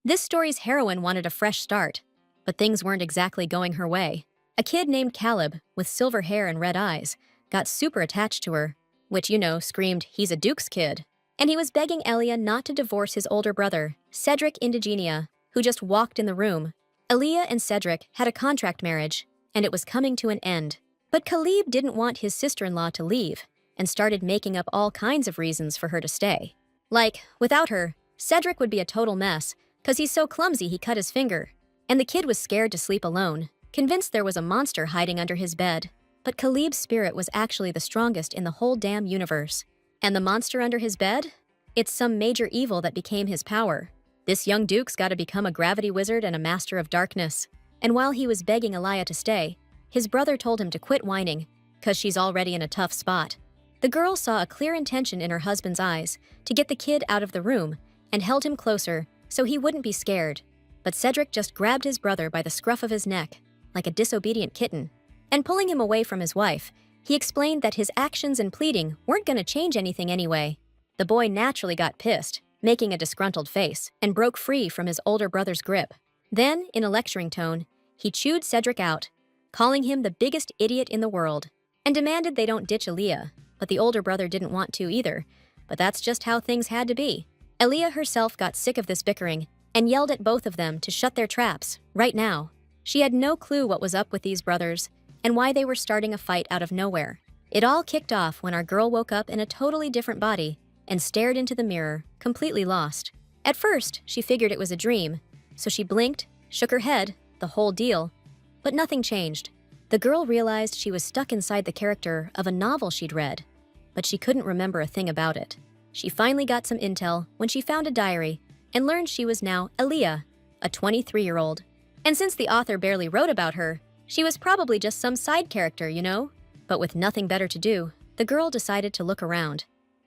This story's heroine wanted a fresh start, but things weren't exactly going her way. A kid named Caleb, with silver hair and red eyes, got super attached to her, which, screamed, "He's a Duke's kid." And he was begging Elia not to divorce his older brother, Cedric Indigenia, who just walked in the room. Elia and Cedric had a contract marriage, and it was coming to an end. But Caleb didn't want his sister-in-law to leave, and started making up all kinds of reasons for her to stay. Like, without her, Cedric would be a total mess, 'cause he's so clumsy he cut his finger. And the kid was scared to sleep alone, convinced there was a monster hiding under his bed. But Caleb's spirit was actually the strongest in the whole damn universe. And the monster under his bed? It's some major evil that became his power. This young Duke's gotta become a gravity wizard and a master of darkness. And while he was begging Elia to stay, his brother told him to quit whining, 'cause she's already in a tough spot. The girl saw a clear intention in her husband's eyes to get the kid out of the room and held him closer so he wouldn't be scared. But Cedric just grabbed his brother by the scruff of his neck, like a disobedient kitten. And pulling him away from his wife, he explained that his actions and pleading weren't gonna change anything anyway. The boy naturally got pissed, making a disgruntled face, and broke free from his older brother's grip. Then, in a lecturing tone, he chewed Cedric out, calling him the biggest idiot in the world, and demanded they don't ditch Aaliyah. But the older brother didn't want to either, but that's just how things had to be. Aaliyah herself got sick of this bickering and yelled at both of them to shut their traps, right now. She had no clue what was up with these brothers and why they were starting a fight out of nowhere. It all kicked off when our girl woke up in a totally different body and stared into the mirror, completely lost. At first, she figured it was a dream, so she blinked, shook her head, the whole deal, but nothing changed. The girl realized she was stuck inside the character of a novel she'd read, but she couldn't remember a thing about it. She finally got some intel when she found a diary and learned she was now Aaliyah, a 23-year-old. And since the author barely wrote about her, she was probably just some side character, But with nothing better to do, the girl decided to look around.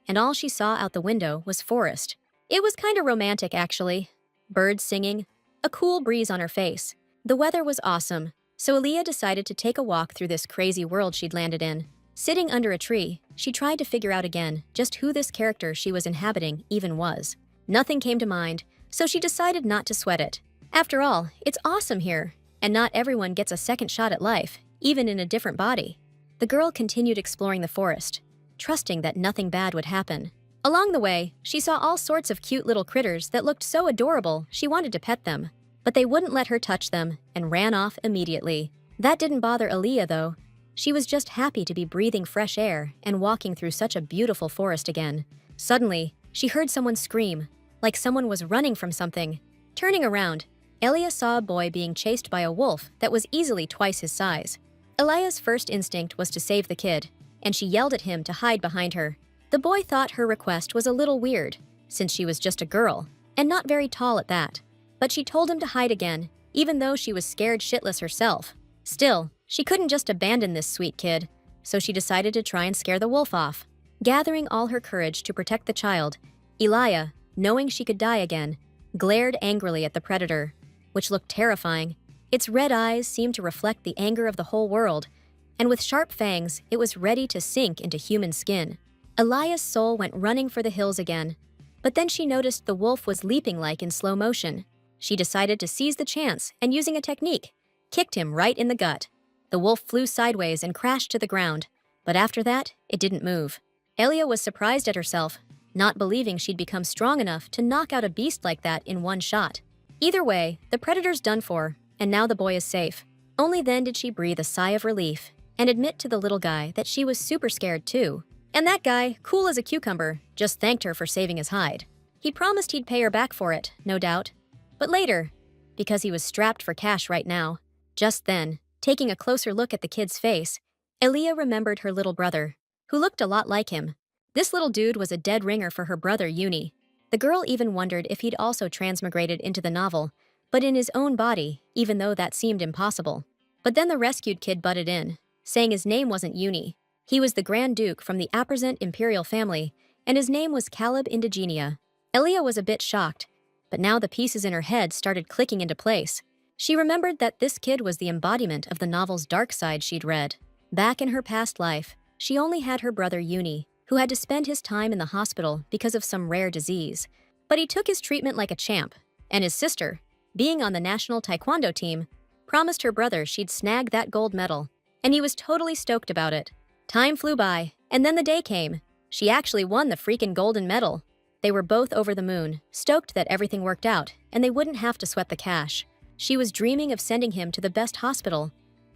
And all she saw out the window was forest. It was kinda romantic, actually. Birds singing, a cool breeze on her face. The weather was awesome, so Aaliyah decided to take a walk through this crazy world she'd landed in. Sitting under a tree, she tried to figure out again just who this character she was inhabiting even was. Nothing came to mind, so she decided not to sweat it. After all, it's awesome here, and not everyone gets a second shot at life, even in a different body. The girl continued exploring the forest, trusting that nothing bad would happen. Along the way, she saw all sorts of cute little critters that looked so adorable she wanted to pet them, but they wouldn't let her touch them and ran off immediately. That didn't bother Aaliyah, though. She was just happy to be breathing fresh air and walking through such a beautiful forest again. Suddenly, she heard someone scream, like someone was running from something. Turning around, Elia saw a boy being chased by a wolf that was easily twice his size. Elia's first instinct was to save the kid, and she yelled at him to hide behind her. The boy thought her request was a little weird, since she was just a girl, and not very tall at that. But she told him to hide again, even though she was scared shitless herself. Still, she couldn't just abandon this sweet kid, so she decided to try and scare the wolf off. Gathering all her courage to protect the child, Elia, knowing she could die again, glared angrily at the predator, which looked terrifying. Its red eyes seemed to reflect the anger of the whole world, and with sharp fangs, it was ready to sink into human skin. Elia's soul went running for the hills again, but then she noticed the wolf was leaping like in slow motion. She decided to seize the chance and, using a technique, kicked him right in the gut. The wolf flew sideways and crashed to the ground, but after that, it didn't move. Elia was surprised at herself, not believing she'd become strong enough to knock out a beast like that in one shot. Either way, the predator's done for, and now the boy is safe. Only then did she breathe a sigh of relief and admit to the little guy that she was super scared too. And that guy, cool as a cucumber, just thanked her for saving his hide. He promised he'd pay her back for it, no doubt. But later, because he was strapped for cash right now. Just then, taking a closer look at the kid's face, Elia remembered her little brother, who looked a lot like him. This little dude was a dead ringer for her brother, Uni. The girl even wondered if he'd also transmigrated into the novel, but in his own body, even though that seemed impossible. But then the rescued kid butted in, saying his name wasn't Uni. He was the Grand Duke from the Apresent Imperial family, and his name was Caleb Indigenia. Elia was a bit shocked, but now the pieces in her head started clicking into place. She remembered that this kid was the embodiment of the novel's dark side she'd read. Back in her past life, she only had her brother Uni, who had to spend his time in the hospital because of some rare disease. But he took his treatment like a champ, And his sister, being on the national taekwondo team, promised her brother she'd snag that gold medal, and he was totally stoked about it. Time flew by, and then the day came. She actually won the freaking golden medal. They were both over the moon, stoked that everything worked out, and they wouldn't have to sweat the cash. She was dreaming of sending him to the best hospital.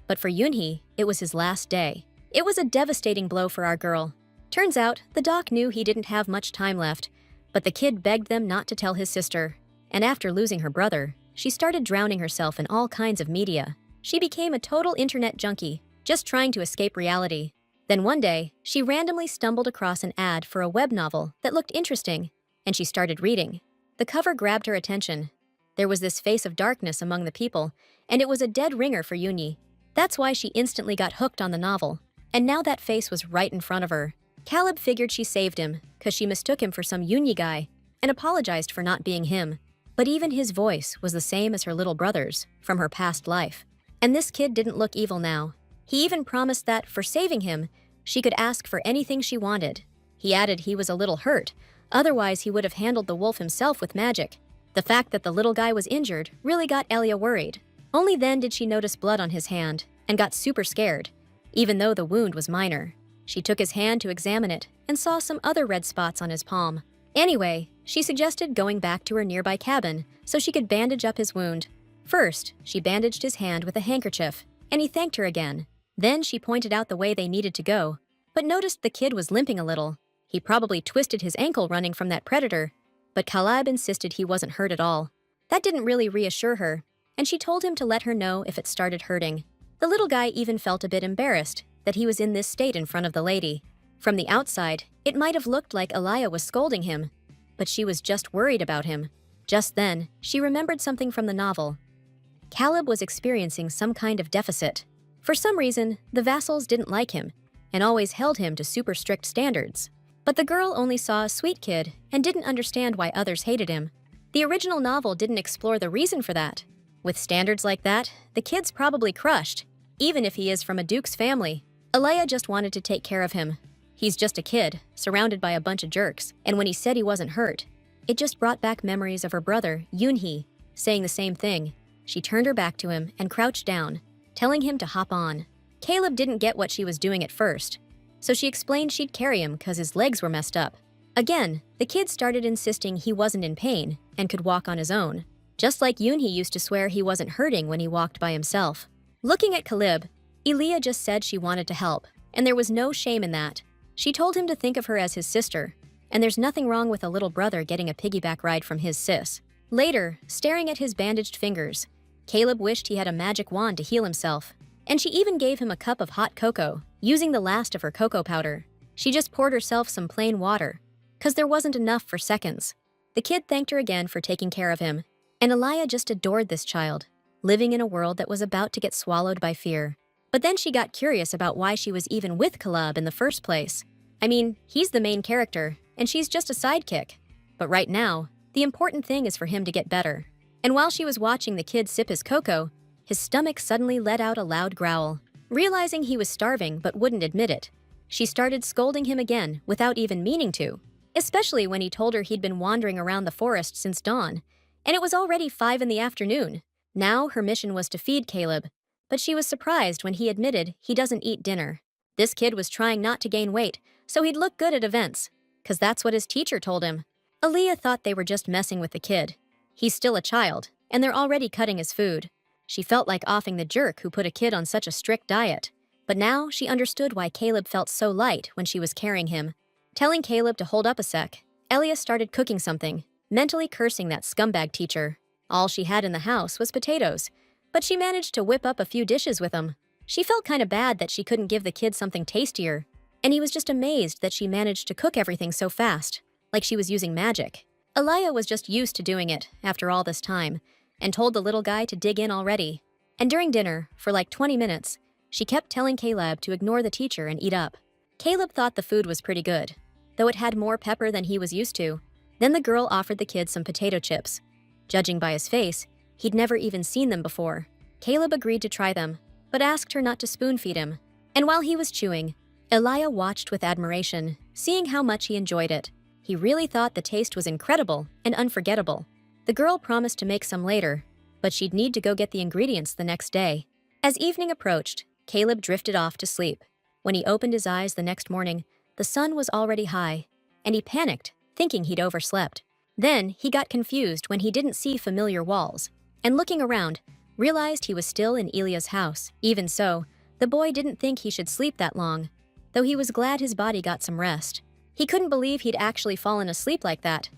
But for Yoonhee, it was his last day. It was a devastating blow for our girl. Turns out, the doc knew he didn't have much time left, but the kid begged them not to tell his sister. And after losing her brother, she started drowning herself in all kinds of media. She became a total internet junkie, just trying to escape reality. Then one day, she randomly stumbled across an ad for a web novel that looked interesting, and she started reading. The cover grabbed her attention. There was this face of darkness among the people, and it was a dead ringer for Yoonhee. That's why she instantly got hooked on the novel. And now that face was right in front of her. Caleb figured she saved him, cause she mistook him for some Yoonhee guy, and apologized for not being him. But even his voice was the same as her little brother's, from her past life. And this kid didn't look evil now. He even promised that, for saving him, she could ask for anything she wanted. He added he was a little hurt, otherwise he would have handled the wolf himself with magic. The fact that the little guy was injured really got Elia worried. Only then did she notice blood on his hand, and got super scared, even though the wound was minor. She took his hand to examine it, and saw some other red spots on his palm. Anyway, she suggested going back to her nearby cabin so she could bandage up his wound. First, she bandaged his hand with a handkerchief, and he thanked her again. Then she pointed out the way they needed to go, but noticed the kid was limping a little. He probably twisted his ankle running from that predator, but Caleb insisted he wasn't hurt at all. That didn't really reassure her, and she told him to let her know if it started hurting. The little guy even felt a bit embarrassed that he was in this state in front of the lady. From the outside, it might have looked like Elia was scolding him, but she was just worried about him. Just then, she remembered something from the novel. Caleb was experiencing some kind of deficit. For some reason, the vassals didn't like him, and always held him to super strict standards. But the girl only saw a sweet kid and didn't understand why others hated him. The original novel didn't explore the reason for that. With standards like that, the kid's probably crushed, even if he is from a duke's family. Elia just wanted to take care of him. He's just a kid, surrounded by a bunch of jerks, and when he said he wasn't hurt, it just brought back memories of her brother, Yoonhee, saying the same thing. She turned her back to him and crouched down, telling him to hop on. Caleb didn't get what she was doing at first, so she explained she'd carry him because his legs were messed up. Again, the kid started insisting he wasn't in pain and could walk on his own, just like Yoonhee used to swear he wasn't hurting when he walked by himself. Looking at Caleb, Elia just said she wanted to help, and there was no shame in that. She told him to think of her as his sister, and there's nothing wrong with a little brother getting a piggyback ride from his sis. Later, staring at his bandaged fingers, Caleb wished he had a magic wand to heal himself, and she even gave him a cup of hot cocoa, using the last of her cocoa powder. She just poured herself some plain water, cause there wasn't enough for seconds. The kid thanked her again for taking care of him, and Elia just adored this child, living in a world that was about to get swallowed by fear. But then she got curious about why she was even with Caleb in the first place. I mean, he's the main character, and she's just a sidekick. But right now, the important thing is for him to get better. And while she was watching the kid sip his cocoa, his stomach suddenly let out a loud growl. Realizing he was starving but wouldn't admit it, she started scolding him again without even meaning to, especially when he told her he'd been wandering around the forest since dawn, and it was already 5 in the afternoon. Now her mission was to feed Caleb, but she was surprised when he admitted he doesn't eat dinner. This kid was trying not to gain weight, so he'd look good at events, cause that's what his teacher told him. Aaliyah thought they were just messing with the kid. He's still a child, and they're already cutting his food. She felt like offing the jerk who put a kid on such a strict diet. But now she understood why Caleb felt so light when she was carrying him. Telling Caleb to hold up a sec, Elia started cooking something, mentally cursing that scumbag teacher. All she had in the house was potatoes, but she managed to whip up a few dishes with them. She felt kind of bad that she couldn't give the kid something tastier, and he was just amazed that she managed to cook everything so fast, like she was using magic. Elia was just used to doing it after all this time, and told the little guy to dig in already. And during dinner, for like 20 minutes, she kept telling Caleb to ignore the teacher and eat up. Caleb thought the food was pretty good, though it had more pepper than he was used to. Then the girl offered the kid some potato chips. Judging by his face, he'd never even seen them before. Caleb agreed to try them, but asked her not to spoon-feed him. And while he was chewing, Elia watched with admiration, seeing how much he enjoyed it. He really thought the taste was incredible and unforgettable. The girl promised to make some later, but she'd need to go get the ingredients the next day. As evening approached, Caleb drifted off to sleep. When he opened his eyes the next morning, the sun was already high, and he panicked, thinking he'd overslept. Then he got confused when he didn't see familiar walls, and looking around, realized he was still in Elia's house. Even so, the boy didn't think he should sleep that long, though he was glad his body got some rest. He couldn't believe he'd actually fallen asleep like that.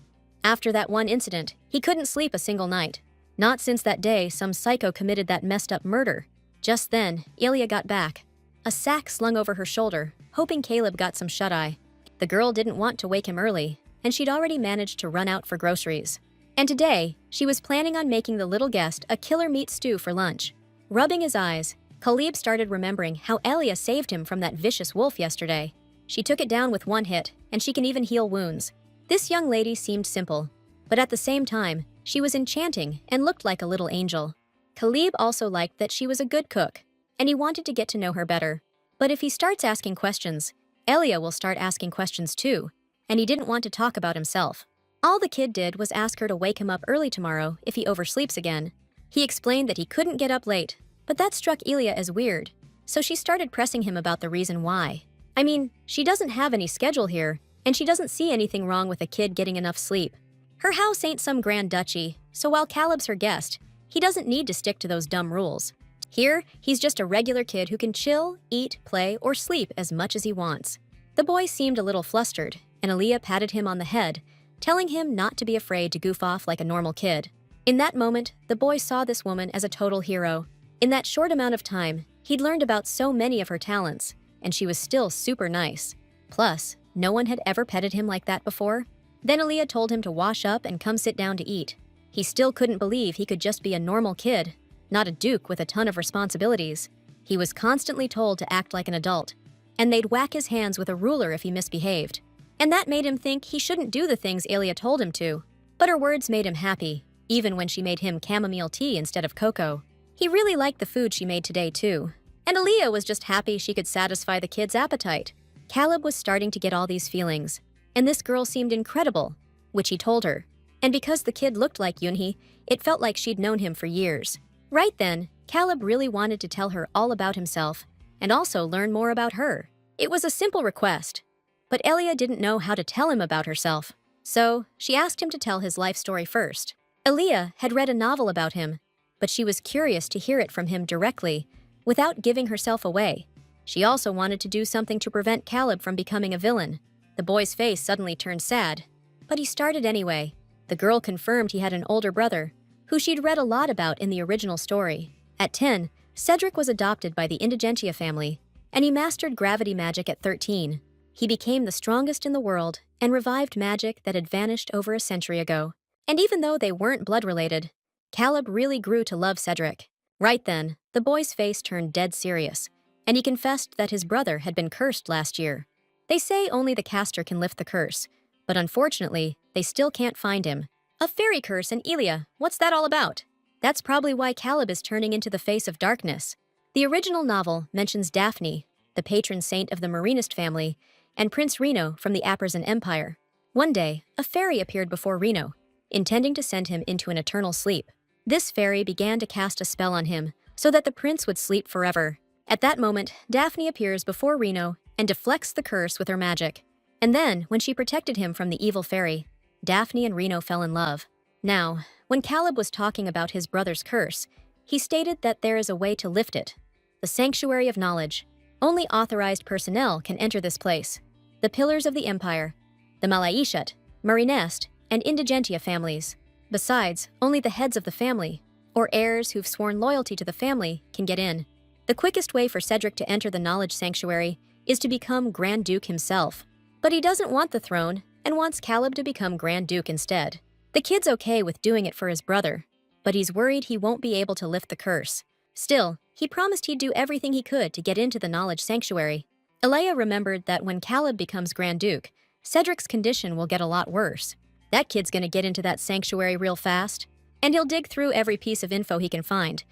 After that one incident, he couldn't sleep a single night. Not since that day some psycho committed that messed up murder. Just then, Elia got back, a sack slung over her shoulder, hoping Caleb got some shut-eye. The girl didn't want to wake him early, and she'd already managed to run out for groceries. And today, she was planning on making the little guest a killer meat stew for lunch. Rubbing his eyes, Caleb started remembering how Elia saved him from that vicious wolf yesterday. She took it down with one hit, and she can even heal wounds. This young lady seemed simple, but at the same time, she was enchanting and looked like a little angel. Caleb also liked that she was a good cook, and he wanted to get to know her better. But if he starts asking questions, Elia will start asking questions too, and he didn't want to talk about himself. All the kid did was ask her to wake him up early tomorrow if he oversleeps again. He explained that he couldn't get up late, but that struck Elia as weird, so she started pressing him about the reason why. I mean, she doesn't have any schedule here, and she doesn't see anything wrong with a kid getting enough sleep. Her house ain't some grand duchy, so while Caleb's her guest, he doesn't need to stick to those dumb rules. Here, he's just a regular kid who can chill, eat, play, or sleep as much as he wants. The boy seemed a little flustered, and Elia patted him on the head, telling him not to be afraid to goof off like a normal kid. In that moment, the boy saw this woman as a total hero. In that short amount of time, he'd learned about so many of her talents, and she was still super nice. Plus, no one had ever petted him like that before. Then Elia told him to wash up and come sit down to eat. He still couldn't believe he could just be a normal kid, not a duke with a ton of responsibilities. He was constantly told to act like an adult, and they'd whack his hands with a ruler if he misbehaved. And that made him think he shouldn't do the things Elia told him to. But her words made him happy, even when she made him chamomile tea instead of cocoa. He really liked the food she made today too. And Elia was just happy she could satisfy the kid's appetite. Caleb was starting to get all these feelings, and this girl seemed incredible, which he told her. And because the kid looked like Yunhee, it felt like she'd known him for years. Right then, Caleb really wanted to tell her all about himself, and also learn more about her. It was a simple request, but Elia didn't know how to tell him about herself, so she asked him to tell his life story first. Elia had read a novel about him, but she was curious to hear it from him directly, without giving herself away. She also wanted to do something to prevent Caleb from becoming a villain. The boy's face suddenly turned sad, but he started anyway. The girl confirmed he had an older brother, who she'd read a lot about in the original story. At 10, Cedric was adopted by the Indigentia family, and he mastered gravity magic at 13. He became the strongest in the world and revived magic that had vanished over a century ago. And even though they weren't blood-related, Caleb really grew to love Cedric. Right then, the boy's face turned dead serious, and he confessed that his brother had been cursed last year. They say only the caster can lift the curse, but unfortunately, they still can't find him. A fairy curse in Elia, what's that all about? That's probably why Caleb is turning into the face of darkness. The original novel mentions Daphne, the patron saint of the Marinist family, and Prince Reno from the Aprazan Empire. One day, a fairy appeared before Reno, intending to send him into an eternal sleep. This fairy began to cast a spell on him, so that the prince would sleep forever. At that moment, Daphne appears before Reno and deflects the curse with her magic. And then, when she protected him from the evil fairy, Daphne and Reno fell in love. Now, when Caleb was talking about his brother's curse, he stated that there is a way to lift it. The Sanctuary of Knowledge. Only authorized personnel can enter this place. The Pillars of the Empire, the Malaishat, Marinest, and Indigentia families. Besides, only the heads of the family, or heirs who've sworn loyalty to the family, can get in. The quickest way for Cedric to enter the Knowledge Sanctuary is to become Grand Duke himself. But he doesn't want the throne and wants Caleb to become Grand Duke instead. The kid's okay with doing it for his brother, but he's worried he won't be able to lift the curse. Still, he promised he'd do everything he could to get into the Knowledge Sanctuary. Elia remembered that when Caleb becomes Grand Duke, Cedric's condition will get a lot worse. That kid's gonna get into that sanctuary real fast, and he'll dig through every piece of info he can find,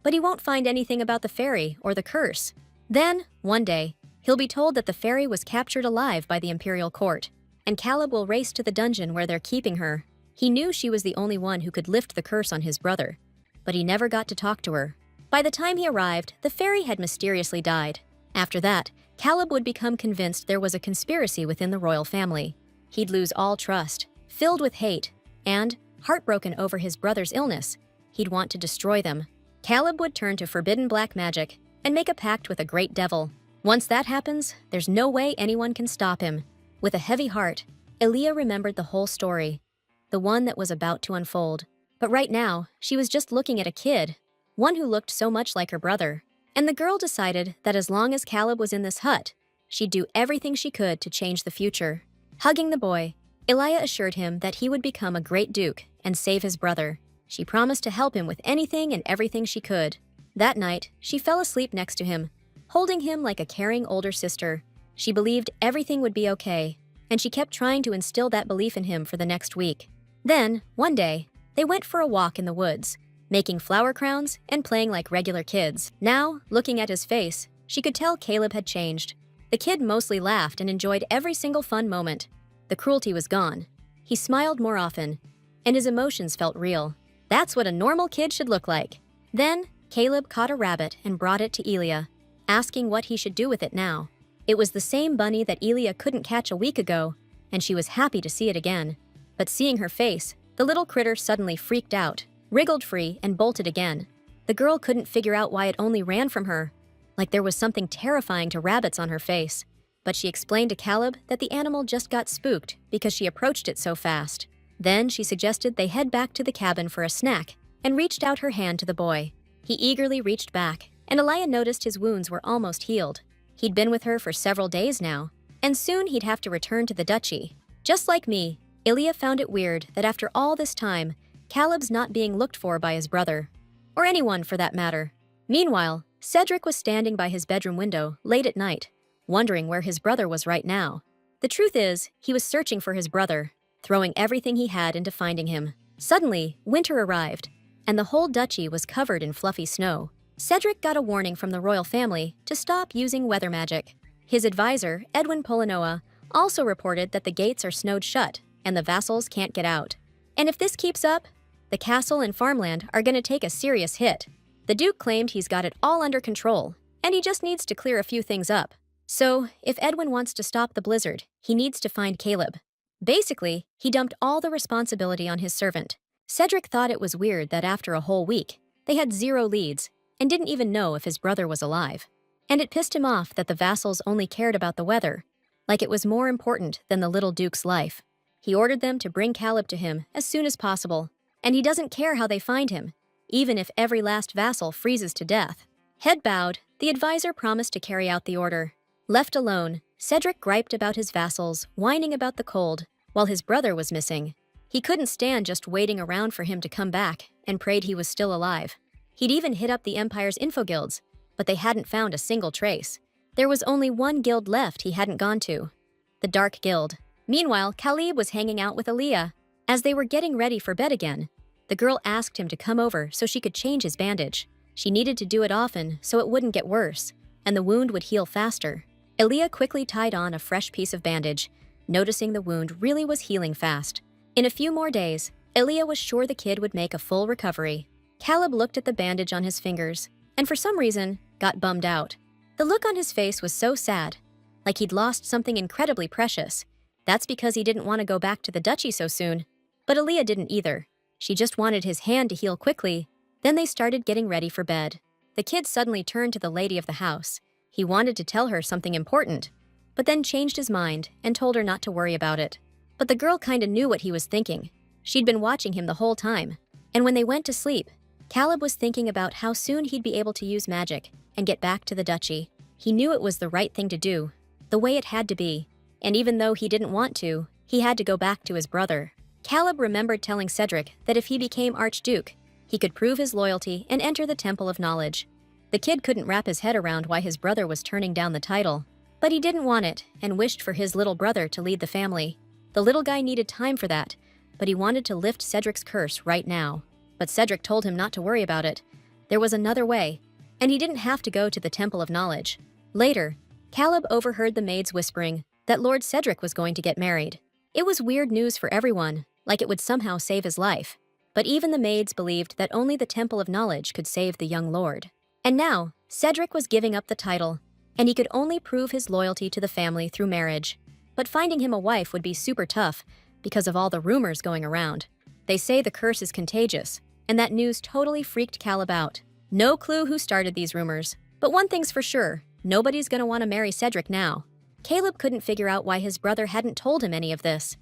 but he won't find anything about the fairy or the curse. Then, one day, he'll be told that the fairy was captured alive by the Imperial Court, and Caleb will race to the dungeon where they're keeping her. He knew she was the only one who could lift the curse on his brother, but he never got to talk to her. By the time he arrived, the fairy had mysteriously died. After that, Caleb would become convinced there was a conspiracy within the royal family. He'd lose all trust, filled with hate, and, heartbroken over his brother's illness, he'd want to destroy them. Caleb would turn to forbidden black magic and make a pact with a great devil. Once that happens, there's no way anyone can stop him. With a heavy heart, Aaliyah remembered the whole story, the one that was about to unfold. But right now, she was just looking at a kid, one who looked so much like her brother. And the girl decided that as long as Caleb was in this hut, she'd do everything she could to change the future. Hugging the boy, Aaliyah assured him that he would become a great duke and save his brother. She promised to help him with anything and everything she could. That night, she fell asleep next to him, holding him like a caring older sister. She believed everything would be okay, and she kept trying to instill that belief in him for the next week. Then, one day, they went for a walk in the woods, making flower crowns and playing like regular kids. Now, looking at his face, she could tell Caleb had changed. The kid mostly laughed and enjoyed every single fun moment. The cruelty was gone. He smiled more often, and his emotions felt real. That's what a normal kid should look like. Then, Caleb caught a rabbit and brought it to Elia, asking what he should do with it now. It was the same bunny that Elia couldn't catch a week ago, and she was happy to see it again. But seeing her face, the little critter suddenly freaked out, wriggled free, and bolted again. The girl couldn't figure out why it only ran from her, like there was something terrifying to rabbits on her face. But she explained to Caleb that the animal just got spooked because she approached it so fast. Then she suggested they head back to the cabin for a snack and reached out her hand to the boy. He eagerly reached back, and Aaliyah noticed his wounds were almost healed. He'd been with her for several days now, and soon he'd have to return to the duchy. Just like me, Aaliyah found it weird that after all this time, Caleb's not being looked for by his brother, or anyone for that matter. Meanwhile, Cedric was standing by his bedroom window late at night, wondering where his brother was right now. The truth is, he was searching for his brother, throwing everything he had into finding him. Suddenly, winter arrived, and the whole duchy was covered in fluffy snow. Cedric got a warning from the royal family to stop using weather magic. His advisor, Edwin Polanoa, also reported that the gates are snowed shut and the vassals can't get out. And if this keeps up, the castle and farmland are going to take a serious hit. The Duke claimed he's got it all under control, and he just needs to clear a few things up. So, if Edwin wants to stop the blizzard, he needs to find Caleb. Basically, he dumped all the responsibility on his servant. Cedric thought it was weird that after a whole week, they had 0 leads and didn't even know if his brother was alive. And it pissed him off that the vassals only cared about the weather, like it was more important than the little Duke's life. He ordered them to bring Caleb to him as soon as possible, and he doesn't care how they find him, even if every last vassal freezes to death. Head bowed, the advisor promised to carry out the order. Left alone, Cedric griped about his vassals, whining about the cold, while his brother was missing. He couldn't stand just waiting around for him to come back, and prayed he was still alive. He'd even hit up the Empire's info guilds, but they hadn't found a single trace. There was only one guild left he hadn't gone to, the Dark Guild. Meanwhile, Caleb was hanging out with Aaliyah. As they were getting ready for bed again, the girl asked him to come over so she could change his bandage. She needed to do it often so it wouldn't get worse, and the wound would heal faster. Aaliyah quickly tied on a fresh piece of bandage, noticing the wound really was healing fast. In a few more days, Aaliyah was sure the kid would make a full recovery. Caleb looked at the bandage on his fingers, and for some reason, got bummed out. The look on his face was so sad, like he'd lost something incredibly precious. That's because he didn't want to go back to the duchy so soon. But Aaliyah didn't either. She just wanted his hand to heal quickly. Then they started getting ready for bed. The kid suddenly turned to the lady of the house. He wanted to tell her something important, but then changed his mind and told her not to worry about it. But the girl kinda knew what he was thinking. She'd been watching him the whole time. And when they went to sleep, Caleb was thinking about how soon he'd be able to use magic and get back to the duchy. He knew it was the right thing to do, the way it had to be. And even though he didn't want to, he had to go back to his brother. Caleb remembered telling Cedric that if he became Archduke, he could prove his loyalty and enter the Temple of Knowledge. The kid couldn't wrap his head around why his brother was turning down the title, but he didn't want it and wished for his little brother to lead the family. The little guy needed time for that, but he wanted to lift Cedric's curse right now. But Cedric told him not to worry about it. There was another way, and he didn't have to go to the Temple of Knowledge. Later, Caleb overheard the maids whispering that Lord Cedric was going to get married. It was weird news for everyone, like it would somehow save his life. But even the maids believed that only the Temple of Knowledge could save the young lord. And now, Cedric was giving up the title, and he could only prove his loyalty to the family through marriage. But finding him a wife would be super tough because of all the rumors going around. They say the curse is contagious, and that news totally freaked Caleb out. No clue who started these rumors, but one thing's for sure, nobody's gonna want to marry Cedric now. Caleb couldn't figure out why his brother hadn't told him any of this.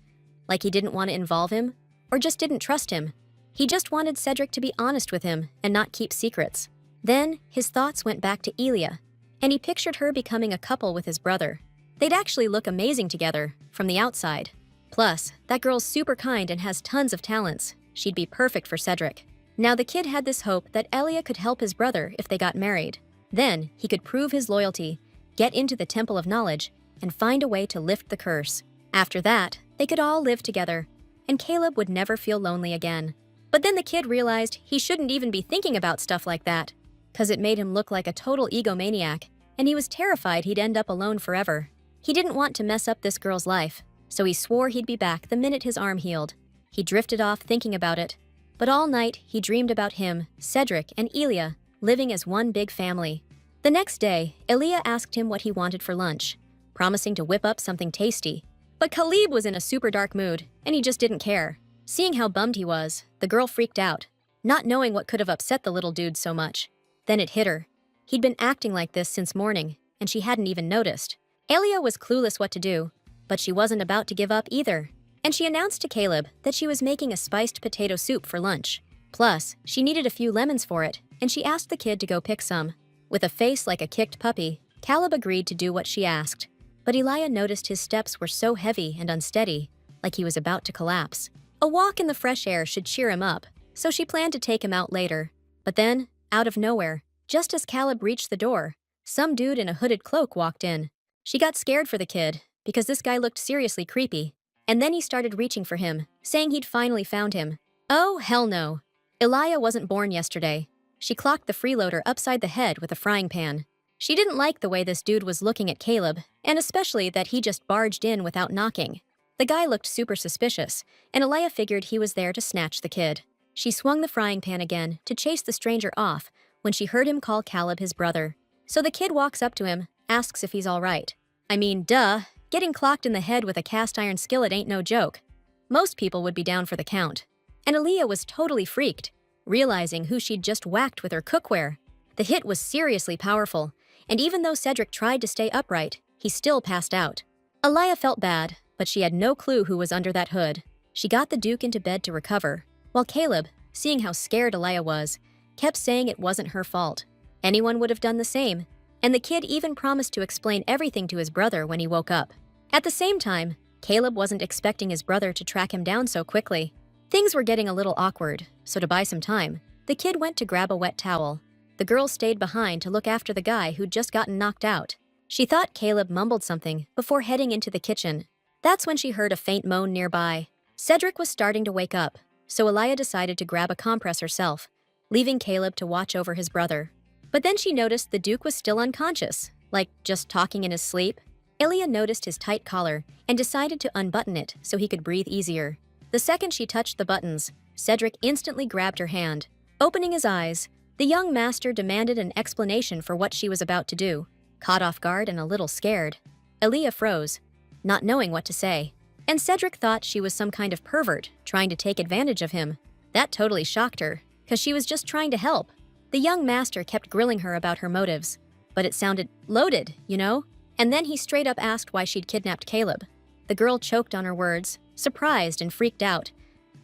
Like he didn't want to involve him, or just didn't trust him. He just wanted Cedric to be honest with him and not keep secrets. Then, his thoughts went back to Elia, and he pictured her becoming a couple with his brother. They'd actually look amazing together, from the outside. Plus, that girl's super kind and has tons of talents. She'd be perfect for Cedric. Now the kid had this hope that Elia could help his brother if they got married. Then, he could prove his loyalty, get into the Temple of Knowledge, and find a way to lift the curse. After that, they could all live together, and Caleb would never feel lonely again. But then the kid realized he shouldn't even be thinking about stuff like that, 'cause it made him look like a total egomaniac, and he was terrified he'd end up alone forever. He didn't want to mess up this girl's life, so he swore he'd be back the minute his arm healed. He drifted off thinking about it, but all night he dreamed about him, Cedric, and Elia living as one big family. The next day, Elia asked him what he wanted for lunch, promising to whip up something tasty. But Caleb was in a super dark mood, and he just didn't care. Seeing how bummed he was, the girl freaked out, not knowing what could have upset the little dude so much. Then it hit her. He'd been acting like this since morning, and she hadn't even noticed. Elia was clueless what to do, but she wasn't about to give up either. And she announced to Caleb that she was making a spiced potato soup for lunch. Plus, she needed a few lemons for it, and she asked the kid to go pick some. With a face like a kicked puppy, Caleb agreed to do what she asked. But Elia noticed his steps were so heavy and unsteady, like he was about to collapse. A walk in the fresh air should cheer him up, so she planned to take him out later. But then, out of nowhere, just as Caleb reached the door, some dude in a hooded cloak walked in. She got scared for the kid, because this guy looked seriously creepy. And then he started reaching for him, saying he'd finally found him. Oh, hell no. Elia wasn't born yesterday. She clocked the freeloader upside the head with a frying pan. She didn't like the way this dude was looking at Caleb, and especially that he just barged in without knocking. The guy looked super suspicious, and Elia figured he was there to snatch the kid. She swung the frying pan again to chase the stranger off when she heard him call Caleb his brother. So the kid walks up to him, asks if he's all right. I mean, duh, getting clocked in the head with a cast iron skillet ain't no joke. Most people would be down for the count. And Elia was totally freaked, realizing who she'd just whacked with her cookware. The hit was seriously powerful, and even though Cedric tried to stay upright, he still passed out. Elia felt bad, but she had no clue who was under that hood. She got the Duke into bed to recover, while Caleb, seeing how scared Elia was, kept saying it wasn't her fault. Anyone would have done the same, and the kid even promised to explain everything to his brother when he woke up. At the same time, Caleb wasn't expecting his brother to track him down so quickly. Things were getting a little awkward, so to buy some time, the kid went to grab a wet towel. The girl stayed behind to look after the guy who'd just gotten knocked out. She thought Caleb mumbled something before heading into the kitchen. That's when she heard a faint moan nearby. Cedric was starting to wake up, so Elia decided to grab a compress herself, leaving Caleb to watch over his brother. But then she noticed the Duke was still unconscious, like just talking in his sleep. Elia noticed his tight collar and decided to unbutton it so he could breathe easier. The second she touched the buttons, Cedric instantly grabbed her hand. Opening his eyes, the young master demanded an explanation for what she was about to do. Caught off guard and a little scared, Elia froze, not knowing what to say. And Cedric thought she was some kind of pervert trying to take advantage of him. That totally shocked her, because she was just trying to help. The young master kept grilling her about her motives, but it sounded loaded, you know? And then he straight up asked why she'd kidnapped Caleb. The girl choked on her words, surprised and freaked out.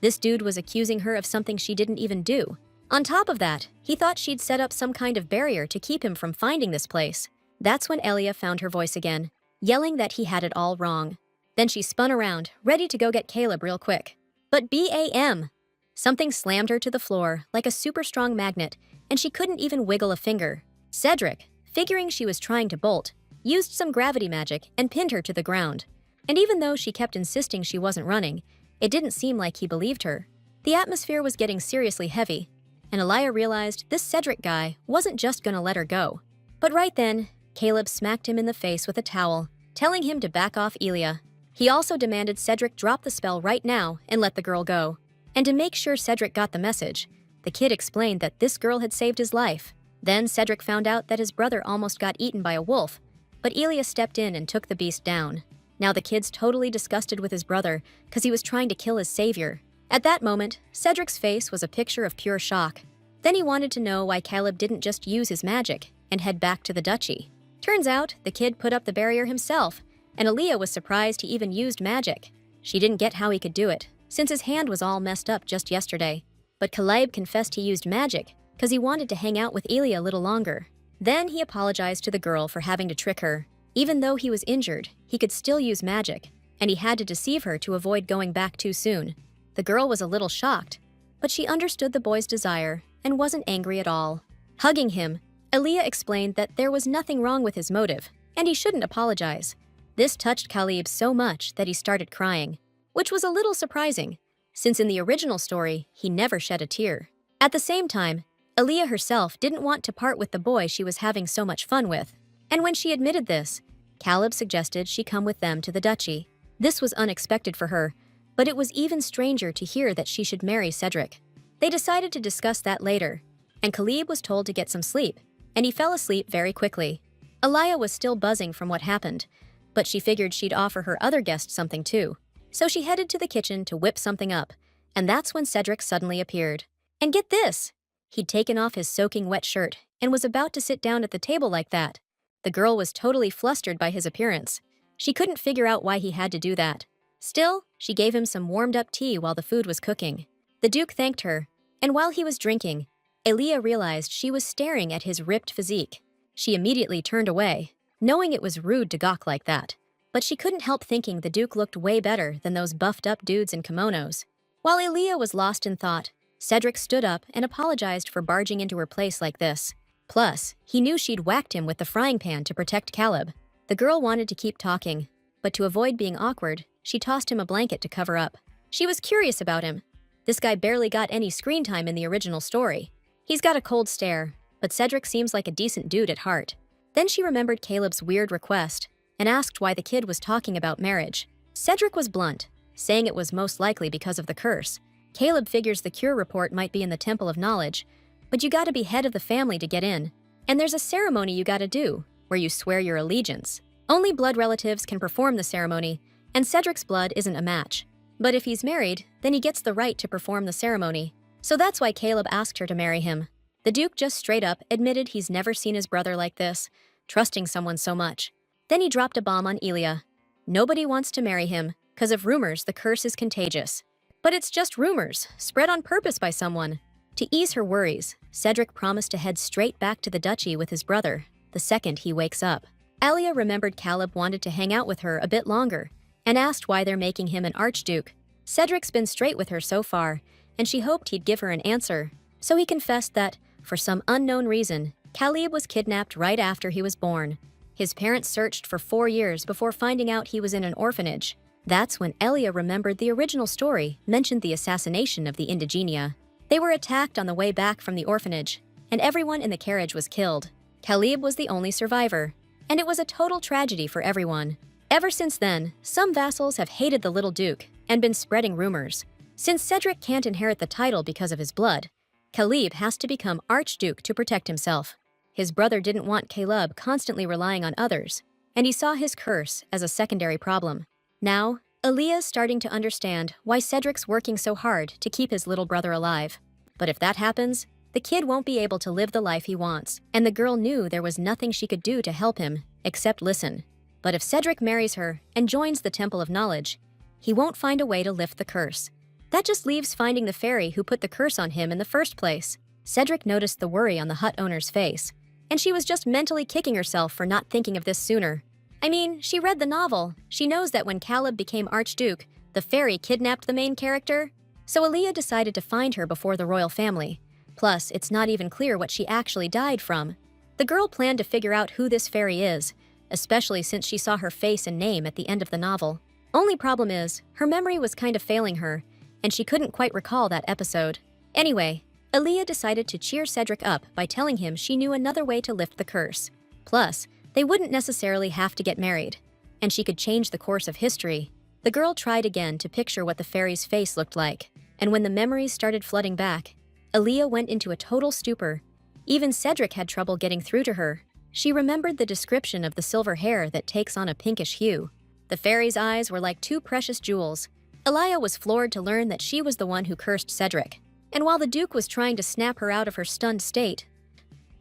This dude was accusing her of something she didn't even do. On top of that, he thought she'd set up some kind of barrier to keep him from finding this place. That's when Elia found her voice again, yelling that he had it all wrong. Then she spun around, ready to go get Caleb real quick. But BAM! Something slammed her to the floor like a super strong magnet, and she couldn't even wiggle a finger. Cedric, figuring she was trying to bolt, used some gravity magic and pinned her to the ground. And even though she kept insisting she wasn't running, it didn't seem like he believed her. The atmosphere was getting seriously heavy, and Elia realized this Cedric guy wasn't just gonna let her go. But right then, Caleb smacked him in the face with a towel, telling him to back off Elia. He also demanded Cedric drop the spell right now and let the girl go. And to make sure Cedric got the message, the kid explained that this girl had saved his life. Then Cedric found out that his brother almost got eaten by a wolf, but Elia stepped in and took the beast down. Now the kid's totally disgusted with his brother because he was trying to kill his savior. At that moment, Cedric's face was a picture of pure shock. Then he wanted to know why Caleb didn't just use his magic and head back to the duchy. Turns out, the kid put up the barrier himself, and Aaliyah was surprised he even used magic. She didn't get how he could do it, since his hand was all messed up just yesterday. But Caleb confessed he used magic because he wanted to hang out with Elia a little longer. Then he apologized to the girl for having to trick her. Even though he was injured, he could still use magic, and he had to deceive her to avoid going back too soon. The girl was a little shocked, but she understood the boy's desire and wasn't angry at all. Hugging him, Aaliyah explained that there was nothing wrong with his motive, and he shouldn't apologize. This touched Caleb so much that he started crying, which was a little surprising, since in the original story, he never shed a tear. At the same time, Aaliyah herself didn't want to part with the boy she was having so much fun with, and when she admitted this, Caleb suggested she come with them to the duchy. This was unexpected for her, but it was even stranger to hear that she should marry Cedric. They decided to discuss that later, and Caleb was told to get some sleep, and he fell asleep very quickly. Aaliyah was still buzzing from what happened, but she figured she'd offer her other guests something too. So she headed to the kitchen to whip something up, and that's when Cedric suddenly appeared. And get this! He'd taken off his soaking wet shirt and was about to sit down at the table like that. The girl was totally flustered by his appearance. She couldn't figure out why he had to do that. Still, she gave him some warmed-up tea while the food was cooking. The Duke thanked her, and while he was drinking, Aaliyah realized she was staring at his ripped physique. She immediately turned away, knowing it was rude to gawk like that. But she couldn't help thinking the Duke looked way better than those buffed-up dudes in kimonos. While Aaliyah was lost in thought, Cedric stood up and apologized for barging into her place like this. Plus, he knew she'd whacked him with the frying pan to protect Caleb. The girl wanted to keep talking, but to avoid being awkward, she tossed him a blanket to cover up. She was curious about him. This guy barely got any screen time in the original story. He's got a cold stare, but Cedric seems like a decent dude at heart. Then she remembered Caleb's weird request and asked why the kid was talking about marriage. Cedric was blunt, saying it was most likely because of the curse. Caleb figures the cure report might be in the Temple of Knowledge, but you gotta be head of the family to get in. And there's a ceremony you gotta do, where you swear your allegiance. Only blood relatives can perform the ceremony, and Cedric's blood isn't a match. But if he's married, then he gets the right to perform the ceremony. So that's why Caleb asked her to marry him. The Duke just straight up admitted he's never seen his brother like this, trusting someone so much. Then he dropped a bomb on Elia. Nobody wants to marry him, because of rumors the curse is contagious. But it's just rumors, spread on purpose by someone. To ease her worries, Cedric promised to head straight back to the duchy with his brother, the second he wakes up. Alia remembered Caleb wanted to hang out with her a bit longer, and asked why they're making him an archduke. Cedric's been straight with her so far, and she hoped he'd give her an answer. So he confessed that, for some unknown reason, Caleb was kidnapped right after he was born. His parents searched for 4 years before finding out he was in an orphanage. That's when Elia remembered the original story mentioned the assassination of the Indigenia. They were attacked on the way back from the orphanage, and everyone in the carriage was killed. Caleb was the only survivor, and it was a total tragedy for everyone. Ever since then, some vassals have hated the little duke and been spreading rumors. Since Cedric can't inherit the title because of his blood, Caleb has to become archduke to protect himself. His brother didn't want Caleb constantly relying on others, and he saw his curse as a secondary problem. Now, Aaliyah's starting to understand why Cedric's working so hard to keep his little brother alive. But if that happens, the kid won't be able to live the life he wants, and the girl knew there was nothing she could do to help him, except listen. But if Cedric marries her and joins the Temple of Knowledge, he won't find a way to lift the curse. That just leaves finding the fairy who put the curse on him in the first place. Cedric noticed the worry on the hut owner's face, and she was just mentally kicking herself for not thinking of this sooner. I mean, she read the novel. She knows that when Caleb became Archduke, the fairy kidnapped the main character. So Aaliyah decided to find her before the royal family. Plus, it's not even clear what she actually died from. The girl planned to figure out who this fairy is, especially since she saw her face and name at the end of the novel. Only problem is, her memory was kind of failing her, and she couldn't quite recall that episode. Anyway, Aaliyah decided to cheer Cedric up by telling him she knew another way to lift the curse. Plus, they wouldn't necessarily have to get married, and she could change the course of history. The girl tried again to picture what the fairy's face looked like, and when the memories started flooding back, Aaliyah went into a total stupor. Even Cedric had trouble getting through to her. She remembered the description of the silver hair that takes on a pinkish hue. The fairy's eyes were like two precious jewels. Aaliyah was floored to learn that she was the one who cursed Cedric. And while the Duke was trying to snap her out of her stunned state,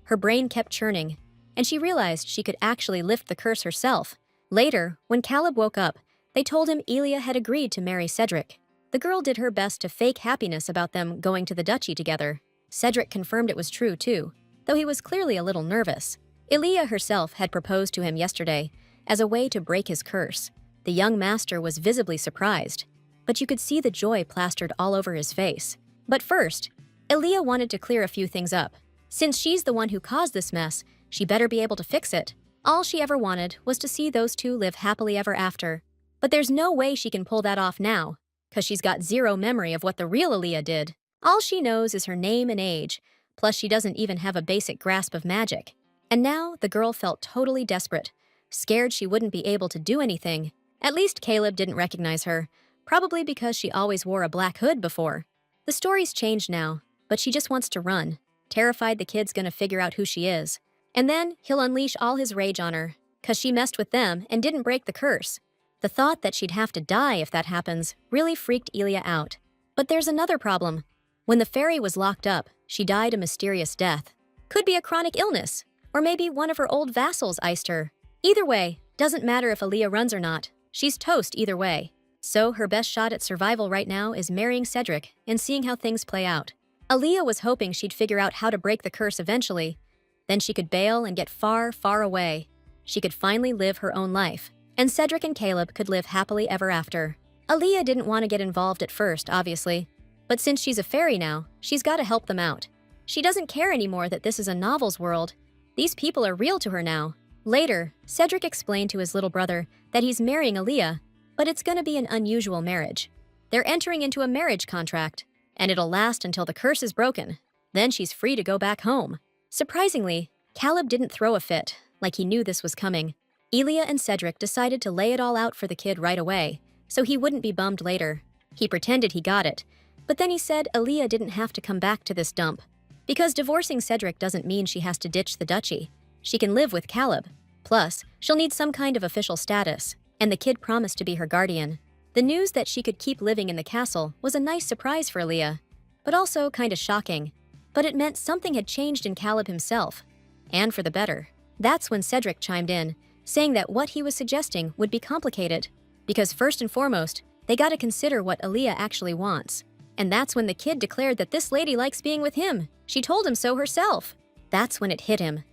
her brain kept churning, and she realized she could actually lift the curse herself. Later, when Caleb woke up, they told him Elia had agreed to marry Cedric. The girl did her best to fake happiness about them going to the duchy together. Cedric confirmed it was true, too, though he was clearly a little nervous. Elia herself had proposed to him yesterday as a way to break his curse. The young master was visibly surprised, but you could see the joy plastered all over his face. But first, Elia wanted to clear a few things up. Since she's the one who caused this mess, she better be able to fix it. All she ever wanted was to see those two live happily ever after. But there's no way she can pull that off now, because she's got zero memory of what the real Aaliyah did. All she knows is her name and age, plus she doesn't even have a basic grasp of magic. And now the girl felt totally desperate, scared she wouldn't be able to do anything. At least Caleb didn't recognize her, probably because she always wore a black hood before. The story's changed now, but she just wants to run, terrified the kid's gonna figure out who she is. And then he'll unleash all his rage on her, because she messed with them and didn't break the curse. The thought that she'd have to die if that happens really freaked Elia out. But there's another problem. When the fairy was locked up, she died a mysterious death. Could be a chronic illness, or maybe one of her old vassals iced her. Either way, doesn't matter if Aaliyah runs or not. She's toast either way. So her best shot at survival right now is marrying Cedric and seeing how things play out. Aaliyah was hoping she'd figure out how to break the curse eventually. Then she could bail and get far, far away. She could finally live her own life, and Cedric and Caleb could live happily ever after. Aaliyah didn't want to get involved at first, obviously, but since she's a fairy now, she's got to help them out. She doesn't care anymore that this is a novel's world. These people are real to her now. Later, Cedric explained to his little brother that he's marrying Aaliyah, but it's gonna be an unusual marriage. They're entering into a marriage contract, and it'll last until the curse is broken. Then she's free to go back home. Surprisingly, Caleb didn't throw a fit, like he knew this was coming. Elia and Cedric decided to lay it all out for the kid right away, so he wouldn't be bummed later. He pretended he got it, but then he said Aaliyah didn't have to come back to this dump. Because divorcing Cedric doesn't mean she has to ditch the duchy. She can live with Caleb. Plus, she'll need some kind of official status, and the kid promised to be her guardian. The news that she could keep living in the castle was a nice surprise for Aaliyah, but also kinda shocking. But it meant something had changed in Caleb himself, and for the better. That's when Cedric chimed in, saying that what he was suggesting would be complicated, because first and foremost, they gotta consider what Aaliyah actually wants. And that's when the kid declared that this lady likes being with him. She told him so herself. That's when it hit him.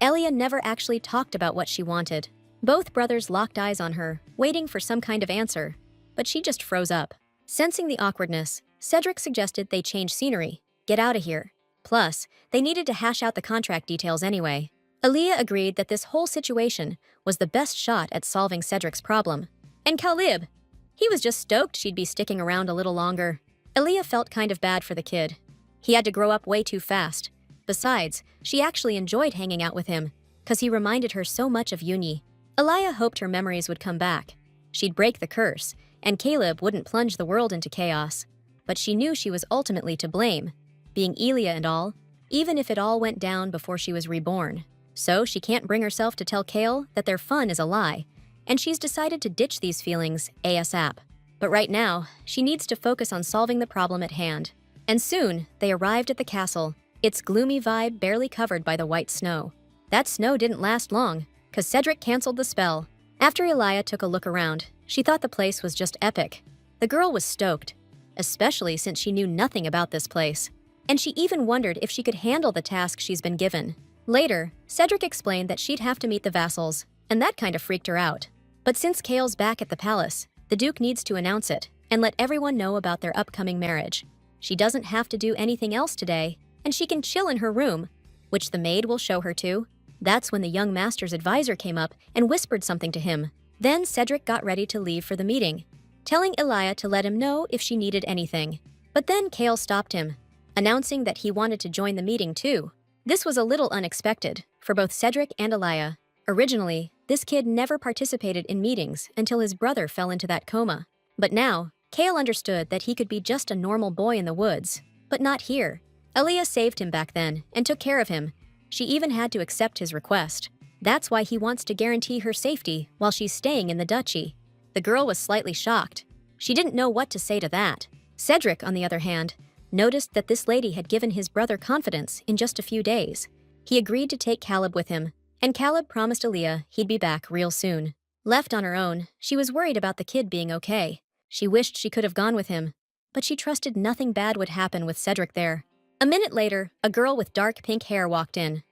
Elia never actually talked about what she wanted. Both brothers locked eyes on her, waiting for some kind of answer, but she just froze up. Sensing the awkwardness, Cedric suggested they change scenery, get out of here. Plus, they needed to hash out the contract details anyway. Aaliyah agreed that this whole situation was the best shot at solving Cedric's problem. And Caleb, he was just stoked she'd be sticking around a little longer. Aaliyah felt kind of bad for the kid. He had to grow up way too fast. Besides, she actually enjoyed hanging out with him, because he reminded her so much of Uni. Aaliyah hoped her memories would come back. She'd break the curse, and Caleb wouldn't plunge the world into chaos. But she knew she was ultimately to blame, being Elia and all, even if it all went down before she was reborn. So she can't bring herself to tell Kale that their fun is a lie, and she's decided to ditch these feelings ASAP. But right now, she needs to focus on solving the problem at hand. And soon, they arrived at the castle, its gloomy vibe barely covered by the white snow. That snow didn't last long, because Cedric canceled the spell. After Aaliyah took a look around, she thought the place was just epic. The girl was stoked, especially since she knew nothing about this place. And she even wondered if she could handle the task she's been given. Later, Cedric explained that she'd have to meet the vassals, and that kind of freaked her out. But since Kale's back at the palace, the Duke needs to announce it and let everyone know about their upcoming marriage. She doesn't have to do anything else today, and she can chill in her room, which the maid will show her to. That's when the young master's advisor came up and whispered something to him. Then Cedric got ready to leave for the meeting, telling Aaliyah to let him know if she needed anything. But then Kale stopped him, announcing that he wanted to join the meeting too. This was a little unexpected for both Cedric and Aaliyah. Originally, this kid never participated in meetings until his brother fell into that coma. But now, Kale understood that he could be just a normal boy in the woods, but not here. Aaliyah saved him back then and took care of him. She even had to accept his request. That's why he wants to guarantee her safety while she's staying in the duchy. The girl was slightly shocked. She didn't know what to say to that. Cedric, on the other hand, noticed that this lady had given his brother confidence in just a few days. He agreed to take Caleb with him, and Caleb promised Aaliyah he'd be back real soon. Left on her own, she was worried about the kid being okay. She wished she could have gone with him, but she trusted nothing bad would happen with Cedric there. A minute later, a girl with dark pink hair walked in.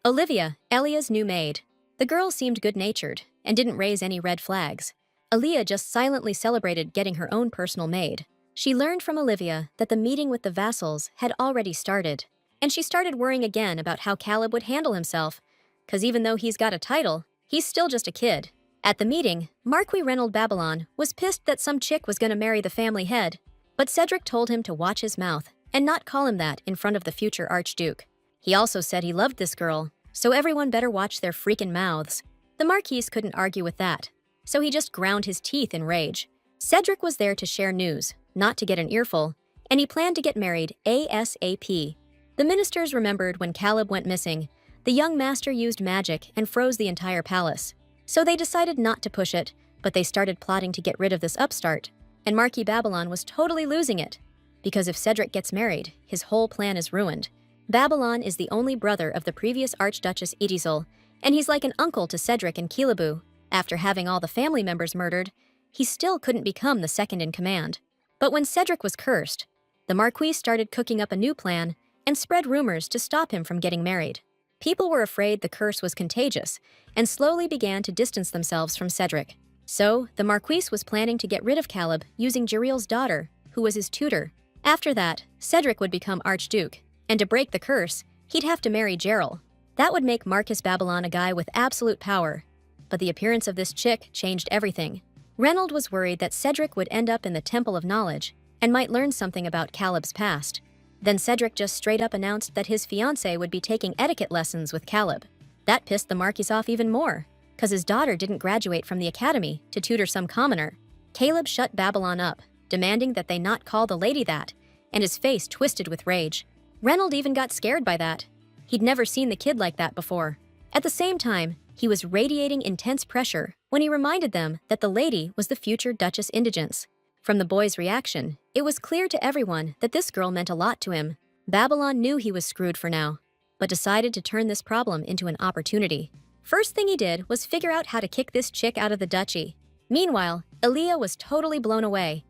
Olivia, Aaliyah's new maid. The girl seemed good-natured and didn't raise any red flags. Aaliyah just silently celebrated getting her own personal maid. She learned from Olivia that the meeting with the vassals had already started, and she started worrying again about how Caleb would handle himself, because even though he's got a title, he's still just a kid. At the meeting, Marquis Reynold Babylon was pissed that some chick was going to marry the family head, but Cedric told him to watch his mouth and not call him that in front of the future Archduke. He also said he loved this girl, so everyone better watch their freaking mouths. The Marquis couldn't argue with that, so he just ground his teeth in rage. Cedric was there to share news, not to get an earful, and he planned to get married ASAP. The ministers remembered when Caleb went missing. The young master used magic and froze the entire palace. So they decided not to push it, but they started plotting to get rid of this upstart. And Marquis Babylon was totally losing it. Because if Cedric gets married, his whole plan is ruined. Babylon is the only brother of the previous Archduchess Idizil, and he's like an uncle to Cedric and Kilabu. After having all the family members murdered, he still couldn't become the second in command. But when Cedric was cursed, the Marquis started cooking up a new plan and spread rumors to stop him from getting married. People were afraid the curse was contagious and slowly began to distance themselves from Cedric. So, the Marquis was planning to get rid of Caleb using Jeriel's daughter, who was his tutor. After that, Cedric would become Archduke, and to break the curse, he'd have to marry Jeriel. That would make Marcus Babylon a guy with absolute power. But the appearance of this chick changed everything. Reynold was worried that Cedric would end up in the Temple of Knowledge and might learn something about Caleb's past. Then Cedric just straight up announced that his fiancée would be taking etiquette lessons with Caleb. That pissed the Marquis off even more, because his daughter didn't graduate from the academy to tutor some commoner. Caleb shut Babylon up, demanding that they not call the lady that, and his face twisted with rage. Reynold even got scared by that. He'd never seen the kid like that before. At the same time, he was radiating intense pressure when he reminded them that the lady was the future Duchess Indigence. From the boy's reaction, it was clear to everyone that this girl meant a lot to him. Babylon knew he was screwed for now, but decided to turn this problem into an opportunity. First thing he did was figure out how to kick this chick out of the duchy. Meanwhile, Aaliyah was totally blown away.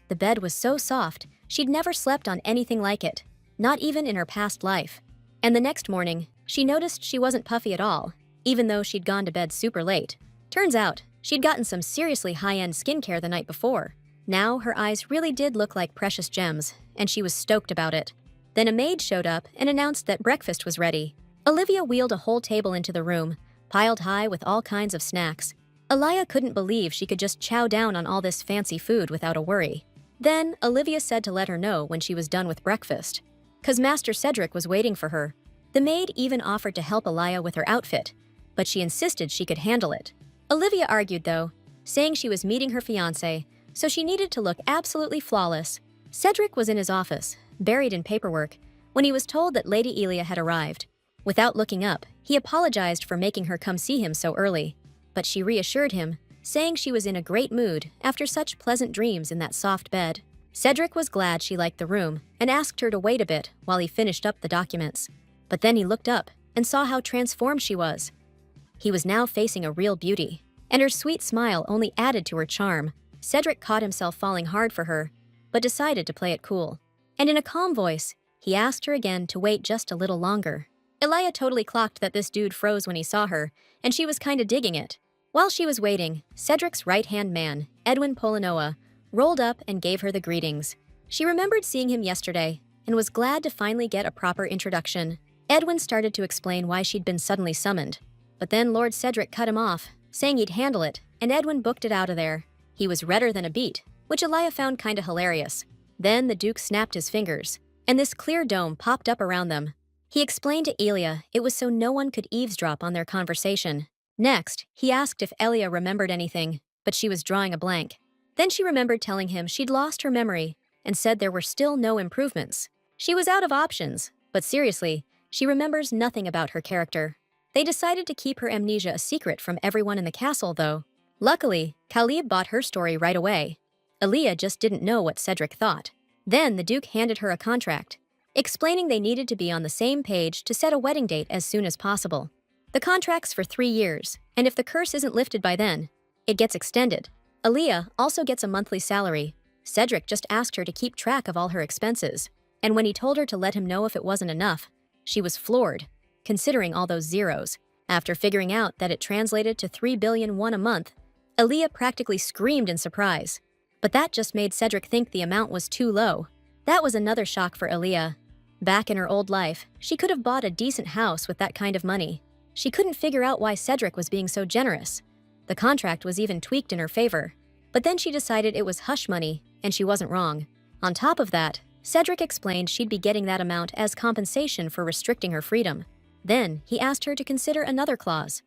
The bed was so soft, she'd never slept on anything like it, not even in her past life. And the next morning, she noticed she wasn't puffy at all, even though she'd gone to bed super late. Turns out, she'd gotten some seriously high-end skincare the night before. Now, her eyes really did look like precious gems, and she was stoked about it. Then a maid showed up and announced that breakfast was ready. Olivia wheeled a whole table into the room, piled high with all kinds of snacks. Aaliyah couldn't believe she could just chow down on all this fancy food without a worry. Then, Olivia said to let her know when she was done with breakfast, 'cause Master Cedric was waiting for her. The maid even offered to help Aaliyah with her outfit, but she insisted she could handle it. Olivia argued, though, saying she was meeting her fiancé, so she needed to look absolutely flawless. Cedric was in his office, buried in paperwork, when he was told that Lady Elia had arrived. Without looking up, he apologized for making her come see him so early, but she reassured him, saying she was in a great mood after such pleasant dreams in that soft bed. Cedric was glad she liked the room and asked her to wait a bit while he finished up the documents. But then he looked up and saw how transformed she was. He was now facing a real beauty, and her sweet smile only added to her charm. Cedric caught himself falling hard for her, but decided to play it cool. And in a calm voice, he asked her again to wait just a little longer. Aaliyah totally clocked that this dude froze when he saw her, and she was kinda digging it. While she was waiting, Cedric's right-hand man, Edwin Polanoa, rolled up and gave her the greetings. She remembered seeing him yesterday and was glad to finally get a proper introduction. Edwin started to explain why she'd been suddenly summoned, but then Lord Cedric cut him off, saying he'd handle it, and Edwin booked it out of there. He was redder than a beet, which Aaliyah found kinda hilarious. Then the Duke snapped his fingers, and this clear dome popped up around them. He explained to Elia it was so no one could eavesdrop on their conversation. Next, he asked if Elia remembered anything, but she was drawing a blank. Then she remembered telling him she'd lost her memory and said there were still no improvements. She was out of options, but seriously, she remembers nothing about her character. They decided to keep her amnesia a secret from everyone in the castle, though. Luckily, Caleb bought her story right away. Aaliyah just didn't know what Cedric thought. Then the Duke handed her a contract, explaining they needed to be on the same page to set a wedding date as soon as possible. The contract's for 3 years, and if the curse isn't lifted by then, it gets extended. Aaliyah also gets a monthly salary. Cedric just asked her to keep track of all her expenses, and when he told her to let him know if it wasn't enough, she was floored, considering all those zeros. After figuring out that it translated to 3 billion won a month, Aaliyah practically screamed in surprise. But that just made Cedric think the amount was too low. That was another shock for Aaliyah. Back in her old life, she could have bought a decent house with that kind of money. She couldn't figure out why Cedric was being so generous. The contract was even tweaked in her favor. But then she decided it was hush money, and she wasn't wrong. On top of that, Cedric explained she'd be getting that amount as compensation for restricting her freedom. Then, he asked her to consider another clause.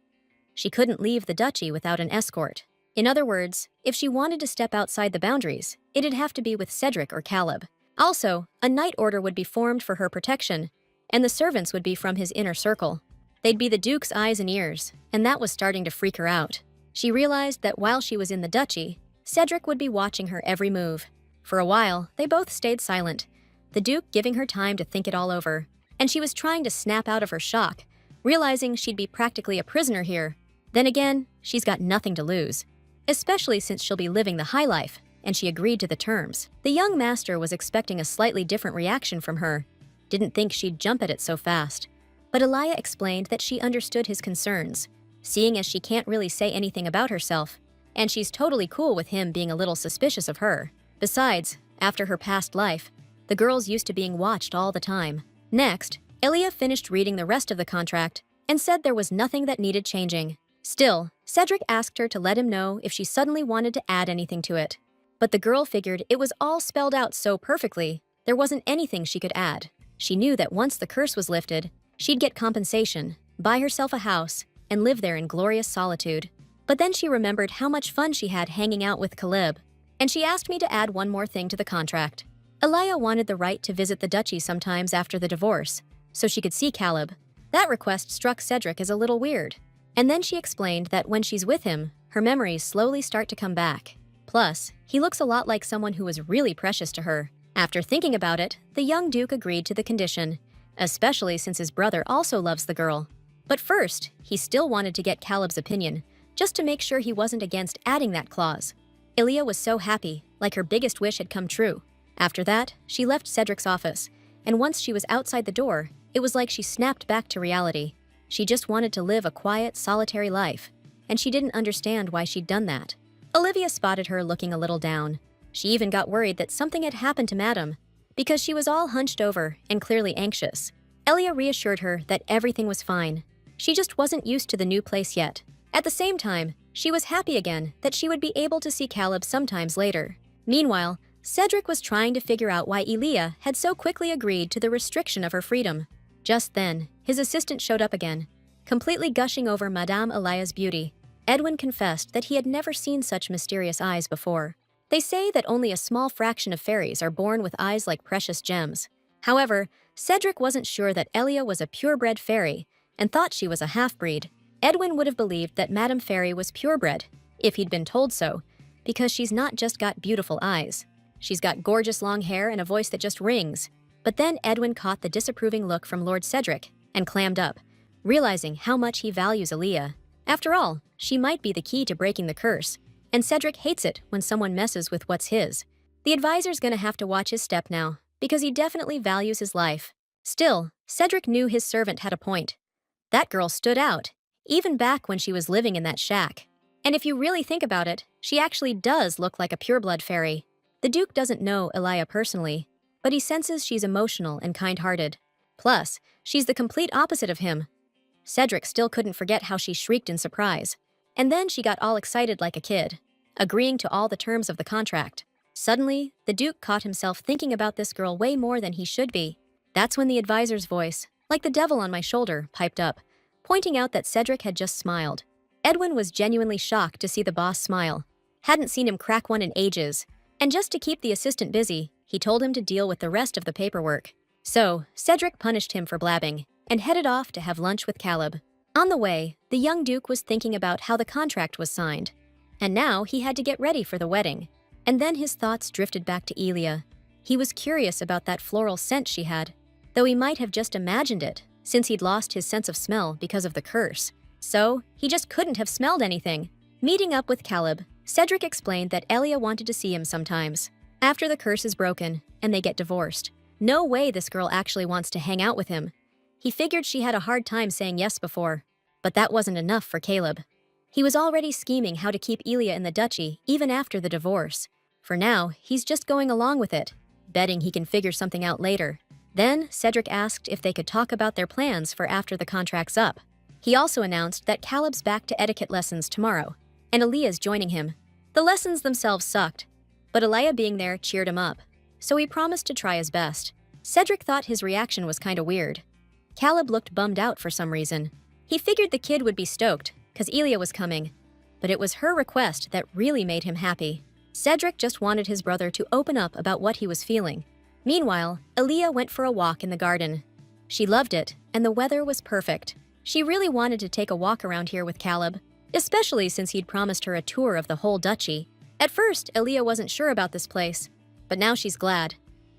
She couldn't leave the duchy without an escort. In other words, if she wanted to step outside the boundaries, it'd have to be with Cedric or Caleb. Also, a knight order would be formed for her protection, and the servants would be from his inner circle. They'd be the Duke's eyes and ears, and that was starting to freak her out. She realized that while she was in the duchy, Cedric would be watching her every move. For a while, they both stayed silent, the Duke giving her time to think it all over. And she was trying to snap out of her shock, realizing she'd be practically a prisoner here. Then again, she's got nothing to lose, especially since she'll be living the high life, and she agreed to the terms. The young master was expecting a slightly different reaction from her, didn't think she'd jump at it so fast. But Aaliyah explained that she understood his concerns, seeing as she can't really say anything about herself, and she's totally cool with him being a little suspicious of her. Besides, after her past life, the girl's used to being watched all the time. Next, Aaliyah finished reading the rest of the contract and said there was nothing that needed changing. Still, Cedric asked her to let him know if she suddenly wanted to add anything to it. But the girl figured it was all spelled out so perfectly, there wasn't anything she could add. She knew that once the curse was lifted, she'd get compensation, buy herself a house, and live there in glorious solitude. But then she remembered how much fun she had hanging out with Caleb, and she asked me to add one more thing to the contract. Aaliyah wanted the right to visit the duchy sometimes after the divorce, so she could see Caleb. That request struck Cedric as a little weird. And then she explained that when she's with him, her memories slowly start to come back. Plus, he looks a lot like someone who was really precious to her. After thinking about it, the young Duke agreed to the condition, especially since his brother also loves the girl. But first, he still wanted to get Caleb's opinion, just to make sure he wasn't against adding that clause. Aaliyah was so happy, like her biggest wish had come true. After that, she left Cedric's office, and once she was outside the door, it was like she snapped back to reality. She just wanted to live a quiet, solitary life, and she didn't understand why she'd done that. Olivia spotted her looking a little down. She even got worried that something had happened to Madame, because she was all hunched over and clearly anxious. Elia reassured her that everything was fine. She just wasn't used to the new place yet. At the same time, she was happy again that she would be able to see Caleb sometimes later. Meanwhile, Cedric was trying to figure out why Elia had so quickly agreed to the restriction of her freedom. Just then, his assistant showed up again, completely gushing over Madame Elia's beauty. Edwin confessed that he had never seen such mysterious eyes before. They say that only a small fraction of fairies are born with eyes like precious gems. However, Cedric wasn't sure that Elia was a purebred fairy and thought she was a half-breed. Edwin would have believed that Madame Fairy was purebred, if he'd been told so, because she's not just got beautiful eyes. She's got gorgeous long hair and a voice that just rings. But then Edwin caught the disapproving look from Lord Cedric and clammed up, realizing how much he values Aaliyah. After all, she might be the key to breaking the curse, and Cedric hates it when someone messes with what's his. The advisor's gonna have to watch his step now, because he definitely values his life. Still, Cedric knew his servant had a point. That girl stood out, even back when she was living in that shack. And if you really think about it, she actually does look like a pureblood fairy. The Duke doesn't know Elia personally, but he senses she's emotional and kind-hearted. Plus, she's the complete opposite of him. Cedric still couldn't forget how she shrieked in surprise. And then she got all excited like a kid, agreeing to all the terms of the contract. Suddenly, the Duke caught himself thinking about this girl way more than he should be. That's when the advisor's voice, like the devil on my shoulder, piped up, pointing out that Cedric had just smiled. Edwin was genuinely shocked to see the boss smile. hadn't seen him crack one in ages, and just to keep the assistant busy, he told him to deal with the rest of the paperwork. So, Cedric punished him for blabbing and headed off to have lunch with Caleb. On the way, the young duke was thinking about how the contract was signed, and now he had to get ready for the wedding. And then his thoughts drifted back to Elia. He was curious about that floral scent she had, though he might have just imagined it, since he'd lost his sense of smell because of the curse. So, he just couldn't have smelled anything. Meeting up with Caleb, Cedric explained that Elia wanted to see him sometimes, after the curse is broken and they get divorced. No way this girl actually wants to hang out with him. He figured she had a hard time saying yes before, but that wasn't enough for Caleb. He was already scheming how to keep Elia in the duchy even after the divorce. For now, he's just going along with it, betting he can figure something out later. Then, Cedric asked if they could talk about their plans for after the contract's up. He also announced that Caleb's back to etiquette lessons tomorrow, and Elia's joining him. The lessons themselves sucked, but Elia being there cheered him up, so he promised to try his best. Cedric thought his reaction was kinda weird. Caleb looked bummed out for some reason. He figured the kid would be stoked, cause Elia was coming, but it was her request that really made him happy. Cedric just wanted his brother to open up about what he was feeling. Meanwhile, Elia went for a walk in the garden. She loved it, and the weather was perfect. She really wanted to take a walk around here with Caleb, especially since he'd promised her a tour of the whole duchy. At first, Elia wasn't sure about this place, but now she's glad.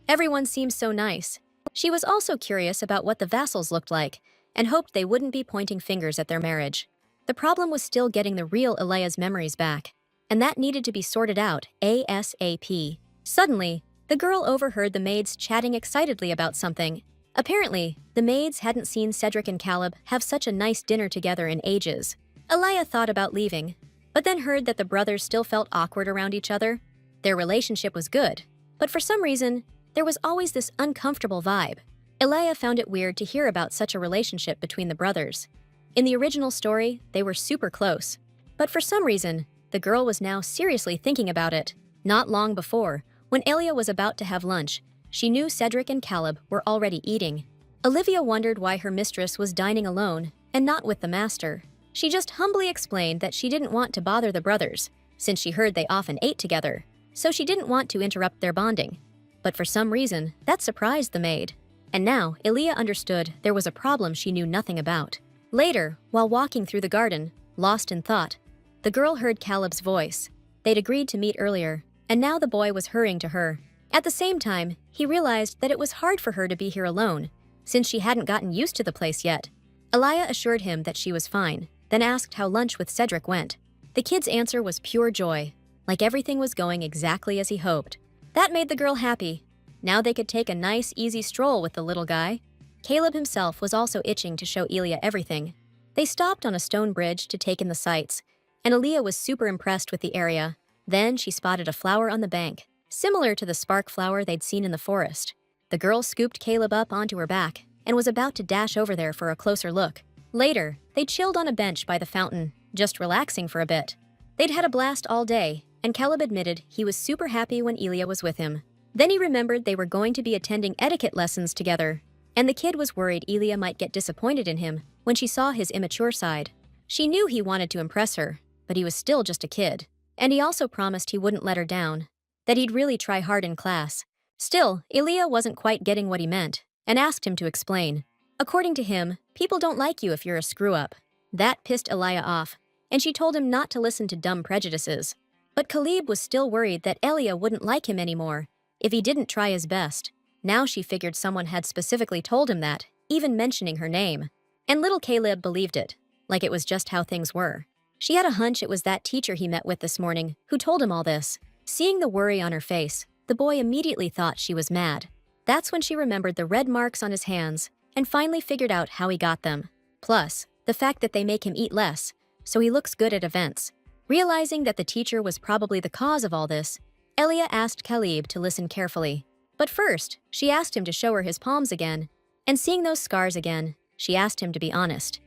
Everyone seems so nice. She was also curious about what the vassals looked like, and hoped they wouldn't be pointing fingers at their marriage. The problem was still getting the real Elia's memories back, and that needed to be sorted out ASAP. Suddenly, the girl overheard the maids chatting excitedly about something. Apparently, the maids hadn't seen Cedric and Caleb have such a nice dinner together in ages. Elia thought about leaving, but then heard that the brothers still felt awkward around each other. Their relationship was good, but for some reason, there was always this uncomfortable vibe. Elia found it weird to hear about such a relationship between the brothers. In the original story, they were super close, but for some reason, the girl was now seriously thinking about it. Not long before, when Elia was about to have lunch, she knew Cedric and Caleb were already eating. Olivia wondered why her mistress was dining alone and not with the master. She just humbly explained that she didn't want to bother the brothers, since she heard they often ate together, so she didn't want to interrupt their bonding. But for some reason, that surprised the maid. And now, Elia understood there was a problem she knew nothing about. Later, while walking through the garden, lost in thought, the girl heard Caleb's voice. They'd agreed to meet earlier, and now the boy was hurrying to her. At the same time, he realized that it was hard for her to be here alone, since she hadn't gotten used to the place yet. Elia assured him that she was fine, then asked how lunch with Cedric went. The kid's answer was pure joy, like everything was going exactly as he hoped. That made the girl happy. Now they could take a nice, easy stroll with the little guy. Caleb himself was also itching to show Elia everything. They stopped on a stone bridge to take in the sights, and Elia was super impressed with the area. Then she spotted a flower on the bank, similar to the spark flower they'd seen in the forest. The girl scooped Caleb up onto her back and was about to dash over there for a closer look. Later, they chilled on a bench by the fountain, just relaxing for a bit. They'd had a blast all day, and Caleb admitted he was super happy when Elia was with him. Then he remembered they were going to be attending etiquette lessons together, and the kid was worried Elia might get disappointed in him when she saw his immature side. She knew he wanted to impress her, but he was still just a kid. And he also promised he wouldn't let her down, that he'd really try hard in class. Still, Elia wasn't quite getting what he meant, and asked him to explain. According to him, people don't like you if you're a screw-up. That pissed Elia off, and she told him not to listen to dumb prejudices. But Caleb was still worried that Elia wouldn't like him anymore if he didn't try his best. Now she figured someone had specifically told him that, even mentioning her name. And little Caleb believed it, like it was just how things were. She had a hunch it was that teacher he met with this morning who told him all this. Seeing the worry on her face, the boy immediately thought she was mad. That's when she remembered the red marks on his hands and finally figured out how he got them. Plus, the fact that they make him eat less, so he looks good at events. Realizing that the teacher was probably the cause of all this, Elia asked Caleb to listen carefully. But first, she asked him to show her his palms again, and seeing those scars again, she asked him to be honest.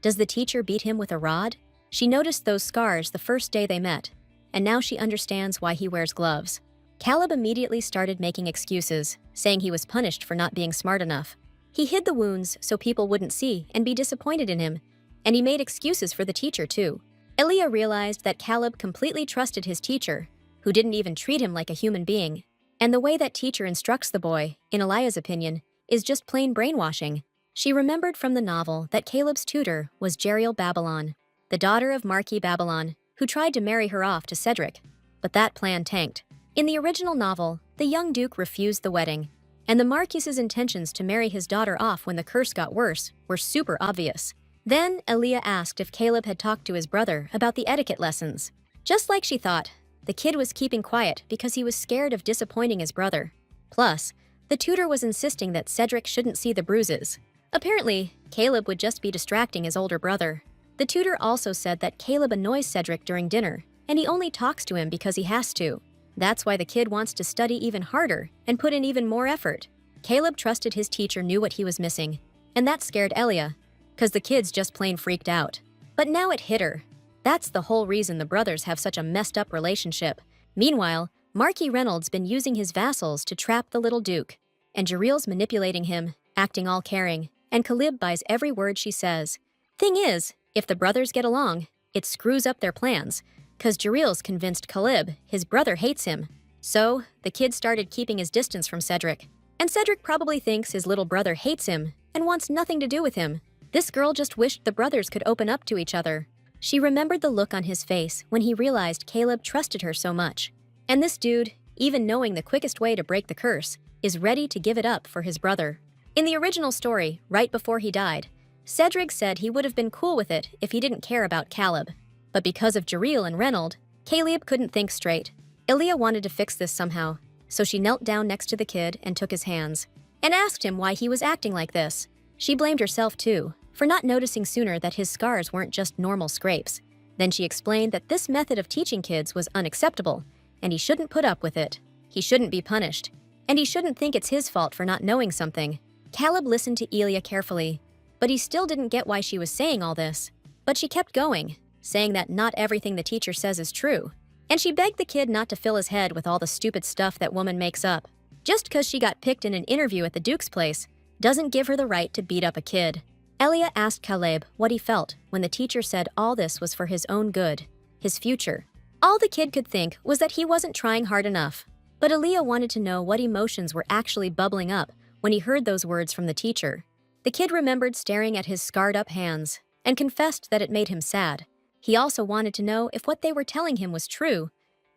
Does the teacher beat him with a rod? She noticed those scars the first day they met, and now she understands why he wears gloves. Caleb immediately started making excuses, saying he was punished for not being smart enough. He hid the wounds so people wouldn't see and be disappointed in him, and he made excuses for the teacher too. Aaliyah realized that Caleb completely trusted his teacher, who didn't even treat him like a human being. And the way that teacher instructs the boy, in Aaliyah's opinion, is just plain brainwashing. She remembered from the novel that Caleb's tutor was Jeriel Babylon, the daughter of Marquis Babylon, who tried to marry her off to Cedric. But that plan tanked. In the original novel, the young duke refused the wedding, and the Marquis's intentions to marry his daughter off when the curse got worse were super obvious. Then, Aaliyah asked if Caleb had talked to his brother about the etiquette lessons. Just like she thought, the kid was keeping quiet because he was scared of disappointing his brother. Plus, the tutor was insisting that Cedric shouldn't see the bruises. Apparently, Caleb would just be distracting his older brother. The tutor also said that Caleb annoys Cedric during dinner, and he only talks to him because he has to. That's why the kid wants to study even harder and put in even more effort. Caleb trusted his teacher knew what he was missing, and that scared Aaliyah, because the kid's just plain freaked out. But now it hit her. That's the whole reason the brothers have such a messed up relationship. Meanwhile, Marquis Reynolds been using his vassals to trap the little duke, and Jeriel's manipulating him, acting all caring, and Caleb buys every word she says. Thing is, if the brothers get along, it screws up their plans, because Jeriel's convinced Caleb his brother hates him. So, the kid started keeping his distance from Cedric. And Cedric probably thinks his little brother hates him and wants nothing to do with him. This girl just wished the brothers could open up to each other. She remembered the look on his face when he realized Caleb trusted her so much. And this dude, even knowing the quickest way to break the curse, is ready to give it up for his brother. In the original story, right before he died, Cedric said he would have been cool with it if he didn't care about Caleb. But because of Jeriel and Reynolds, Caleb couldn't think straight. Aaliyah wanted to fix this somehow, so she knelt down next to the kid and took his hands, and asked him why he was acting like this. She blamed herself too, for not noticing sooner that his scars weren't just normal scrapes. Then she explained that this method of teaching kids was unacceptable, and he shouldn't put up with it. He shouldn't be punished, and he shouldn't think it's his fault for not knowing something. Caleb listened to Aaliyah carefully, but he still didn't get why she was saying all this. But she kept going, saying that not everything the teacher says is true, and she begged the kid not to fill his head with all the stupid stuff that woman makes up. Just because she got picked in an interview at the Duke's place doesn't give her the right to beat up a kid. Aaliyah asked Caleb what he felt when the teacher said all this was for his own good, his future. All the kid could think was that he wasn't trying hard enough. But Aaliyah wanted to know what emotions were actually bubbling up when he heard those words from the teacher. The kid remembered staring at his scarred-up hands and confessed that it made him sad. He also wanted to know if what they were telling him was true,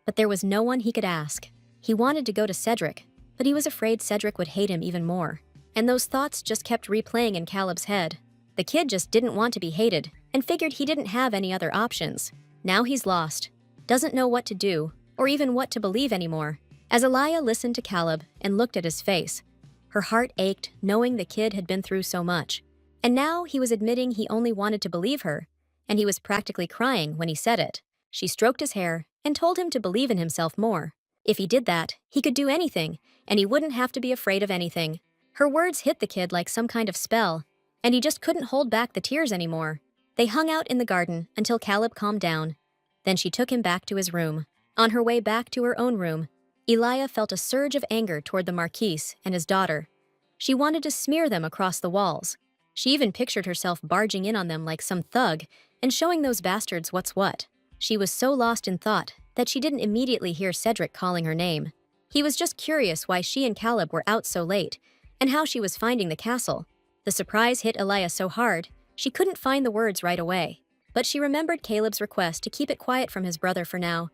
but there was no one he could ask. He wanted to go to Cedric, but he was afraid Cedric would hate him even more. And those thoughts just kept replaying in Caleb's head. The kid just didn't want to be hated and figured he didn't have any other options. Now he's lost, doesn't know what to do or even what to believe anymore. As Aaliyah listened to Caleb and looked at his face, her heart ached knowing the kid had been through so much. And now he was admitting he only wanted to believe her, and he was practically crying when he said it. She stroked his hair and told him to believe in himself more. If he did that, he could do anything, and he wouldn't have to be afraid of anything. Her words hit the kid like some kind of spell, and he just couldn't hold back the tears anymore. They hung out in the garden until Caleb calmed down. Then she took him back to his room. On her way back to her own room, Aaliyah felt a surge of anger toward the Marquis and his daughter. She wanted to smear them across the walls. She even pictured herself barging in on them like some thug and showing those bastards what's what. She was so lost in thought that she didn't immediately hear Cedric calling her name. He was just curious why she and Caleb were out so late and how she was finding the castle. The surprise hit Aaliyah so hard, she couldn't find the words right away. But she remembered Caleb's request to keep it quiet from his brother for now.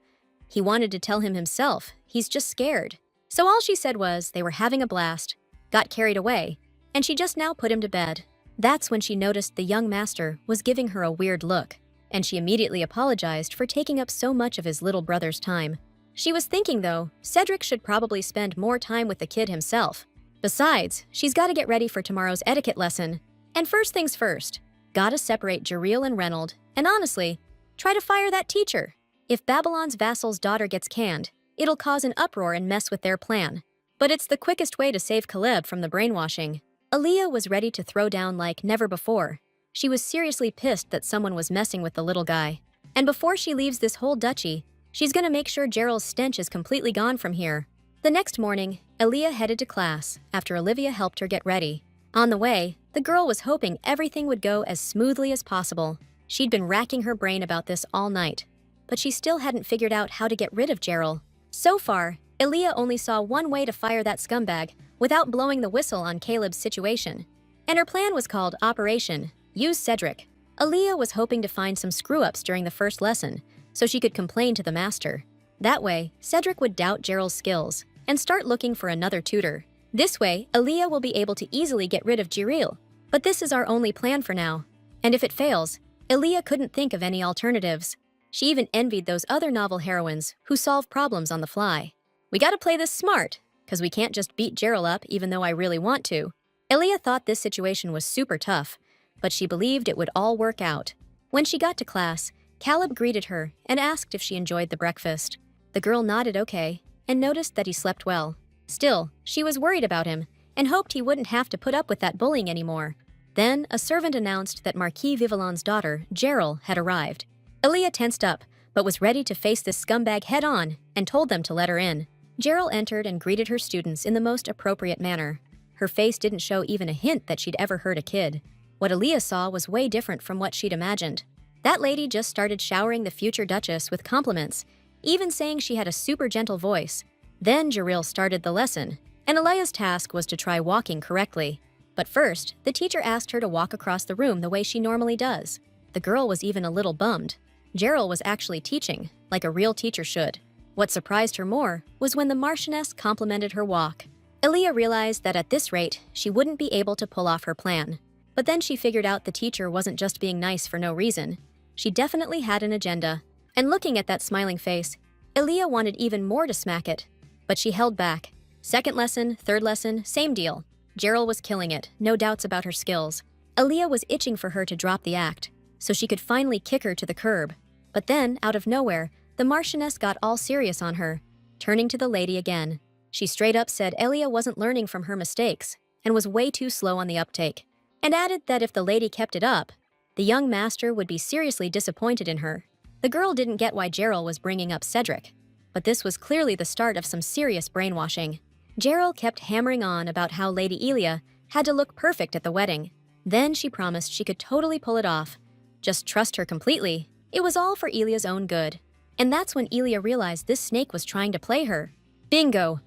He wanted to tell him himself, he's just scared. So all she said was they were having a blast, got carried away, and she just now put him to bed. That's when she noticed the young master was giving her a weird look, and she immediately apologized for taking up so much of his little brother's time. She was thinking, though, Cedric should probably spend more time with the kid himself. Besides, she's got to get ready for tomorrow's etiquette lesson. And first things first, gotta separate Jeriel and Reynolds, and honestly, try to fire that teacher. If Babylon's vassal's daughter gets canned, it'll cause an uproar and mess with their plan. But it's the quickest way to save Caleb from the brainwashing. Aaliyah was ready to throw down like never before. She was seriously pissed that someone was messing with the little guy. And before she leaves this whole duchy, she's gonna make sure Gerald's stench is completely gone from here. The next morning, Aaliyah headed to class after Olivia helped her get ready. On the way, the girl was hoping everything would go as smoothly as possible. She'd been racking her brain about this all night, but she still hadn't figured out how to get rid of Gerald. So far, Aaliyah only saw one way to fire that scumbag without blowing the whistle on Caleb's situation. And her plan was called Operation Use Cedric. Aaliyah was hoping to find some screw-ups during the first lesson so she could complain to the master. That way, Cedric would doubt Gerald's skills and start looking for another tutor. This way, Aaliyah will be able to easily get rid of Jireel. But this is our only plan for now. And if it fails, Aaliyah couldn't think of any alternatives. She even envied those other novel heroines who solve problems on the fly. We gotta play this smart, because we can't just beat Gerald up even though I really want to. Aaliyah thought this situation was super tough, but she believed it would all work out. When she got to class, Caleb greeted her and asked if she enjoyed the breakfast. The girl nodded okay and noticed that he slept well. Still, she was worried about him and hoped he wouldn't have to put up with that bullying anymore. Then, a servant announced that Marquis Vivillon's daughter, Gerald, had arrived. Aaliyah tensed up, but was ready to face this scumbag head-on and told them to let her in. Gerald entered and greeted her students in the most appropriate manner. Her face didn't show even a hint that she'd ever hurt a kid. What Aaliyah saw was way different from what she'd imagined. That lady just started showering the future Duchess with compliments, even saying she had a super gentle voice. Then Jireel started the lesson, and Aaliyah's task was to try walking correctly. But first, the teacher asked her to walk across the room the way she normally does. The girl was even a little bummed. Gerald was actually teaching, like a real teacher should. What surprised her more was when the Marchioness complimented her walk. Aaliyah realized that at this rate, she wouldn't be able to pull off her plan. But then she figured out the teacher wasn't just being nice for no reason. She definitely had an agenda. And looking at that smiling face, Aaliyah wanted even more to smack it. But she held back. Second lesson, third lesson, same deal. Gerald was killing it, no doubts about her skills. Aaliyah was itching for her to drop the act, so she could finally kick her to the curb. But then, out of nowhere, the Marchioness got all serious on her, turning to the lady again. She straight up said Aaliyah wasn't learning from her mistakes and was way too slow on the uptake, and added that if the lady kept it up, the young master would be seriously disappointed in her. The girl didn't get why Gerald was bringing up Cedric, but this was clearly the start of some serious brainwashing. Gerald kept hammering on about how Lady Elia had to look perfect at the wedding. Then she promised she could totally pull it off. Just trust her completely. It was all for Elia's own good. And that's when Elia realized this snake was trying to play her. Bingo!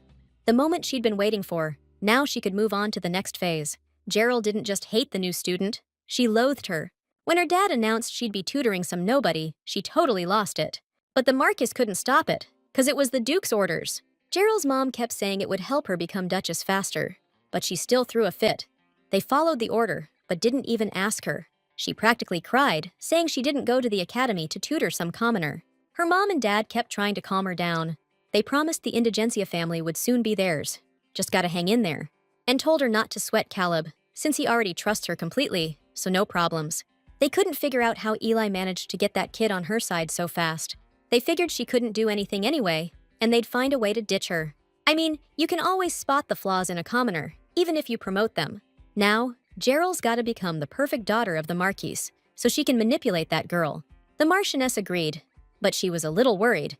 The moment she'd been waiting for. Now she could move on to the next phase. Gerald didn't just hate the new student, she loathed her. When her dad announced she'd be tutoring some nobody, she totally lost it. But the Marquis couldn't stop it, 'cause it was the Duke's orders. Gerald's mom kept saying it would help her become Duchess faster, but she still threw a fit. They followed the order, but didn't even ask her. She practically cried, saying she didn't go to the academy to tutor some commoner. Her mom and dad kept trying to calm her down. They promised the Indigencia family would soon be theirs. Just gotta hang in there. And told her not to sweat Caleb, since he already trusts her completely, so no problems. They couldn't figure out how Eli managed to get that kid on her side so fast. They figured she couldn't do anything anyway, and they'd find a way to ditch her. I mean, you can always spot the flaws in a commoner, even if you promote them. Now, Gerald's gotta become the perfect daughter of the Marquis, so she can manipulate that girl. The Marchioness agreed, but she was a little worried,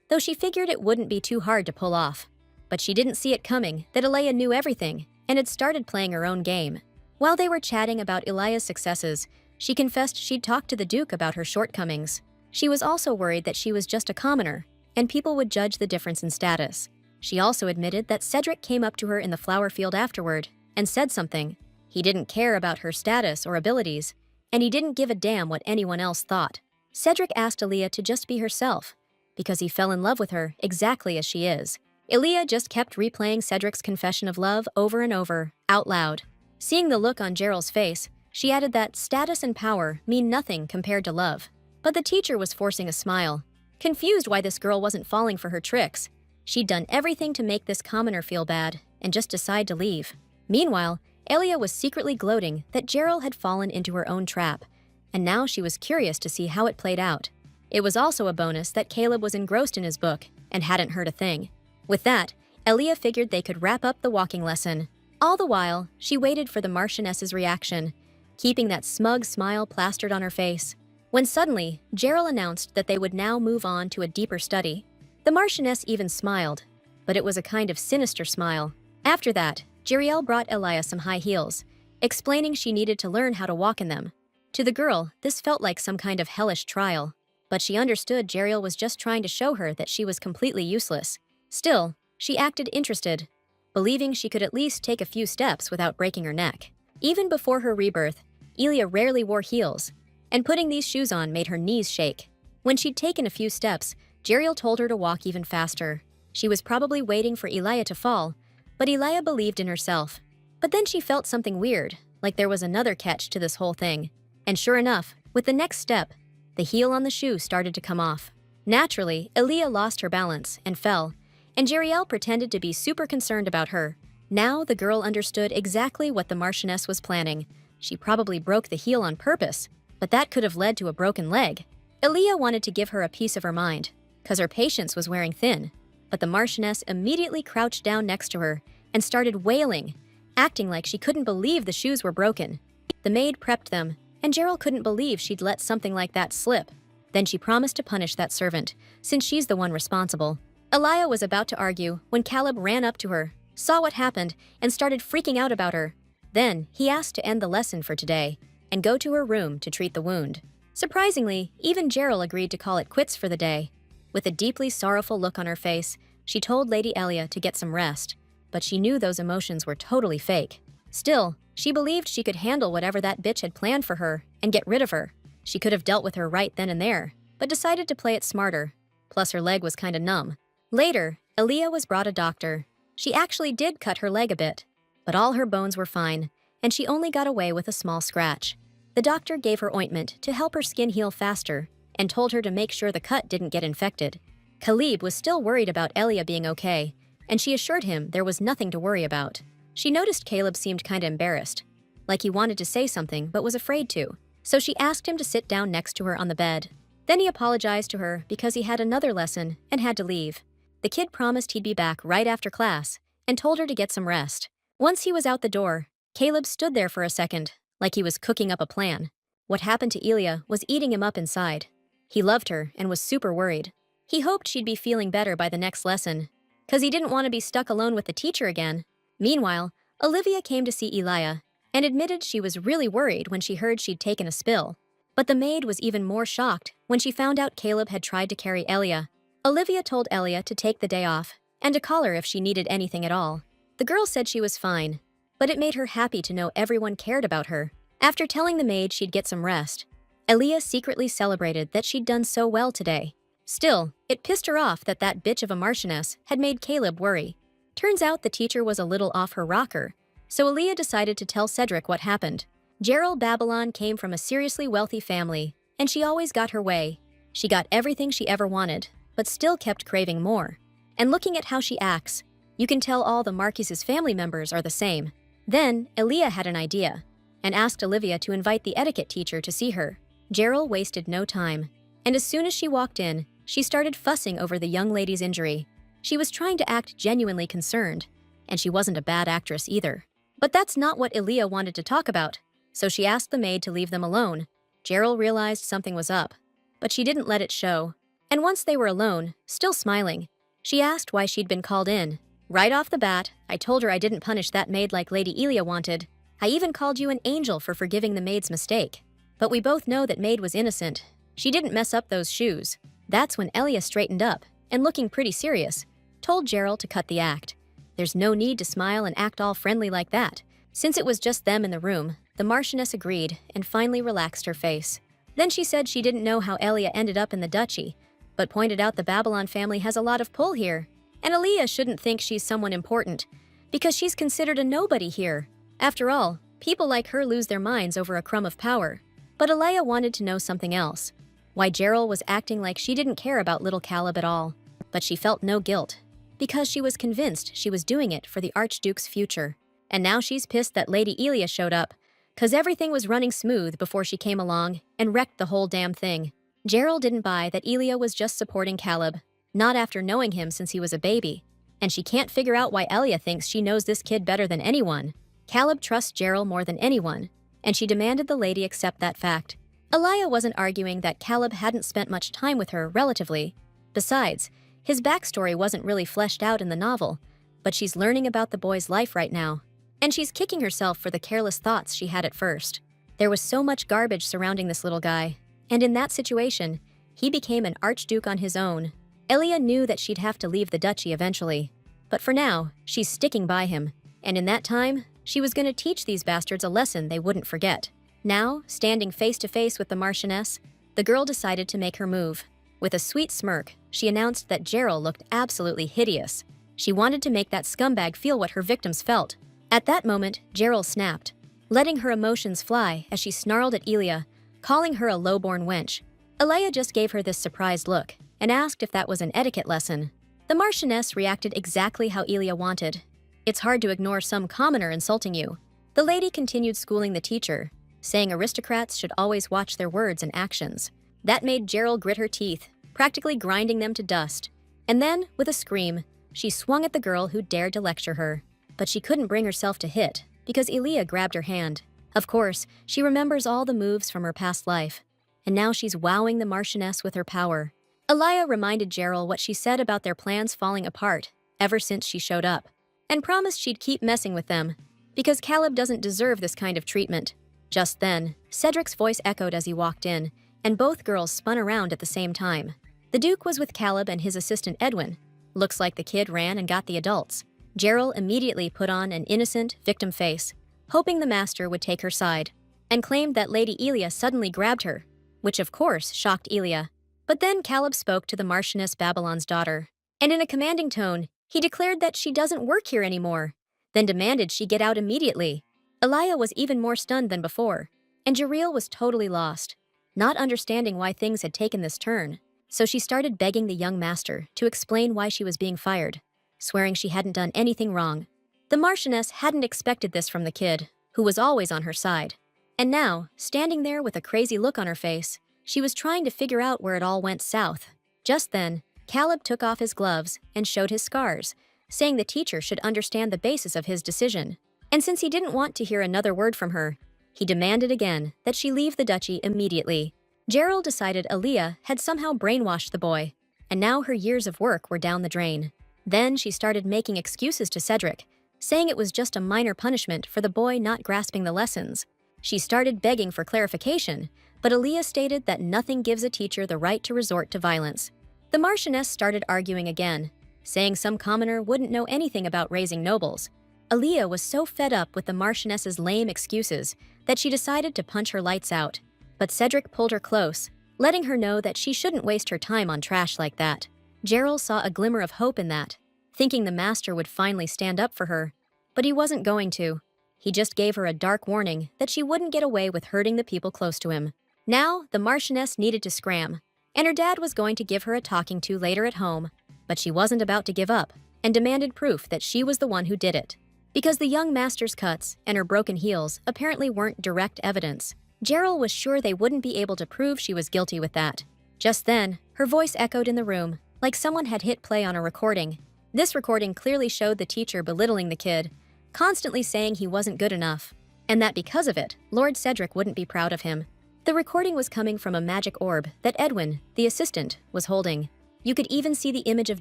though she figured it wouldn't be too hard to pull off. But she didn't see it coming that Elia knew everything and had started playing her own game. While they were chatting about Elia's successes, she confessed she'd talked to the Duke about her shortcomings. She was also worried that she was just a commoner, and people would judge the difference in status. She also admitted that Cedric came up to her in the flower field afterward and said something. He didn't care about her status or abilities, and he didn't give a damn what anyone else thought. Cedric asked Aaliyah to just be herself, because he fell in love with her exactly as she is. Aaliyah just kept replaying Cedric's confession of love over and over, out loud. Seeing the look on Gerald's face, she added that status and power mean nothing compared to love. But the teacher was forcing a smile, confused why this girl wasn't falling for her tricks. She'd done everything to make this commoner feel bad, and just decide to leave. Meanwhile, Aaliyah was secretly gloating that Gerald had fallen into her own trap, and now she was curious to see how it played out. It was also a bonus that Caleb was engrossed in his book and hadn't heard a thing. With that, Aaliyah figured they could wrap up the walking lesson. All the while, she waited for the Marchioness's reaction, keeping that smug smile plastered on her face. When suddenly, Gerald announced that they would now move on to a deeper study. The Marchioness even smiled, but it was a kind of sinister smile. After that, Jeriel brought Elia some high heels, explaining she needed to learn how to walk in them. To the girl, this felt like some kind of hellish trial. But she understood Jeriel was just trying to show her that she was completely useless. Still, she acted interested, believing she could at least take a few steps without breaking her neck. Even before her rebirth, Elia rarely wore heels, and putting these shoes on made her knees shake. When she'd taken a few steps, Jeriel told her to walk even faster. She was probably waiting for Elia to fall, but Elia believed in herself. But then she felt something weird, like there was another catch to this whole thing. And sure enough, with the next step, the heel on the shoe started to come off. Naturally, Elia lost her balance and fell, and Jeriel pretended to be super concerned about her. Now the girl understood exactly what the Marchioness was planning. She probably broke the heel on purpose, but that could have led to a broken leg. Elia wanted to give her a piece of her mind, cause her patience was wearing thin, but the Marchioness immediately crouched down next to her and started wailing, acting like she couldn't believe the shoes were broken. The maid prepped them, and Jeriel couldn't believe she'd let something like that slip. Then she promised to punish that servant, since she's the one responsible. Elia was about to argue when Caleb ran up to her, saw what happened, and started freaking out about her. Then, he asked to end the lesson for today and go to her room to treat the wound. Surprisingly, even Jeriel agreed to call it quits for the day. With a deeply sorrowful look on her face, she told Lady Elia to get some rest, but she knew those emotions were totally fake. Still, she believed she could handle whatever that bitch had planned for her and get rid of her. She could have dealt with her right then and there, but decided to play it smarter. Plus her leg was kinda numb. Later, Elia was brought a doctor. She actually did cut her leg a bit, but all her bones were fine, and she only got away with a small scratch. The doctor gave her ointment to help her skin heal faster and told her to make sure the cut didn't get infected. Caleb was still worried about Elia being okay, and she assured him there was nothing to worry about. She noticed Caleb seemed kinda embarrassed, like he wanted to say something but was afraid to, so she asked him to sit down next to her on the bed. Then he apologized to her because he had another lesson and had to leave. The kid promised he'd be back right after class and told her to get some rest. Once he was out the door, Caleb stood there for a second, like he was cooking up a plan. What happened to Elia was eating him up inside. He loved her and was super worried. He hoped she'd be feeling better by the next lesson, cause he didn't want to be stuck alone with the teacher again. Meanwhile, Olivia came to see Elia and admitted she was really worried when she heard she'd taken a spill. But the maid was even more shocked when she found out Caleb had tried to carry Elia. Olivia told Elia to take the day off and to call her if she needed anything at all. The girl said she was fine, but it made her happy to know everyone cared about her. After telling the maid she'd get some rest, Elia secretly celebrated that she'd done so well today. Still, it pissed her off that that bitch of a Marchioness had made Caleb worry. Turns out the teacher was a little off her rocker, so Elia decided to tell Cedric what happened. Gerald Babylon came from a seriously wealthy family, and she always got her way. She got everything she ever wanted, but still kept craving more. And looking at how she acts, you can tell all the Marquis's family members are the same. Then, Elia had an idea, and asked Olivia to invite the etiquette teacher to see her. Gerald wasted no time, and as soon as she walked in, she started fussing over the young lady's injury. She was trying to act genuinely concerned, and she wasn't a bad actress either. But that's not what Elia wanted to talk about, so she asked the maid to leave them alone. Gerald realized something was up, but she didn't let it show. And once they were alone, still smiling, she asked why she'd been called in. Right off the bat, I told her I didn't punish that maid like Lady Elia wanted. I even called you an angel for forgiving the maid's mistake. But we both know that maid was innocent. She didn't mess up those shoes. That's when Elia straightened up, and looking pretty serious, told Gerald to cut the act. There's no need to smile and act all friendly like that. Since it was just them in the room, the Marchioness agreed and finally relaxed her face. Then she said she didn't know how Elia ended up in the duchy, but pointed out the Babylon family has a lot of pull here, and Elia shouldn't think she's someone important, because she's considered a nobody here. After all, people like her lose their minds over a crumb of power. But Elia wanted to know something else, why Gerald was acting like she didn't care about little Caleb at all. But she felt no guilt, because she was convinced she was doing it for the Archduke's future. And now she's pissed that Lady Elia showed up, cause everything was running smooth before she came along and wrecked the whole damn thing. Gerald didn't buy that Elia was just supporting Caleb, not after knowing him since he was a baby. And she can't figure out why Elia thinks she knows this kid better than anyone. Caleb trusts Gerald more than anyone, and she demanded the lady accept that fact. Elia wasn't arguing that Caleb hadn't spent much time with her relatively. Besides, his backstory wasn't really fleshed out in the novel, but she's learning about the boy's life right now, and she's kicking herself for the careless thoughts she had at first. There was so much garbage surrounding this little guy, and in that situation, he became an archduke on his own. Elia knew that she'd have to leave the duchy eventually, but for now, she's sticking by him, and in that time, she was going to teach these bastards a lesson they wouldn't forget. Now, standing face to face with the Marchioness, the girl decided to make her move. With a sweet smirk, she announced that Gerald looked absolutely hideous. She wanted to make that scumbag feel what her victims felt. At that moment, Gerald snapped, letting her emotions fly as she snarled at Elia, calling her a low-born wench. Elia just gave her this surprised look and asked if that was an etiquette lesson. The Marchioness reacted exactly how Elia wanted. It's hard to ignore some commoner insulting you. The lady continued schooling the teacher, saying aristocrats should always watch their words and actions. That made Gerald grit her teeth, practically grinding them to dust. And then, with a scream, she swung at the girl who dared to lecture her. But she couldn't bring herself to hit, because Elia grabbed her hand. Of course, she remembers all the moves from her past life, and now she's wowing the Marchioness with her power. Elia reminded Gerald what she said about their plans falling apart ever since she showed up, and promised she'd keep messing with them, because Caleb doesn't deserve this kind of treatment. Just then, Cedric's voice echoed as he walked in, and both girls spun around at the same time. The Duke was with Caleb and his assistant Edwin. Looks like the kid ran and got the adults. Gerald immediately put on an innocent, victim face, hoping the master would take her side, and claimed that Lady Elia suddenly grabbed her, which of course shocked Elia. But then Caleb spoke to the Marchioness Babylon's daughter, and in a commanding tone, he declared that she doesn't work here anymore, then demanded she get out immediately. Elia was even more stunned than before, and Jareel was totally lost, not understanding why things had taken this turn. So she started begging the young master to explain why she was being fired, swearing she hadn't done anything wrong. The Marchioness hadn't expected this from the kid, who was always on her side. And now, standing there with a crazy look on her face, she was trying to figure out where it all went south. Just then, Caleb took off his gloves and showed his scars, saying the teacher should understand the basis of his decision. And since he didn't want to hear another word from her, he demanded again that she leave the duchy immediately. Gerald decided Elia had somehow brainwashed the boy, and now her years of work were down the drain. Then she started making excuses to Cedric, saying it was just a minor punishment for the boy not grasping the lessons. She started begging for clarification, but Elia stated that nothing gives a teacher the right to resort to violence. The Marchioness started arguing again, saying some commoner wouldn't know anything about raising nobles. Elia was so fed up with the Marchioness's lame excuses that she decided to punch her lights out. But Cedric pulled her close, letting her know that she shouldn't waste her time on trash like that. Gerald saw a glimmer of hope in that, thinking the master would finally stand up for her. But he wasn't going to. He just gave her a dark warning that she wouldn't get away with hurting the people close to him. Now, the Marchioness needed to scram, and her dad was going to give her a talking to later at home, but she wasn't about to give up, and demanded proof that she was the one who did it. Because the young master's cuts and her broken heels apparently weren't direct evidence, Gerald was sure they wouldn't be able to prove she was guilty with that. Just then, her voice echoed in the room, like someone had hit play on a recording. This recording clearly showed the teacher belittling the kid, constantly saying he wasn't good enough, and that because of it, Lord Cedric wouldn't be proud of him. The recording was coming from a magic orb that Edwin, the assistant, was holding. You could even see the image of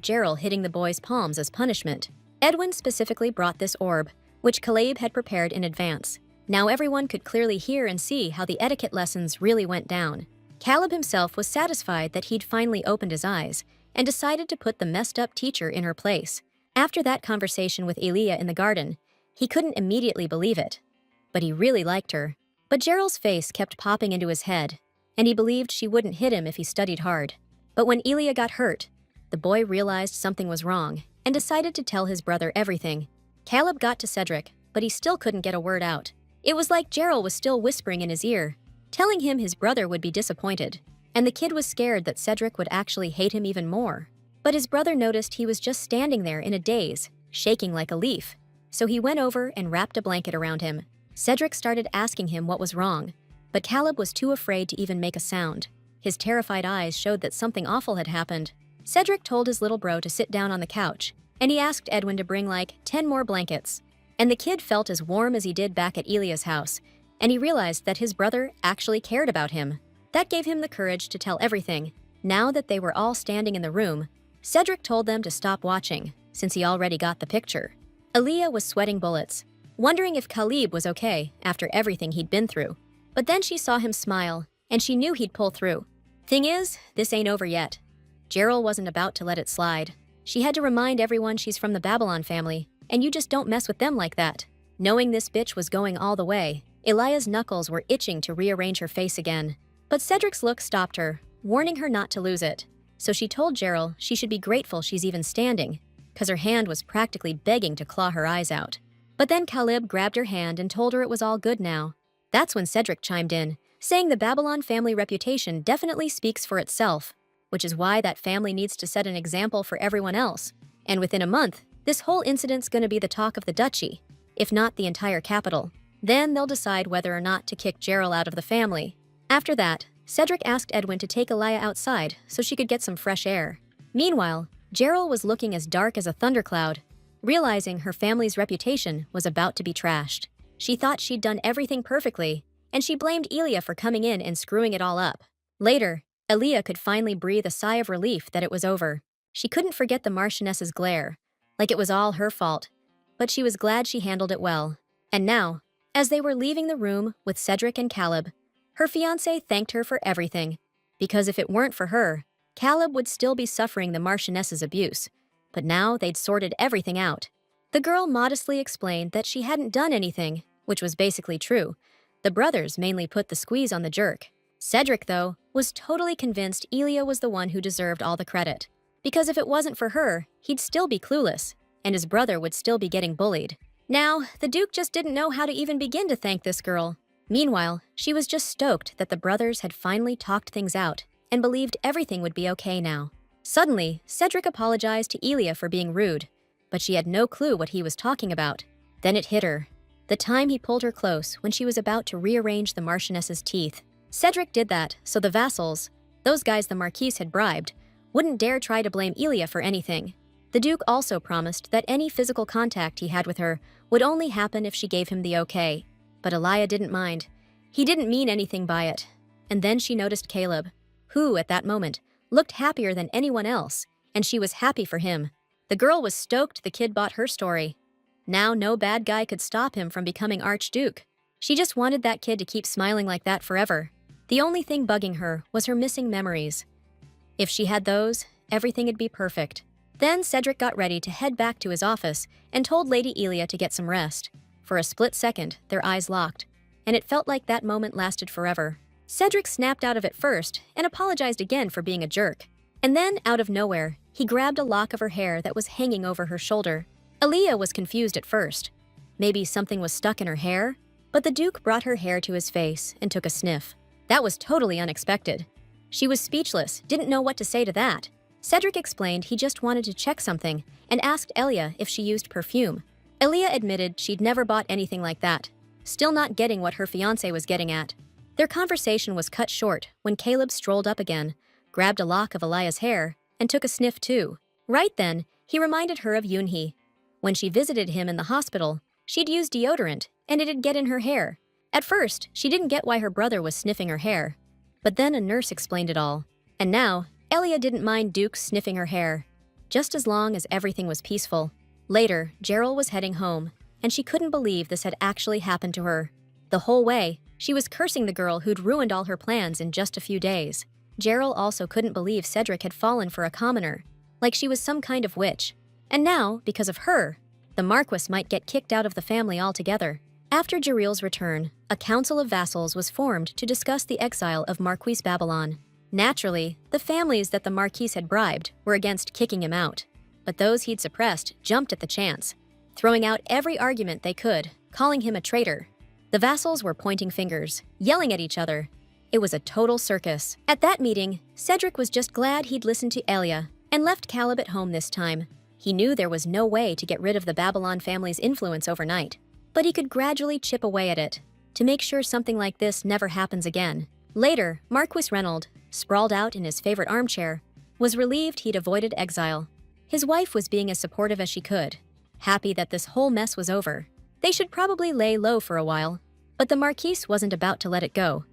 Gerald hitting the boy's palms as punishment. Edwin specifically brought this orb, which Caleb had prepared in advance. Now everyone could clearly hear and see how the etiquette lessons really went down. Caleb himself was satisfied that he'd finally opened his eyes and decided to put the messed-up teacher in her place. After that conversation with Elia in the garden, he couldn't immediately believe it. But he really liked her. But Gerald's face kept popping into his head, and he believed she wouldn't hit him if he studied hard. But when Elia got hurt, the boy realized something was wrong and decided to tell his brother everything. Caleb got to Cedric, but he still couldn't get a word out. It was like Gerald was still whispering in his ear, telling him his brother would be disappointed, and the kid was scared that Cedric would actually hate him even more. But his brother noticed he was just standing there in a daze, shaking like a leaf. So he went over and wrapped a blanket around him. Cedric started asking him what was wrong, but Caleb was too afraid to even make a sound. His terrified eyes showed that something awful had happened. Cedric told his little bro to sit down on the couch, and he asked Edwin to bring like 10 more blankets. And the kid felt as warm as he did back at Elia's house, and he realized that his brother actually cared about him. That gave him the courage to tell everything. Now that they were all standing in the room, Cedric told them to stop watching, since he already got the picture. Elia was sweating bullets, wondering if Caleb was okay after everything he'd been through. But then she saw him smile, and she knew he'd pull through. Thing is, this ain't over yet. Gerald wasn't about to let it slide. She had to remind everyone she's from the Babylon family, and you just don't mess with them like that. Knowing this bitch was going all the way, Elia's knuckles were itching to rearrange her face again. But Cedric's look stopped her, warning her not to lose it. So she told Gerald she should be grateful she's even standing, because her hand was practically begging to claw her eyes out. But then Caleb grabbed her hand and told her it was all good now. That's when Cedric chimed in, saying the Babylon family reputation definitely speaks for itself, which is why that family needs to set an example for everyone else. And within a month, this whole incident's gonna be the talk of the duchy, if not the entire capital. Then they'll decide whether or not to kick Gerald out of the family. After that, Cedric asked Edwin to take Elia outside so she could get some fresh air. Meanwhile, Gerald was looking as dark as a thundercloud, realizing her family's reputation was about to be trashed. She thought she'd done everything perfectly, and she blamed Elia for coming in and screwing it all up. Later, Elia could finally breathe a sigh of relief that it was over. She couldn't forget the Marchioness's glare, like it was all her fault, but she was glad she handled it well. And now, as they were leaving the room with Cedric and Caleb, her fiancé thanked her for everything, because if it weren't for her, Caleb would still be suffering the Marchioness's abuse. But now they'd sorted everything out. The girl modestly explained that she hadn't done anything, which was basically true. The brothers mainly put the squeeze on the jerk. Cedric, though, was totally convinced Elia was the one who deserved all the credit. Because if it wasn't for her, he'd still be clueless, and his brother would still be getting bullied. Now, the Duke just didn't know how to even begin to thank this girl. Meanwhile, she was just stoked that the brothers had finally talked things out and believed everything would be okay now. Suddenly, Cedric apologized to Elia for being rude, but she had no clue what he was talking about. Then it hit her. The time he pulled her close when she was about to rearrange the Marchioness's teeth. Cedric did that so the vassals, those guys the Marquise had bribed, wouldn't dare try to blame Elia for anything. The Duke also promised that any physical contact he had with her would only happen if she gave him the okay. But Elia didn't mind. He didn't mean anything by it. And then she noticed Caleb, who, at that moment, looked happier than anyone else, and she was happy for him. The girl was stoked the kid bought her story. Now no bad guy could stop him from becoming Archduke. She just wanted that kid to keep smiling like that forever. The only thing bugging her was her missing memories. If she had those, everything'd be perfect. Then Cedric got ready to head back to his office and told Lady Elia to get some rest. For a split second, their eyes locked, and it felt like that moment lasted forever. Cedric snapped out of it first and apologized again for being a jerk. And then, out of nowhere, he grabbed a lock of her hair that was hanging over her shoulder. Elia was confused at first. Maybe something was stuck in her hair? But the Duke brought her hair to his face and took a sniff. That was totally unexpected. She was speechless, didn't know what to say to that. Cedric explained he just wanted to check something and asked Elia if she used perfume. Elia admitted she'd never bought anything like that, still not getting what her fiancé was getting at. Their conversation was cut short when Caleb strolled up again, grabbed a lock of Elia's hair, and took a sniff too. Right then, he reminded her of Yoonhee. When she visited him in the hospital, she'd used deodorant, and it'd get in her hair. At first, she didn't get why her brother was sniffing her hair. But then a nurse explained it all. And now, Elia didn't mind Duke sniffing her hair, just as long as everything was peaceful. Later, Gerald was heading home, and she couldn't believe this had actually happened to her. The whole way, she was cursing the girl who'd ruined all her plans in just a few days. Gerald also couldn't believe Cedric had fallen for a commoner, like she was some kind of witch. And now, because of her, the Marquis might get kicked out of the family altogether. After Jaril's return, a council of vassals was formed to discuss the exile of Marquis Babylon. Naturally, the families that the Marquis had bribed were against kicking him out, but those he'd suppressed jumped at the chance, throwing out every argument they could, calling him a traitor. The vassals were pointing fingers, yelling at each other. It was a total circus. At that meeting, Cedric was just glad he'd listened to Elia and left Caleb at home this time. He knew there was no way to get rid of the Babylon family's influence overnight, but he could gradually chip away at it to make sure something like this never happens again. Later, Marquis Reynold, sprawled out in his favorite armchair, was relieved he'd avoided exile. His wife was being as supportive as she could, happy that this whole mess was over. They should probably lay low for a while, but the Marquis wasn't about to let it go.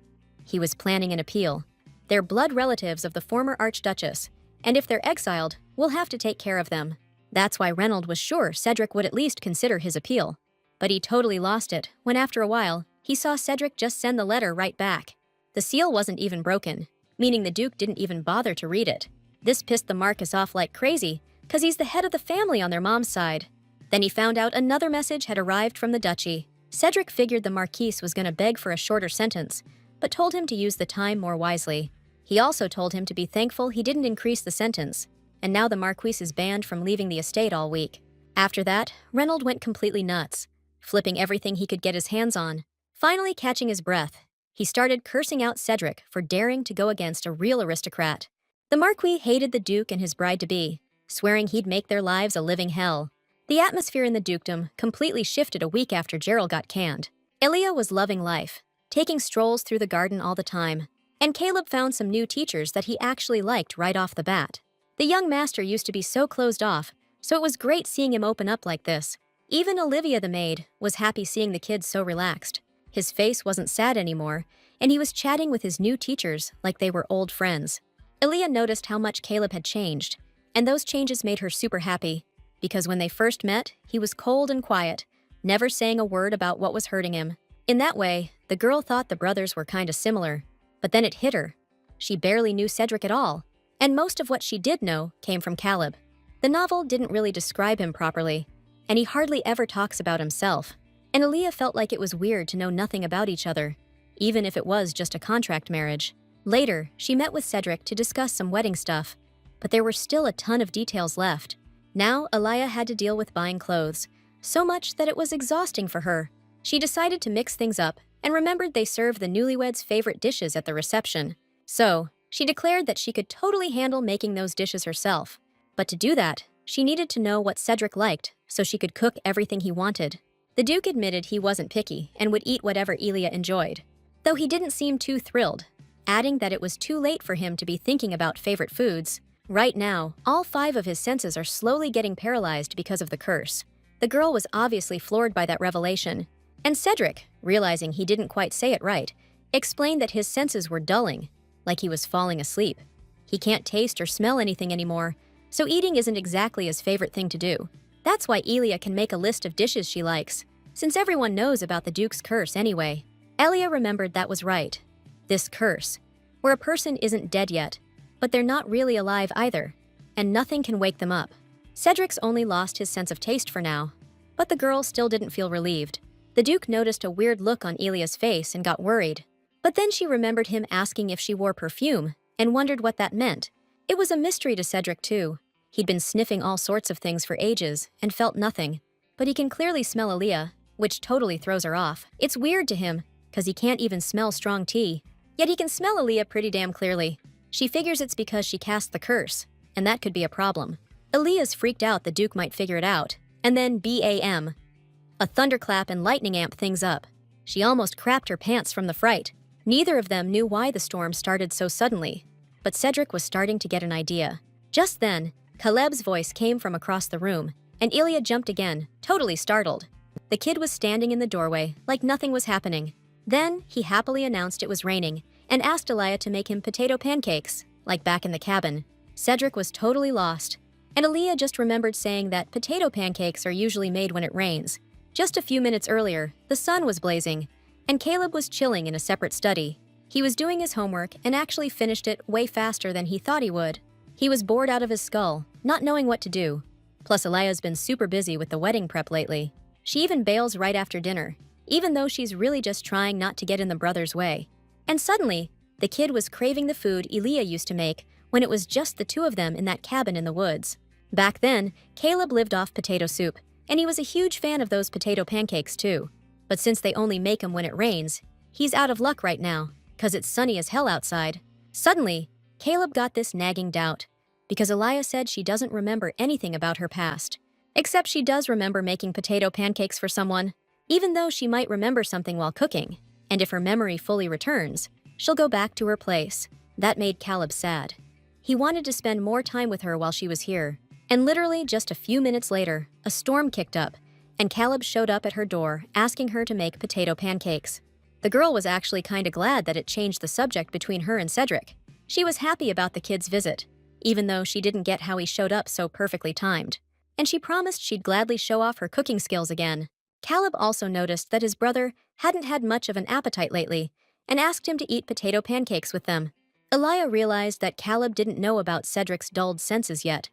He was planning an appeal. They're blood relatives of the former Archduchess, and if they're exiled, we'll have to take care of them. That's why Reynold was sure Cedric would at least consider his appeal. But he totally lost it when after a while, he saw Cedric just send the letter right back. The seal wasn't even broken, meaning the Duke didn't even bother to read it. This pissed the Marquis off like crazy, cause he's the head of the family on their mom's side. Then he found out another message had arrived from the duchy. Cedric figured the Marquis was gonna beg for a shorter sentence, but told him to use the time more wisely. He also told him to be thankful he didn't increase the sentence, and now the Marquis is banned from leaving the estate all week. After that, Reynold went completely nuts, flipping everything he could get his hands on. Finally catching his breath, he started cursing out Cedric for daring to go against a real aristocrat. The Marquis hated the Duke and his bride-to-be, swearing he'd make their lives a living hell. The atmosphere in the dukedom completely shifted a week after Gerald got canned. Elia was loving life, taking strolls through the garden all the time, and Caleb found some new teachers that he actually liked right off the bat. The young master used to be so closed off, so it was great seeing him open up like this. Even Olivia the maid was happy seeing the kids so relaxed. His face wasn't sad anymore, and he was chatting with his new teachers like they were old friends. Elia noticed how much Caleb had changed, and those changes made her super happy, because when they first met, he was cold and quiet, never saying a word about what was hurting him. In that way, the girl thought the brothers were kinda similar, but then it hit her. She barely knew Cedric at all, and most of what she did know came from Caleb. The novel didn't really describe him properly, and he hardly ever talks about himself, and Aaliyah felt like it was weird to know nothing about each other, even if it was just a contract marriage. Later, she met with Cedric to discuss some wedding stuff, but there were still a ton of details left. Now, Aliyah had to deal with buying clothes, so much that it was exhausting for her. She decided to mix things up and remembered they served the newlyweds' favorite dishes at the reception. So, she declared that she could totally handle making those dishes herself. But to do that, she needed to know what Cedric liked so she could cook everything he wanted. The Duke admitted he wasn't picky and would eat whatever Elia enjoyed, though he didn't seem too thrilled, adding that it was too late for him to be thinking about favorite foods. Right now, all 5 of his senses are slowly getting paralyzed because of the curse. The girl was obviously floored by that revelation, and Cedric, realizing he didn't quite say it right, explained that his senses were dulling, like he was falling asleep. He can't taste or smell anything anymore, so eating isn't exactly his favorite thing to do. That's why Elia can make a list of dishes she likes, since everyone knows about the Duke's curse anyway. Elia remembered that was right. This curse, where a person isn't dead yet, but they're not really alive either, and nothing can wake them up. Cedric's only lost his sense of taste for now, but the girl still didn't feel relieved. The Duke noticed a weird look on Elia's face and got worried, but then she remembered him asking if she wore perfume and wondered what that meant. It was a mystery to Cedric too. He'd been sniffing all sorts of things for ages and felt nothing, but he can clearly smell Elia, which totally throws her off. It's weird to him, cause he can't even smell strong tea, yet he can smell Elia pretty damn clearly. She figures it's because she cast the curse, and that could be a problem. Elia's freaked out the Duke might figure it out, and then BAM. A thunderclap and lightning amped things up. She almost crapped her pants from the fright. Neither of them knew why the storm started so suddenly, but Cedric was starting to get an idea. Just then, Caleb's voice came from across the room, and Elia jumped again, totally startled. The kid was standing in the doorway, like nothing was happening. Then, he happily announced it was raining, and asked Elia to make him potato pancakes, like back in the cabin. Cedric was totally lost, and Elia just remembered saying that potato pancakes are usually made when it rains. Just a few minutes earlier, the sun was blazing, and Caleb was chilling in a separate study. He was doing his homework and actually finished it way faster than he thought he would. He was bored out of his skull, not knowing what to do. Plus, Elia's been super busy with the wedding prep lately. She even bails right after dinner, even though she's really just trying not to get in the brothers' way. And suddenly, the kid was craving the food Elia used to make when it was just the 2 of them in that cabin in the woods. Back then, Caleb lived off potato soup, and he was a huge fan of those potato pancakes too. But since they only make them when it rains, he's out of luck right now, cause it's sunny as hell outside. Suddenly, Caleb got this nagging doubt, because Elia said she doesn't remember anything about her past. Except she does remember making potato pancakes for someone, even though she might remember something while cooking. And if her memory fully returns, she'll go back to her place. That made Caleb sad. He wanted to spend more time with her while she was here. And literally just a few minutes later, a storm kicked up, and Caleb showed up at her door asking her to make potato pancakes. The girl was actually kinda glad that it changed the subject between her and Cedric. She was happy about the kid's visit, even though she didn't get how he showed up so perfectly timed. And she promised she'd gladly show off her cooking skills again. Caleb also noticed that his brother hadn't had much of an appetite lately and asked him to eat potato pancakes with them. Elia realized that Caleb didn't know about Cedric's dulled senses yet,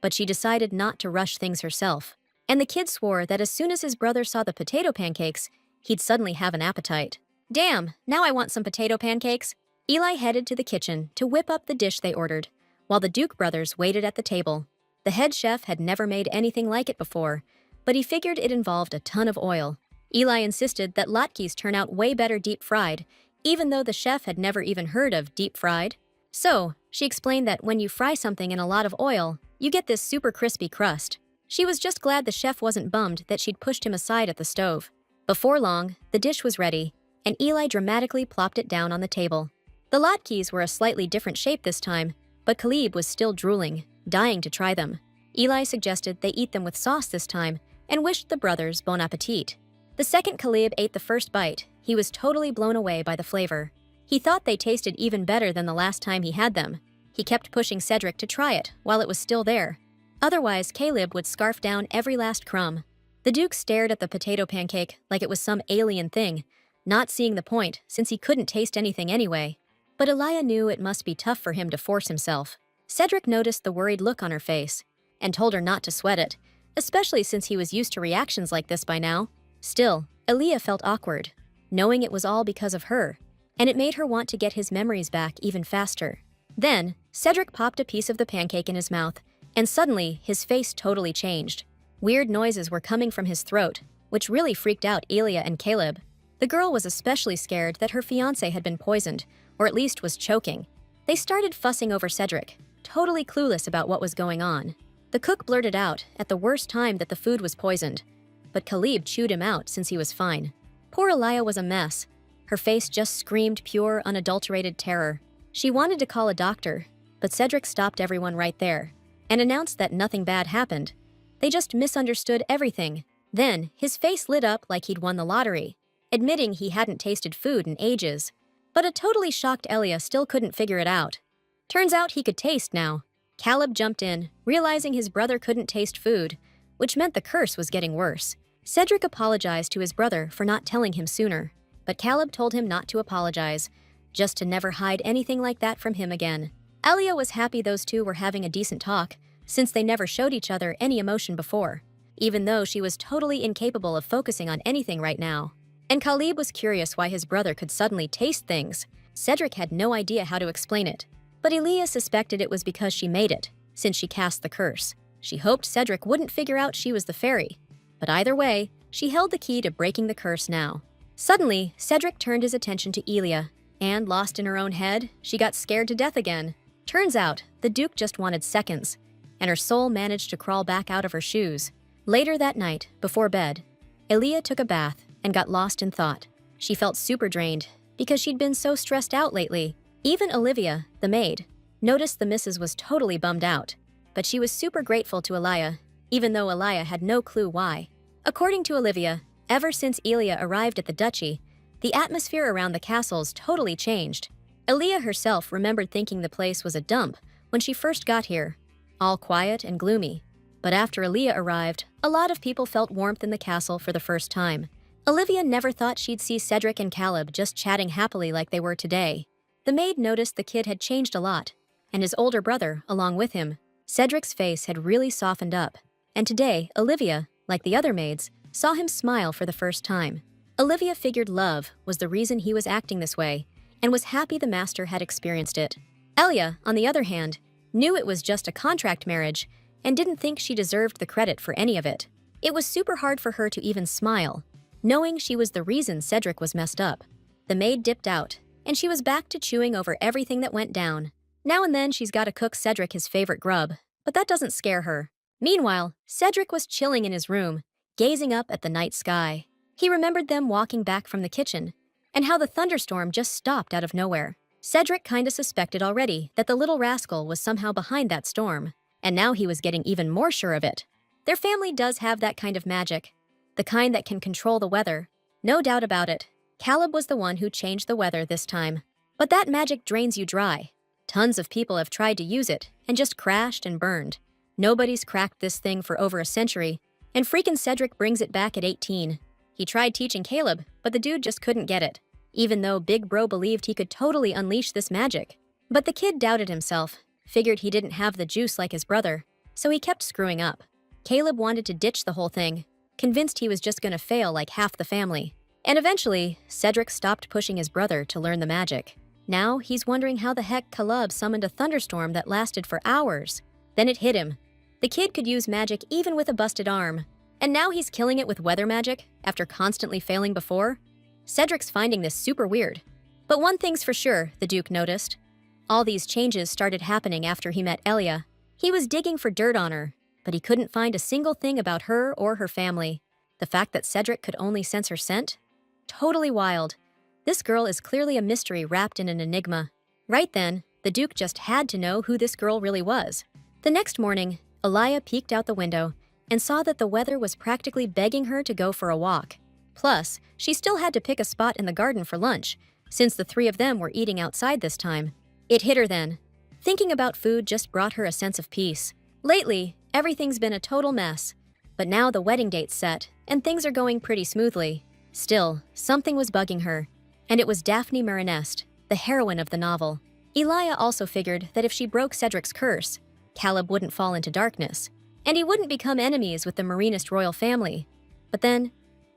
but she decided not to rush things herself. And the kid swore that as soon as his brother saw the potato pancakes, he'd suddenly have an appetite. Damn, now I want some potato pancakes. Eli headed to the kitchen to whip up the dish they ordered, while the Duke brothers waited at the table. The head chef had never made anything like it before, but he figured it involved a ton of oil. Eli insisted that latkes turn out way better deep-fried, even though the chef had never even heard of deep-fried. So, she explained that when you fry something in a lot of oil, you get this super crispy crust. She was just glad the chef wasn't bummed that she'd pushed him aside at the stove. Before long, the dish was ready, and Eli dramatically plopped it down on the table. The latkes were a slightly different shape this time, but Caleb was still drooling, dying to try them. Eli suggested they eat them with sauce this time and wished the brothers bon appetit. The second Caleb ate the first bite, he was totally blown away by the flavor. He thought they tasted even better than the last time he had them. He kept pushing Cedric to try it while it was still there. Otherwise, Caleb would scarf down every last crumb. The Duke stared at the potato pancake like it was some alien thing, not seeing the point since he couldn't taste anything anyway. But Elia knew it must be tough for him to force himself. Cedric noticed the worried look on her face and told her not to sweat it, especially since he was used to reactions like this by now. Still, Elia felt awkward, knowing it was all because of her, and it made her want to get his memories back even faster. Then, Cedric popped a piece of the pancake in his mouth, and suddenly his face totally changed. Weird noises were coming from his throat, which really freaked out Elia and Caleb. The girl was especially scared that her fiancé had been poisoned, or at least was choking. They started fussing over Cedric, totally clueless about what was going on. The cook blurted out at the worst time that the food was poisoned, but Caleb chewed him out since he was fine. Poor Elia was a mess. Her face just screamed pure, unadulterated terror. She wanted to call a doctor, but Cedric stopped everyone right there and announced that nothing bad happened. They just misunderstood everything. Then, his face lit up like he'd won the lottery, admitting he hadn't tasted food in ages. But a totally shocked Elia still couldn't figure it out. Turns out he could taste now. Caleb jumped in, realizing his brother couldn't taste food, which meant the curse was getting worse. Cedric apologized to his brother for not telling him sooner, but Caleb told him not to apologize, just to never hide anything like that from him again. Elia was happy those two were having a decent talk, since they never showed each other any emotion before, even though she was totally incapable of focusing on anything right now. And Caleb was curious why his brother could suddenly taste things. Cedric had no idea how to explain it, but Elia suspected it was because she made it, since she cast the curse. She hoped Cedric wouldn't figure out she was the fairy, but either way, she held the key to breaking the curse now. Suddenly, Cedric turned his attention to Elia, and lost in her own head, she got scared to death again. Turns out, the Duke just wanted seconds, and her soul managed to crawl back out of her shoes. Later that night, before bed, Elia took a bath and got lost in thought. She felt super drained because she'd been so stressed out lately. Even Olivia, the maid, noticed the missus was totally bummed out, but she was super grateful to Elia, even though Elia had no clue why. According to Olivia, ever since Elia arrived at the duchy, the atmosphere around the castles totally changed. Elia herself remembered thinking the place was a dump when she first got here, all quiet and gloomy. But after Elia arrived, a lot of people felt warmth in the castle for the first time. Olivia never thought she'd see Cedric and Caleb just chatting happily like they were today. The maid noticed the kid had changed a lot, and his older brother along with him. Cedric's face had really softened up, and today, Olivia, like the other maids, saw him smile for the first time. Olivia figured love was the reason he was acting this way, and was happy the master had experienced it. Elia, on the other hand, knew it was just a contract marriage, and didn't think she deserved the credit for any of it. It was super hard for her to even smile, knowing she was the reason Cedric was messed up. The maid dipped out, and she was back to chewing over everything that went down. Now and then she's got to cook Cedric his favorite grub, but that doesn't scare her. Meanwhile, Cedric was chilling in his room, gazing up at the night sky. He remembered them walking back from the kitchen, and how the thunderstorm just stopped out of nowhere. Cedric kinda suspected already that the little rascal was somehow behind that storm, and now he was getting even more sure of it. Their family does have that kind of magic, the kind that can control the weather. No doubt about it, Caleb was the one who changed the weather this time. But that magic drains you dry. Tons of people have tried to use it and just crashed and burned. Nobody's cracked this thing for over a century, and freakin' Cedric brings it back at 18. He tried teaching Caleb, but the dude just couldn't get it, even though Big Bro believed he could totally unleash this magic. But the kid doubted himself, figured he didn't have the juice like his brother, so he kept screwing up. Caleb wanted to ditch the whole thing, convinced he was just gonna fail like half the family. And eventually, Cedric stopped pushing his brother to learn the magic. Now, he's wondering how the heck Caleb summoned a thunderstorm that lasted for hours. Then it hit him. The kid could use magic even with a busted arm. And now he's killing it with weather magic after constantly failing before? Cedric's finding this super weird. But one thing's for sure, the Duke noticed. All these changes started happening after he met Elia. He was digging for dirt on her, but he couldn't find a single thing about her or her family. The fact that Cedric could only sense her scent? Totally wild. This girl is clearly a mystery wrapped in an enigma. Right then, the Duke just had to know who this girl really was. The next morning, Elia peeked out the window and saw that the weather was practically begging her to go for a walk. Plus, she still had to pick a spot in the garden for lunch, since the three of them were eating outside this time. It hit her then. Thinking about food just brought her a sense of peace. Lately, everything's been a total mess. But now the wedding date's set, and things are going pretty smoothly. Still, something was bugging her, and it was Daphne Marinest, the heroine of the novel. Elia also figured that if she broke Cedric's curse, Caleb wouldn't fall into darkness, and he wouldn't become enemies with the Marinest royal family. But then,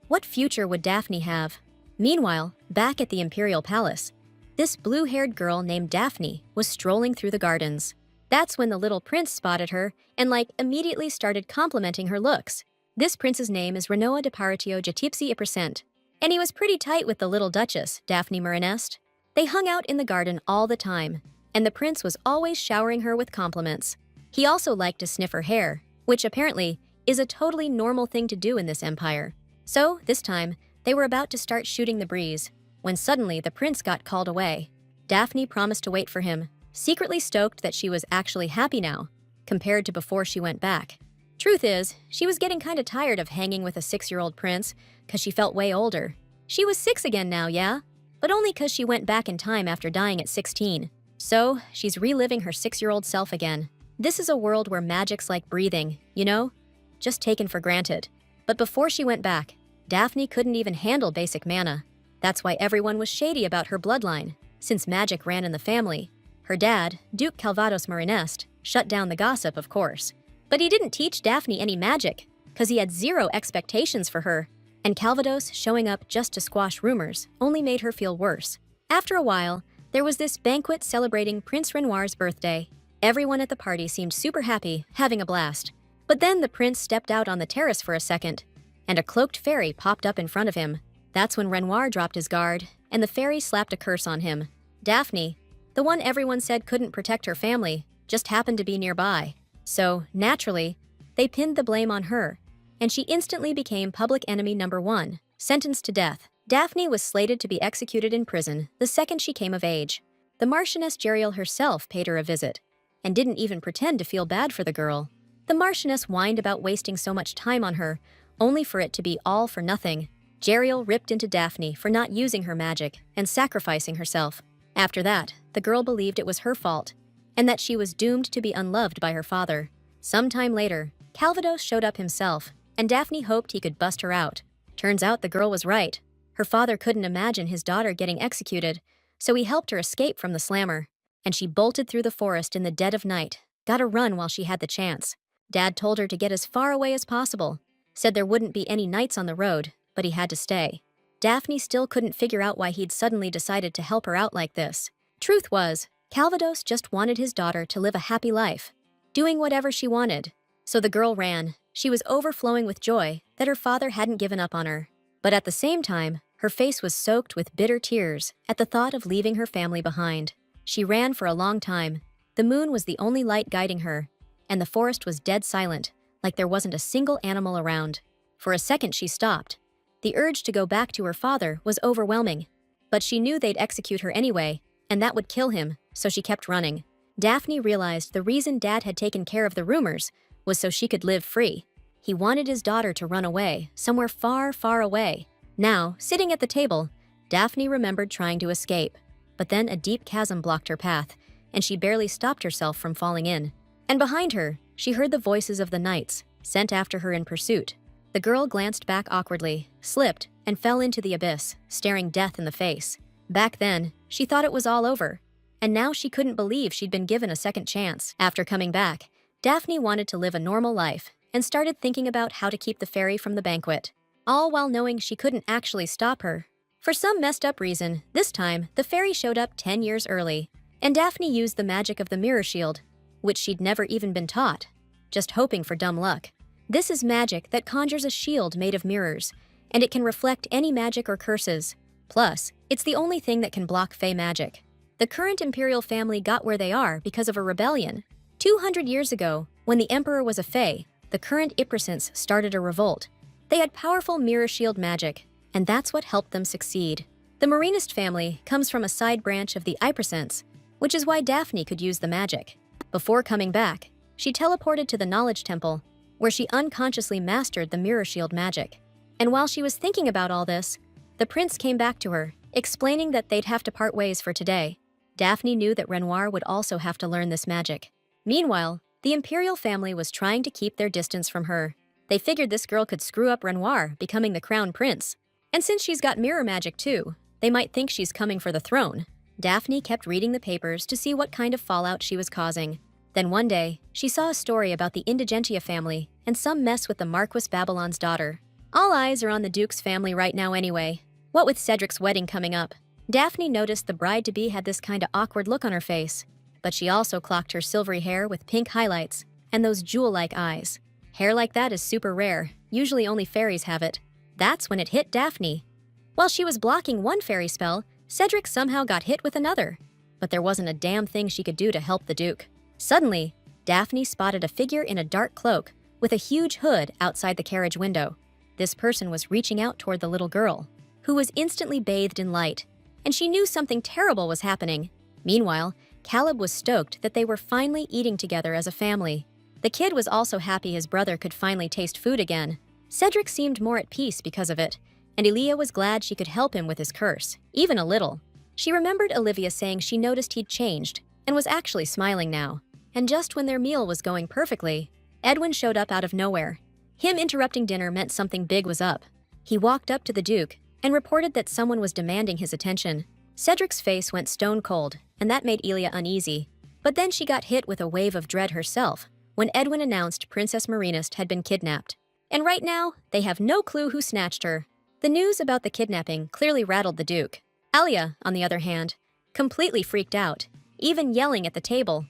what future would Daphne have? Meanwhile, back at the Imperial Palace, this blue-haired girl named Daphne was strolling through the gardens. That's when the little prince spotted her and immediately started complimenting her looks. This prince's name is Renoa de Paratio Jatipsi Ipercent, and he was pretty tight with the little duchess, Daphne Marinest. They hung out in the garden all the time, and the prince was always showering her with compliments. He also liked to sniff her hair, which apparently is a totally normal thing to do in this empire. So, this time, they were about to start shooting the breeze, when suddenly the prince got called away. Daphne promised to wait for him, secretly stoked that she was actually happy now, compared to before she went back. Truth is, she was getting kinda tired of hanging with a 6-year-old prince, cause she felt way older. She was 6 again now, yeah? But only cause she went back in time after dying at 16. So, she's reliving her 6-year-old self again. This is a world where magic's like breathing, you know? Just taken for granted. But before she went back, Daphne couldn't even handle basic mana. That's why everyone was shady about her bloodline, since magic ran in the family. Her dad, Duke Calvados Marinest, shut down the gossip, of course. But he didn't teach Daphne any magic, cause he had zero expectations for her, and Calvados showing up just to squash rumors only made her feel worse. After a while, there was this banquet celebrating Prince Renoir's birthday. Everyone at the party seemed super happy, having a blast. But then the prince stepped out on the terrace for a second, and a cloaked fairy popped up in front of him. That's when Renoir dropped his guard, and the fairy slapped a curse on him. Daphne, the one everyone said couldn't protect her family, just happened to be nearby. So, naturally, they pinned the blame on her, and she instantly became public enemy number 1, sentenced to death. Daphne was slated to be executed in prison the second she came of age. The Marchioness Jeriel herself paid her a visit, and didn't even pretend to feel bad for the girl. The Marchioness whined about wasting so much time on her, only for it to be all for nothing. Jeriel ripped into Daphne for not using her magic and sacrificing herself. After that, the girl believed it was her fault, and that she was doomed to be unloved by her father. Sometime later, Calvados showed up himself, and Daphne hoped he could bust her out. Turns out the girl was right. Her father couldn't imagine his daughter getting executed, so he helped her escape from the slammer, and she bolted through the forest in the dead of night, gotta run while she had the chance. Dad told her to get as far away as possible, said there wouldn't be any nights on the road, but he had to stay. Daphne still couldn't figure out why he'd suddenly decided to help her out like this. Truth was, Calvados just wanted his daughter to live a happy life, doing whatever she wanted. So the girl ran. She was overflowing with joy that her father hadn't given up on her. But at the same time, her face was soaked with bitter tears at the thought of leaving her family behind. She ran for a long time. The moon was the only light guiding her, and the forest was dead silent, like there wasn't a single animal around. For a second she stopped. The urge to go back to her father was overwhelming, but she knew they'd execute her anyway, and that would kill him, so she kept running. Daphne realized the reason Dad had taken care of the rumors was so she could live free. He wanted his daughter to run away, somewhere far, far away. Now, sitting at the table, Daphne remembered trying to escape, but then a deep chasm blocked her path, and she barely stopped herself from falling in. And behind her, she heard the voices of the knights, sent after her in pursuit. The girl glanced back awkwardly, slipped, and fell into the abyss, staring death in the face. Back then, she thought it was all over. And now she couldn't believe she'd been given a second chance. After coming back, Daphne wanted to live a normal life and started thinking about how to keep the fairy from the banquet, all while knowing she couldn't actually stop her. For some messed up reason, this time, the fairy showed up 10 years early, and Daphne used the magic of the mirror shield, which she'd never even been taught, just hoping for dumb luck. This is magic that conjures a shield made of mirrors, and it can reflect any magic or curses. Plus, it's the only thing that can block fey magic. The current imperial family got where they are because of a rebellion. 200 years ago, when the emperor was a fey, the current Iprascents started a revolt. They had powerful mirror shield magic, and that's what helped them succeed. The Marinist family comes from a side branch of the Iprascents, which is why Daphne could use the magic. Before coming back, she teleported to the Knowledge Temple, where she unconsciously mastered the mirror shield magic. And while she was thinking about all this, the prince came back to her, explaining that they'd have to part ways for today. Daphne knew that Renoir would also have to learn this magic. Meanwhile, the imperial family was trying to keep their distance from her. They figured this girl could screw up Renoir becoming the crown prince. And since she's got mirror magic too, they might think she's coming for the throne. Daphne kept reading the papers to see what kind of fallout she was causing. Then one day, she saw a story about the Indigentia family and some mess with the Marquis Babylon's daughter. All eyes are on the Duke's family right now anyway. What with Cedric's wedding coming up, Daphne noticed the bride-to-be had this kinda awkward look on her face. But she also clocked her silvery hair with pink highlights and those jewel-like eyes. Hair like that is super rare, usually only fairies have it. That's when it hit Daphne. While she was blocking one fairy spell, Cedric somehow got hit with another. But there wasn't a damn thing she could do to help the Duke. Suddenly, Daphne spotted a figure in a dark cloak with a huge hood outside the carriage window. This person was reaching out toward the little girl, who was instantly bathed in light, and she knew something terrible was happening. Meanwhile, Caleb was stoked that they were finally eating together as a family. The kid was also happy his brother could finally taste food again. Cedric seemed more at peace because of it, and Elia was glad she could help him with his curse, even a little. She remembered Olivia saying she noticed he'd changed and was actually smiling now. And just when their meal was going perfectly, Edwin showed up out of nowhere. Him interrupting dinner meant something big was up. He walked up to the Duke and reported that someone was demanding his attention. Cedric's face went stone cold, and that made Elia uneasy. But then she got hit with a wave of dread herself when Edwin announced Princess Marinist had been kidnapped. And right now, they have no clue who snatched her. The news about the kidnapping clearly rattled the Duke. Alia, on the other hand, completely freaked out, even yelling at the table.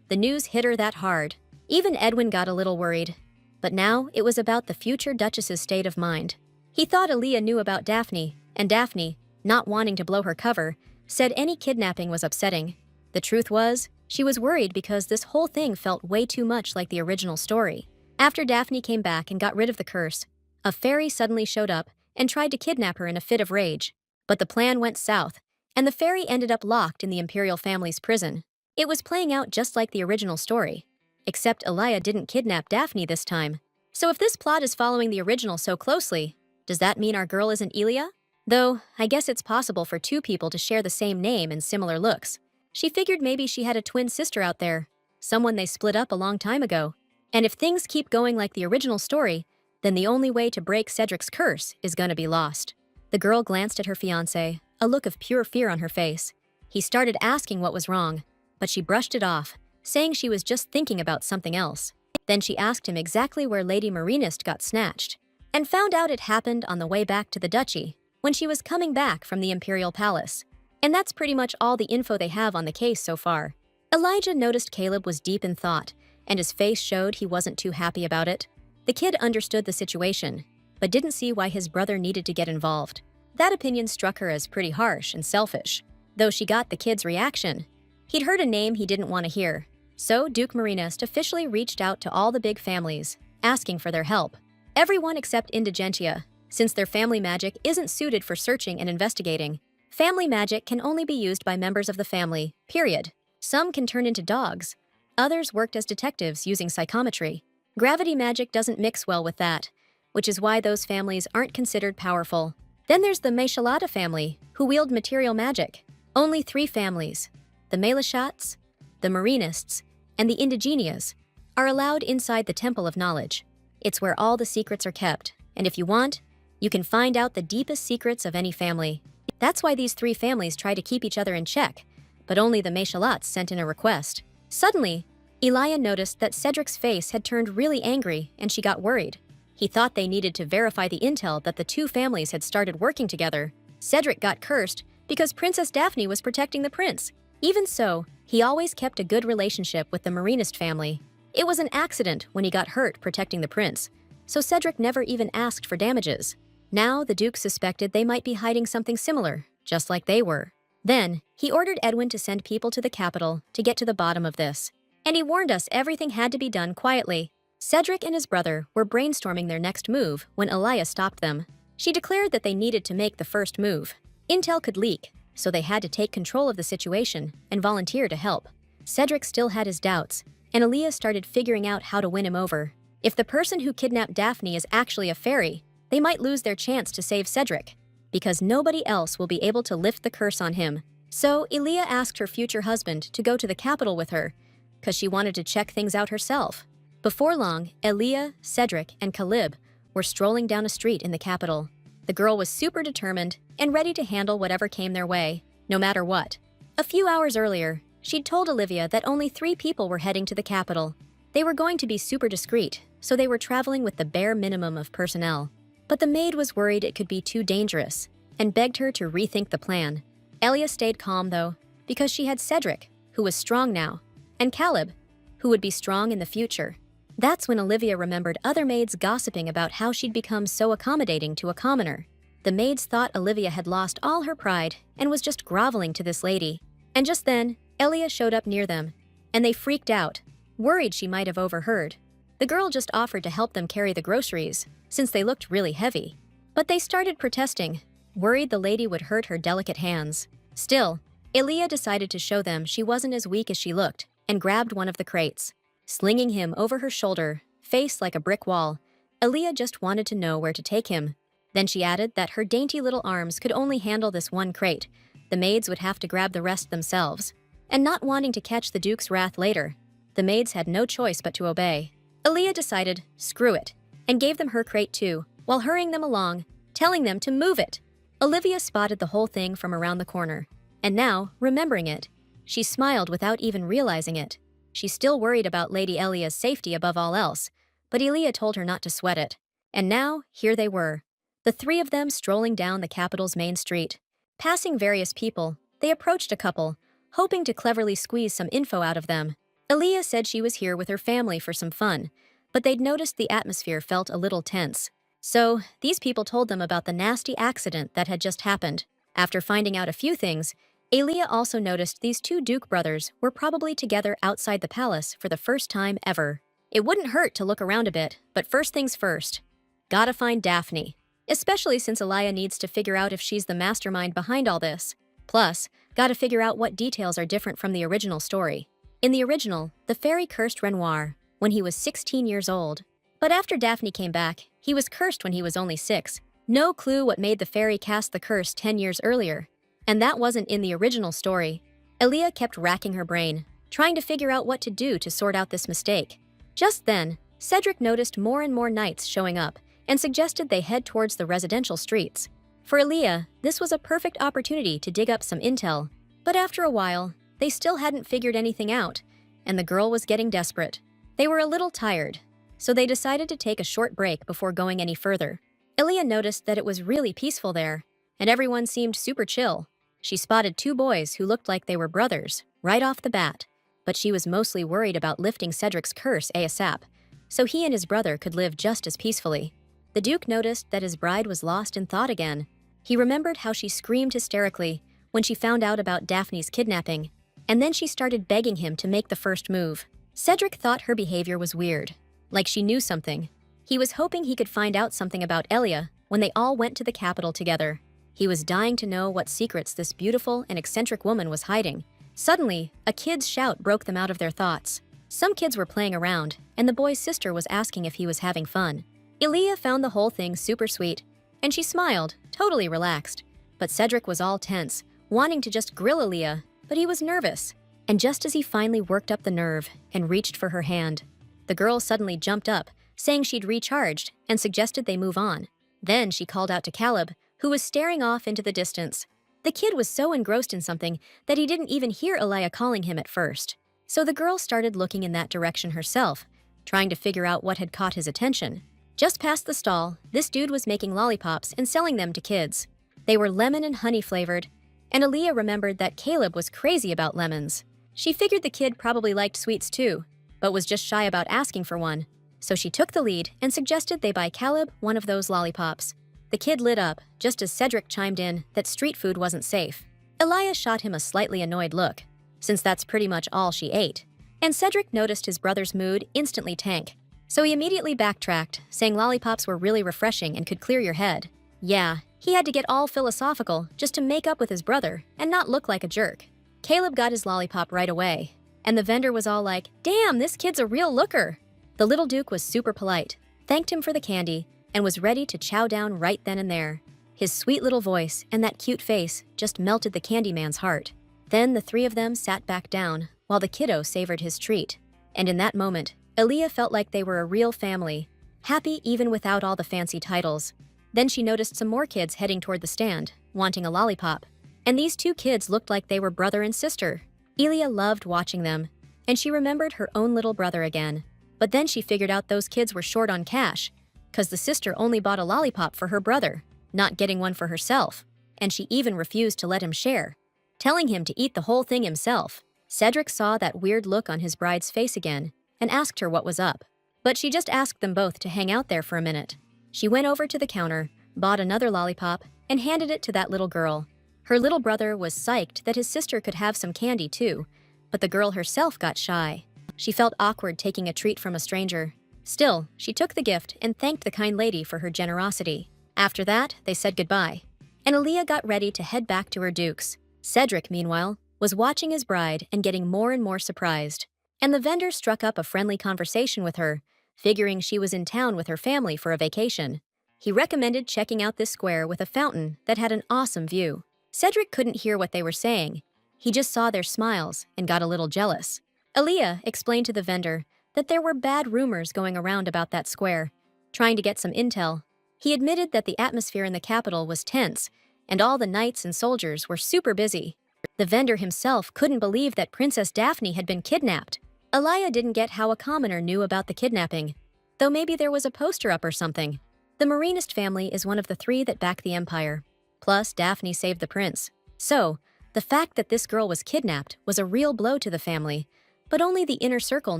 The news hit her that hard. Even Edwin got a little worried. But now it was about the future Duchess's state of mind. He thought Aaliyah knew about Daphne, and Daphne, not wanting to blow her cover, said any kidnapping was upsetting. The truth was, she was worried because this whole thing felt way too much like the original story. After Daphne came back and got rid of the curse, a fairy suddenly showed up and tried to kidnap her in a fit of rage. But the plan went south, and the fairy ended up locked in the imperial family's prison. It was playing out just like the original story, except Elia didn't kidnap Daphne this time. So if this plot is following the original so closely, does that mean our girl isn't Elia? Though, I guess it's possible for two people to share the same name and similar looks. She figured maybe she had a twin sister out there, someone they split up a long time ago. And if things keep going like the original story, then the only way to break Cedric's curse is gonna be lost. The girl glanced at her fiancé, a look of pure fear on her face. He started asking what was wrong, but she brushed it off, saying she was just thinking about something else. Then she asked him exactly where Lady Marinist got snatched, and found out it happened on the way back to the duchy, when she was coming back from the imperial palace. And that's pretty much all the info they have on the case so far. Elijah noticed Caleb was deep in thought, and his face showed he wasn't too happy about it. The kid understood the situation, but didn't see why his brother needed to get involved. That opinion struck her as pretty harsh and selfish, though she got the kid's reaction. He'd heard a name he didn't want to hear, so Duke Marinist officially reached out to all the big families, asking for their help. Everyone except Indigentia, since their family magic isn't suited for searching and investigating. Family magic can only be used by members of the family, period. Some can turn into dogs. Others worked as detectives using psychometry. Gravity magic doesn't mix well with that, which is why those families aren't considered powerful. Then there's the Maishalata family, who wield material magic. Only 3 families, the Malashats, the Marinists, and the Indigenias, are allowed inside the Temple of Knowledge. It's where all the secrets are kept, And if you want, you can find out the deepest secrets of any family. That's why these three families try to keep each other in check, but only the Meshalots sent in a request. Suddenly, Elia noticed that Cedric's face had turned really angry and she got worried. He thought they needed to verify the intel that the two families had started working together. Cedric got cursed because Princess Daphne was protecting the prince. Even so, he always kept a good relationship with the Marinist family. It was an accident when he got hurt protecting the prince, so Cedric never even asked for damages. Now the Duke suspected they might be hiding something similar, just like they were. Then, he ordered Edwin to send people to the capital to get to the bottom of this. And he warned us everything had to be done quietly. Cedric and his brother were brainstorming their next move when Elia stopped them. She declared that they needed to make the first move. Intel could leak, so they had to take control of the situation and volunteer to help. Cedric still had his doubts, and Elia started figuring out how to win him over. If the person who kidnapped Daphne is actually a fairy, they might lose their chance to save Cedric, because nobody else will be able to lift the curse on him. So Elia asked her future husband to go to the capital with her, because she wanted to check things out herself. Before long, Elia, Cedric, and Caleb were strolling down a street in the capital. The girl was super determined and ready to handle whatever came their way, no matter what. A few hours earlier, she'd told Olivia that only 3 people were heading to the capital. They were going to be super discreet, so they were traveling with the bare minimum of personnel. But the maid was worried it could be too dangerous and begged her to rethink the plan. Elia stayed calm, though, because she had Cedric, who was strong now, and Caleb, who would be strong in the future. That's when Olivia remembered other maids gossiping about how she'd become so accommodating to a commoner. The maids thought Olivia had lost all her pride and was just groveling to this lady. And just then, Elia showed up near them, and they freaked out, worried she might have overheard. The girl just offered to help them carry the groceries, since they looked really heavy. But they started protesting, worried the lady would hurt her delicate hands. Still, Elia decided to show them she wasn't as weak as she looked, and grabbed one of the crates. Slinging him over her shoulder, face like a brick wall, Elia just wanted to know where to take him. Then she added that her dainty little arms could only handle this one crate. The maids would have to grab the rest themselves. And not wanting to catch the Duke's wrath later, the maids had no choice but to obey. Elia decided, screw it, and gave them her crate too, while hurrying them along, telling them to move it. Olivia spotted the whole thing from around the corner, and now, remembering it, she smiled without even realizing it. She still worried about Lady Elia's safety above all else, but Elia told her not to sweat it. And now, here they were, the 3 of them strolling down the capital's main street. Passing various people, they approached a couple, hoping to cleverly squeeze some info out of them. Elia said she was here with her family for some fun, but they'd noticed the atmosphere felt a little tense. So, these people told them about the nasty accident that had just happened. After finding out a few things, Elia also noticed these 2 Duke brothers were probably together outside the palace for the first time ever. It wouldn't hurt to look around a bit, but first things first. Gotta find Daphne, especially since Elia needs to figure out if she's the mastermind behind all this. Plus, gotta figure out what details are different from the original story. In the original, the fairy cursed Renoir when he was 16 years old. But after Daphne came back, he was cursed when he was only 6. No clue what made the fairy cast the curse 10 years earlier. And that wasn't in the original story. Elia kept racking her brain, trying to figure out what to do to sort out this mistake. Just then, Cedric noticed more and more knights showing up and suggested they head towards the residential streets. For Elia, this was a perfect opportunity to dig up some intel. But after a while, they still hadn't figured anything out, and the girl was getting desperate. They were a little tired, so they decided to take a short break before going any further. Elia noticed that it was really peaceful there, and everyone seemed super chill. She spotted 2 boys who looked like they were brothers, right off the bat, but she was mostly worried about lifting Cedric's curse ASAP, so he and his brother could live just as peacefully. The Duke noticed that his bride was lost in thought again. He remembered how she screamed hysterically when she found out about Daphne's kidnapping, and then she started begging him to make the first move. Cedric thought her behavior was weird, like she knew something. He was hoping he could find out something about Elia when they all went to the capital together. He was dying to know what secrets this beautiful and eccentric woman was hiding. Suddenly, a kid's shout broke them out of their thoughts. Some kids were playing around, and the boy's sister was asking if he was having fun. Elia found the whole thing super sweet, and she smiled, totally relaxed. But Cedric was all tense, wanting to just grill Elia, but he was nervous. And just as he finally worked up the nerve and reached for her hand, the girl suddenly jumped up, saying she'd recharged and suggested they move on. Then she called out to Caleb, who was staring off into the distance. The kid was so engrossed in something that he didn't even hear Elia calling him at first. So the girl started looking in that direction herself, trying to figure out what had caught his attention. Just past the stall, this dude was making lollipops and selling them to kids. They were lemon and honey flavored, and Aaliyah remembered that Caleb was crazy about lemons. She figured the kid probably liked sweets too, but was just shy about asking for one. So she took the lead and suggested they buy Caleb one of those lollipops. The kid lit up, just as Cedric chimed in that street food wasn't safe. Aaliyah shot him a slightly annoyed look, since that's pretty much all she ate. And Cedric noticed his brother's mood instantly tank. So he immediately backtracked, saying lollipops were really refreshing and could clear your head. Yeah, he had to get all philosophical just to make up with his brother and not look like a jerk. Caleb got his lollipop right away, and the vendor was all like, "Damn, this kid's a real looker." The little Duke was super polite, thanked him for the candy, and was ready to chow down right then and there. His sweet little voice and that cute face just melted the candy man's heart. Then the three of them sat back down, while the kiddo savored his treat. And in that moment, Aaliyah felt like they were a real family, happy even without all the fancy titles. Then she noticed some more kids heading toward the stand, wanting a lollipop. And these two kids looked like they were brother and sister. Elia loved watching them, and she remembered her own little brother again. But then she figured out those kids were short on cash, 'cause the sister only bought a lollipop for her brother, not getting one for herself. And she even refused to let him share, telling him to eat the whole thing himself. Cedric saw that weird look on his bride's face again and asked her what was up. But she just asked them both to hang out there for a minute. She went over to the counter, bought another lollipop, and handed it to that little girl. Her little brother was psyched that his sister could have some candy too, but the girl herself got shy. She felt awkward taking a treat from a stranger. Still, she took the gift and thanked the kind lady for her generosity. After that, they said goodbye, and Aaliyah got ready to head back to her dukes. Cedric, meanwhile, was watching his bride and getting more and more surprised. And the vendor struck up a friendly conversation with her, figuring she was in town with her family for a vacation. He recommended checking out this square with a fountain that had an awesome view. Cedric couldn't hear what they were saying. He just saw their smiles and got a little jealous. Aaliyah explained to the vendor that there were bad rumors going around about that square, trying to get some intel. He admitted that the atmosphere in the capital was tense, and all the knights and soldiers were super busy. The vendor himself couldn't believe that Princess Daphne had been kidnapped. Aaliyah didn't get how a commoner knew about the kidnapping, though maybe there was a poster up or something. The Marinist family is one of the three that back the empire. Plus, Daphne saved the prince. So, the fact that this girl was kidnapped was a real blow to the family, but only the inner circle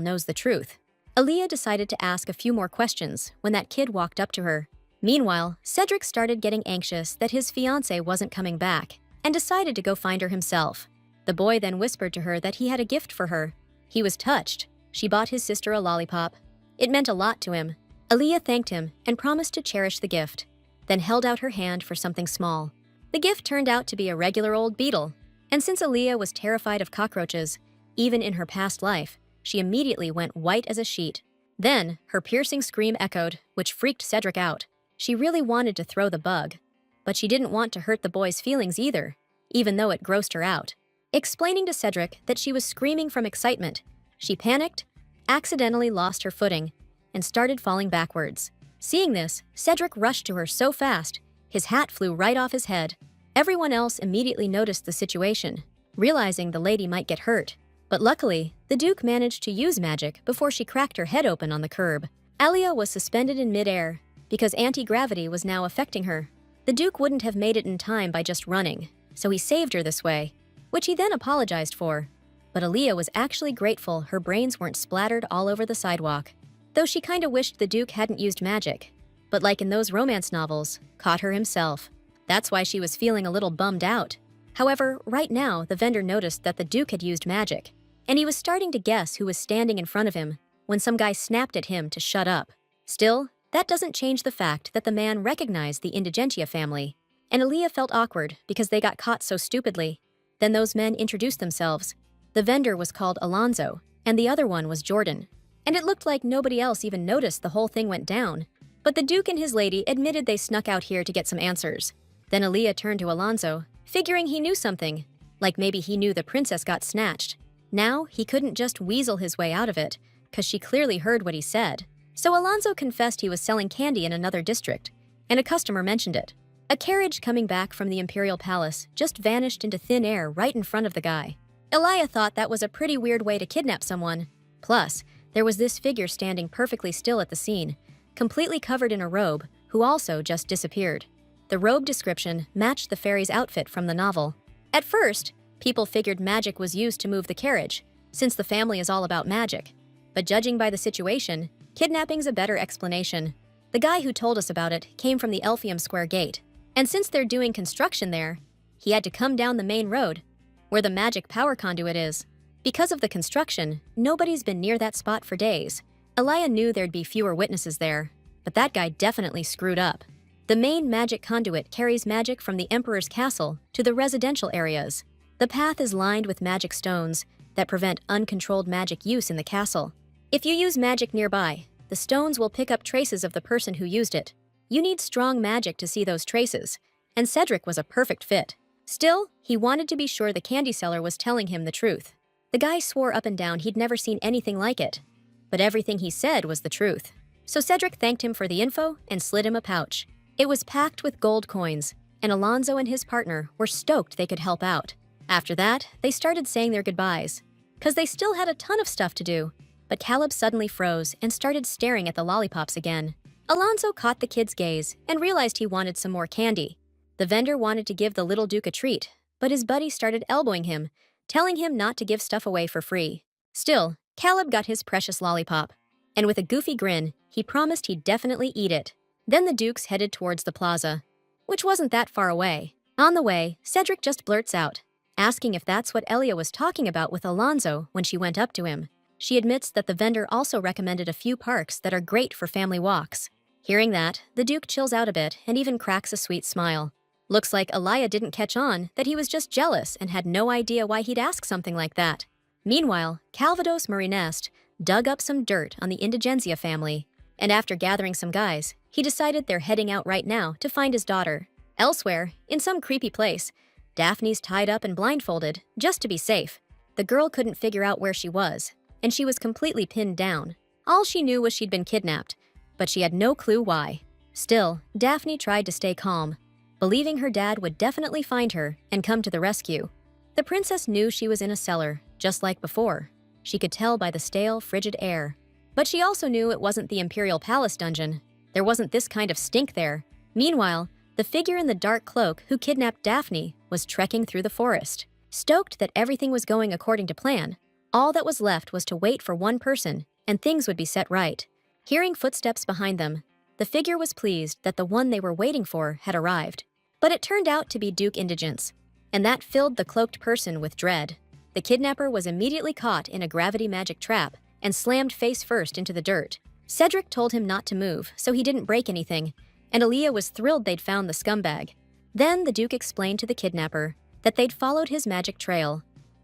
knows the truth. Aaliyah decided to ask a few more questions when that kid walked up to her. Meanwhile, Cedric started getting anxious that his fiancée wasn't coming back, and decided to go find her himself. The boy then whispered to her that he had a gift for her. He was touched. She bought his sister a lollipop. It meant a lot to him. Aaliyah thanked him and promised to cherish the gift, then held out her hand for something small. The gift turned out to be a regular old beetle, and since Aaliyah was terrified of cockroaches, even in her past life, she immediately went white as a sheet. Then, her piercing scream echoed, which freaked Cedric out. She really wanted to throw the bug, but she didn't want to hurt the boy's feelings either, even though it grossed her out. Explaining to Cedric that she was screaming from excitement, she panicked, accidentally lost her footing, and started falling backwards. Seeing this, Cedric rushed to her so fast, his hat flew right off his head. Everyone else immediately noticed the situation, realizing the lady might get hurt. But luckily, the Duke managed to use magic before she cracked her head open on the curb. Aaliyah was suspended in midair because anti-gravity was now affecting her. The Duke wouldn't have made it in time by just running, so he saved her this way, which he then apologized for. But Aaliyah was actually grateful her brains weren't splattered all over the sidewalk, though she kinda wished the Duke hadn't used magic. But like in those romance novels, caught her himself. That's why she was feeling a little bummed out. However, right now, the vendor noticed that the Duke had used magic, and he was starting to guess who was standing in front of him when some guy snapped at him to shut up. Still, that doesn't change the fact that the man recognized the Indigentia family, and Aaliyah felt awkward because they got caught so stupidly. Then those men introduced themselves. The vendor was called Alonzo, and the other one was Jordan. And it looked like nobody else even noticed the whole thing went down. But the Duke and his lady admitted they snuck out here to get some answers. Then Aaliyah turned to Alonzo, figuring he knew something, like maybe he knew the princess got snatched. Now, he couldn't just weasel his way out of it, 'cause she clearly heard what he said. So Alonzo confessed he was selling candy in another district, and a customer mentioned it. A carriage coming back from the Imperial Palace just vanished into thin air right in front of the guy. Elia thought that was a pretty weird way to kidnap someone. Plus, there was this figure standing perfectly still at the scene, completely covered in a robe, who also just disappeared. The robe description matched the fairy's outfit from the novel. At first, people figured magic was used to move the carriage, since the family is all about magic. But judging by the situation, kidnapping's a better explanation. The guy who told us about it came from the Elphium Square Gate, and since they're doing construction there, he had to come down the main road, where the magic power conduit is. Because of the construction, nobody's been near that spot for days. Elia knew there'd be fewer witnesses there, but that guy definitely screwed up. The main magic conduit carries magic from the Emperor's castle to the residential areas. The path is lined with magic stones that prevent uncontrolled magic use in the castle. If you use magic nearby, the stones will pick up traces of the person who used it. You need strong magic to see those traces, and Cedric was a perfect fit. Still, he wanted to be sure the candy seller was telling him the truth. The guy swore up and down he'd never seen anything like it, but everything he said was the truth. So Cedric thanked him for the info and slid him a pouch. It was packed with gold coins, and Alonzo and his partner were stoked they could help out. After that, they started saying their goodbyes, because they still had a ton of stuff to do. But Caleb suddenly froze and started staring at the lollipops again. Alonzo caught the kid's gaze and realized he wanted some more candy. The vendor wanted to give the little Duke a treat, but his buddy started elbowing him, telling him not to give stuff away for free. Still, Caleb got his precious lollipop, and with a goofy grin, he promised he'd definitely eat it. Then the Dukes headed towards the plaza, which wasn't that far away. On the way, Cedric just blurts out, asking if that's what Elia was talking about with Alonzo when she went up to him. She admits that the vendor also recommended a few parks that are great for family walks. Hearing that, the Duke chills out a bit and even cracks a sweet smile. Looks like Elia didn't catch on that he was just jealous and had no idea why he'd ask something like that. Meanwhile, Calvados Marinest dug up some dirt on the Indigenzia family, and after gathering some guys, he decided they're heading out right now to find his daughter. Elsewhere, in some creepy place, Daphne's tied up and blindfolded, just to be safe. The girl couldn't figure out where she was, and she was completely pinned down. All she knew was she'd been kidnapped, but she had no clue why. Still, Daphne tried to stay calm, believing her dad would definitely find her and come to the rescue. The princess knew she was in a cellar, just like before. She could tell by the stale, frigid air. But she also knew it wasn't the Imperial Palace dungeon. There wasn't this kind of stink there. Meanwhile, the figure in the dark cloak who kidnapped Daphne was trekking through the forest. Stoked that everything was going according to plan, all that was left was to wait for one person, and things would be set right. Hearing footsteps behind them, the figure was pleased that the one they were waiting for had arrived. But it turned out to be Duke Indigence, and that filled the cloaked person with dread. The kidnapper was immediately caught in a gravity magic trap and slammed face first into the dirt. Cedric told him not to move, so he didn't break anything, and Aaliyah was thrilled they'd found the scumbag. Then the Duke explained to the kidnapper that they'd followed his magic trail,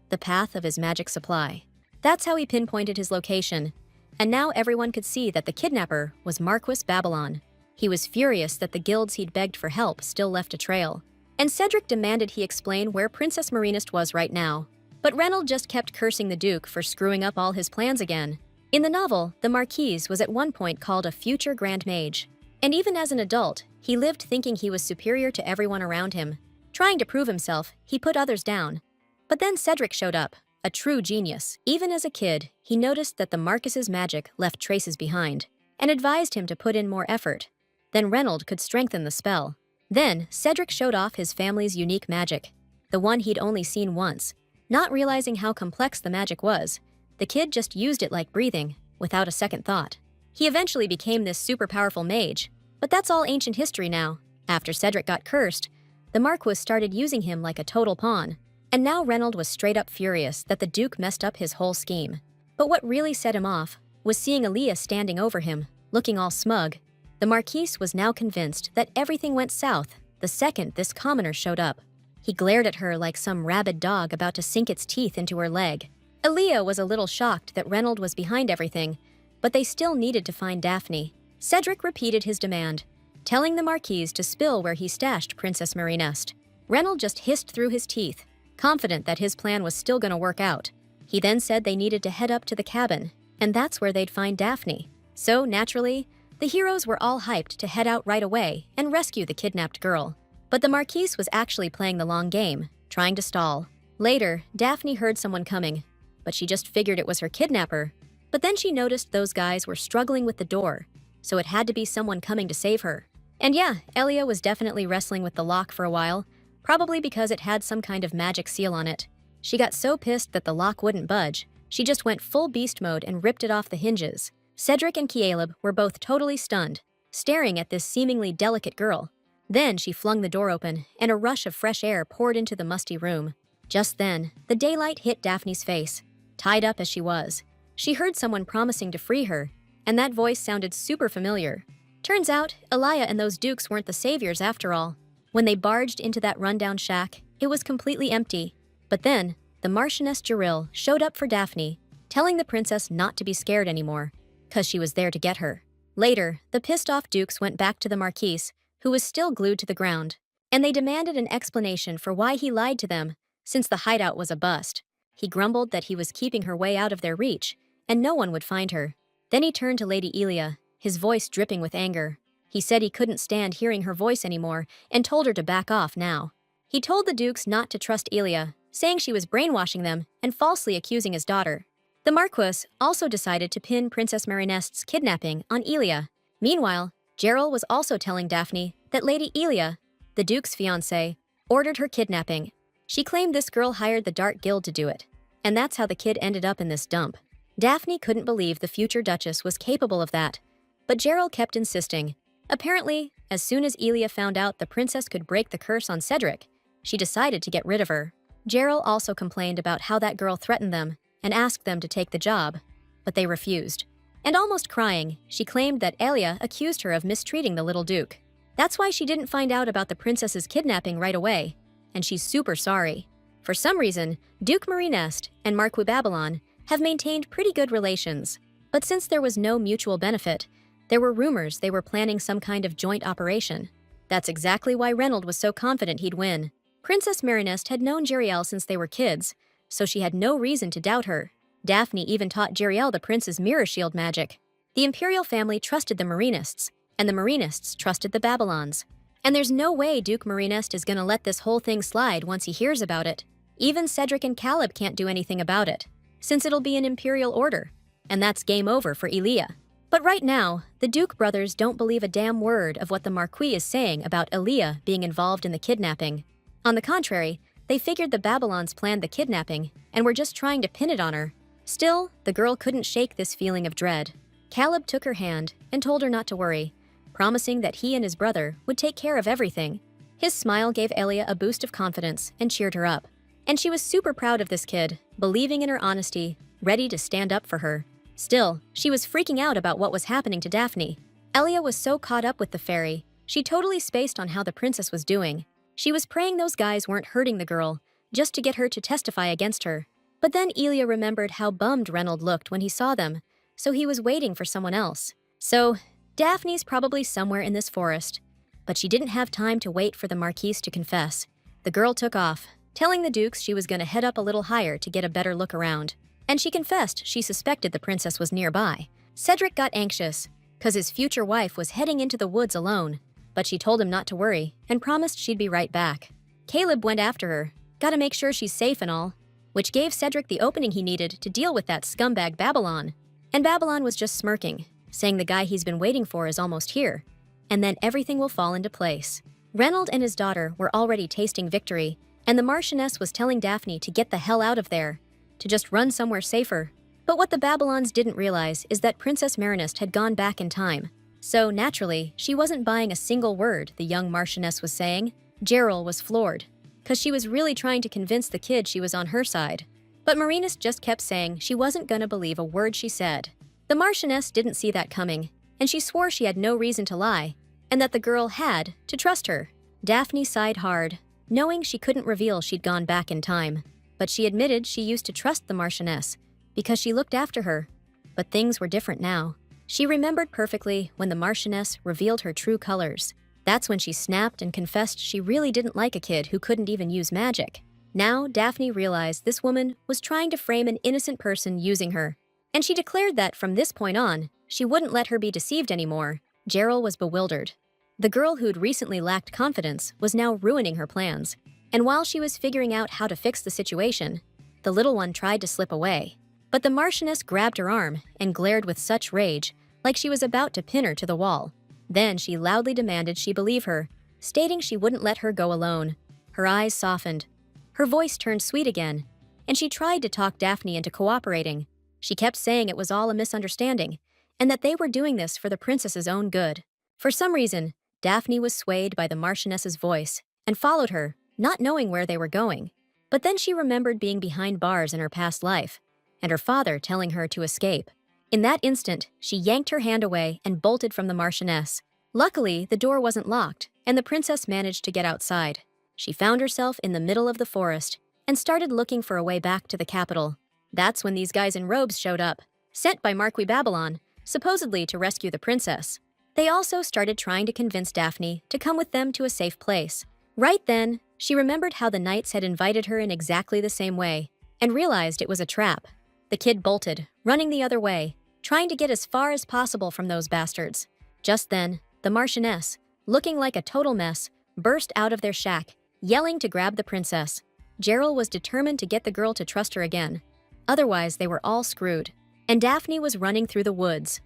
the path of his magic supply. That's how he pinpointed his location, and now everyone could see that the kidnapper was Marquis Babylon. He was furious that the guilds he'd begged for help still left a trail, and Cedric demanded he explain where Princess Marinest was right now. But Reynold just kept cursing the Duke for screwing up all his plans again. In the novel, the Marquise was at one point called a future Grand Mage, and even as an adult, he lived thinking he was superior to everyone around him. Trying to prove himself, he put others down. But then Cedric showed up, a true genius. Even as a kid, he noticed that the Marquis's magic left traces behind, and advised him to put in more effort. Then Reynold could strengthen the spell. Then, Cedric showed off his family's unique magic, the one he'd only seen once. Not realizing how complex the magic was, the kid just used it like breathing, without a second thought. He eventually became this super powerful mage, but that's all ancient history now. After Cedric got cursed, the Marquis started using him like a total pawn, and now Reynold was straight up furious that the Duke messed up his whole scheme. But what really set him off was seeing Aaliyah standing over him, looking all smug. The Marquise was now convinced that everything went south the second this commoner showed up. He glared at her like some rabid dog about to sink its teeth into her leg. Aaliyah was a little shocked that Reynold was behind everything, but they still needed to find Daphne. Cedric repeated his demand, telling the Marquise to spill where he stashed Princess Marinest. Reynold just hissed through his teeth, confident that his plan was still going to work out. He then said they needed to head up to the cabin, and that's where they'd find Daphne. So, naturally, the heroes were all hyped to head out right away and rescue the kidnapped girl. But the Marquise was actually playing the long game, trying to stall. Later, Daphne heard someone coming, but she just figured it was her kidnapper. But then she noticed those guys were struggling with the door, so it had to be someone coming to save her. And yeah, Elia was definitely wrestling with the lock for a while, probably because it had some kind of magic seal on it. She got so pissed that the lock wouldn't budge, she just went full beast mode and ripped it off the hinges. Cedric and Caleb were both totally stunned, staring at this seemingly delicate girl. Then she flung the door open, and a rush of fresh air poured into the musty room. Just then, the daylight hit Daphne's face. Tied up as she was, she heard someone promising to free her, and that voice sounded super familiar. Turns out, Elia and those dukes weren't the saviors after all. When they barged into that rundown shack, it was completely empty. But then, the Marchioness Jaril showed up for Daphne, telling the princess not to be scared anymore, 'cause she was there to get her. Later, the pissed-off dukes went back to the Marquise, who was still glued to the ground, and they demanded an explanation for why he lied to them, since the hideout was a bust. He grumbled that he was keeping her way out of their reach, and no one would find her. Then he turned to Lady Elia, his voice dripping with anger. He said he couldn't stand hearing her voice anymore and told her to back off now. He told the dukes not to trust Elia, saying she was brainwashing them and falsely accusing his daughter. The Marquis also decided to pin Princess Marineste's kidnapping on Elia. Meanwhile, Gerald was also telling Daphne that Lady Elia, the Duke's fiancée, ordered her kidnapping. She claimed this girl hired the Dark Guild to do it, and that's how the kid ended up in this dump. Daphne couldn't believe the future Duchess was capable of that, but Gerald kept insisting. Apparently, as soon as Elia found out the princess could break the curse on Cedric, she decided to get rid of her. Gerald also complained about how that girl threatened them and asked them to take the job, but they refused. And almost crying, she claimed that Elia accused her of mistreating the little duke. That's why she didn't find out about the princess's kidnapping right away, and she's super sorry. For some reason, Duke Marineste and Marquis Babylon have maintained pretty good relations, but since there was no mutual benefit, there were rumors they were planning some kind of joint operation. That's exactly why Reynold was so confident he'd win. Princess Marineste had known Jeriel since they were kids, so she had no reason to doubt her. Daphne even taught Jeriel the prince's mirror shield magic. The imperial family trusted the Marinestes, and the Marinestes trusted the Babylons. And there's no way Duke Marineste is gonna let this whole thing slide once he hears about it. Even Cedric and Caleb can't do anything about it, since it'll be an imperial order, and that's game over for Elia. But right now, the Duke brothers don't believe a damn word of what the Marquis is saying about Elia being involved in the kidnapping. On the contrary, they figured the Babylons planned the kidnapping and were just trying to pin it on her. Still, the girl couldn't shake this feeling of dread. Caleb took her hand and told her not to worry, promising that he and his brother would take care of everything. His smile gave Elia a boost of confidence and cheered her up. And she was super proud of this kid, believing in her honesty, ready to stand up for her. Still, she was freaking out about what was happening to Daphne. Elia was so caught up with the fairy, she totally spaced on how the princess was doing. She was praying those guys weren't hurting the girl, just to get her to testify against her. But then Elia remembered how bummed Reynold looked when he saw them, so he was waiting for someone else. So, Daphne's probably somewhere in this forest. But she didn't have time to wait for the Marquise to confess. The girl took off, telling the dukes she was going to head up a little higher to get a better look around. And she confessed she suspected the princess was nearby. Cedric got anxious, 'cause his future wife was heading into the woods alone, but she told him not to worry and promised she'd be right back. Caleb went after her, gotta make sure she's safe and all, which gave Cedric the opening he needed to deal with that scumbag Babylon. And Babylon was just smirking, saying the guy he's been waiting for is almost here, and then everything will fall into place. Reynold and his daughter were already tasting victory, and the Marchioness was telling Daphne to get the hell out of there, to just run somewhere safer. But what the Babylons didn't realize is that Princess Marineste had gone back in time. So, naturally, she wasn't buying a single word the young Marchioness was saying. Gerald was floored, 'cause she was really trying to convince the kid she was on her side. But Marineste just kept saying she wasn't gonna believe a word she said. The Marchioness didn't see that coming, and she swore she had no reason to lie, and that the girl had to trust her. Daphne sighed hard, knowing she couldn't reveal she'd gone back in time. But she admitted she used to trust the Marchioness, because she looked after her. But things were different now. She remembered perfectly when the Marchioness revealed her true colors. That's when she snapped and confessed she really didn't like a kid who couldn't even use magic. Now, Daphne realized this woman was trying to frame an innocent person using her, and she declared that from this point on, She wouldn't let her be deceived anymore. Gerald was bewildered. The girl who'd recently lacked confidence was now ruining her plans. And while she was figuring out how to fix the situation, the little one tried to slip away. But the Marchioness grabbed her arm and glared with such rage, like she was about to pin her to the wall. Then she loudly demanded she believe her, stating she wouldn't let her go alone. Her eyes softened. Her voice turned sweet again, and she tried to talk Daphne into cooperating. She kept saying it was all a misunderstanding, and that they were doing this for the princess's own good. For some reason, Daphne was swayed by the Marchioness's voice and followed her, not knowing where they were going. But then she remembered being behind bars in her past life, and her father telling her to escape. In that instant, she yanked her hand away and bolted from the Marchioness. Luckily, the door wasn't locked, and the princess managed to get outside. She found herself in the middle of the forest and started looking for a way back to the capital. That's when these guys in robes showed up, sent by Marquis Babylon, supposedly to rescue the princess. They also started trying to convince Daphne to come with them to a safe place. Right then, she remembered how the knights had invited her in exactly the same way, and realized it was a trap. The kid bolted, running the other way, trying to get as far as possible from those bastards. Just then, the Marchioness, looking like a total mess, burst out of their shack, yelling to grab the princess. Gerald was determined to get the girl to trust her again. Otherwise, they were all screwed. And Daphne was running through the woods.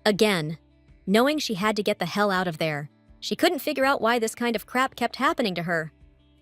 Again, knowing she had to get the hell out of there. She couldn't figure out why this kind of crap kept happening to her.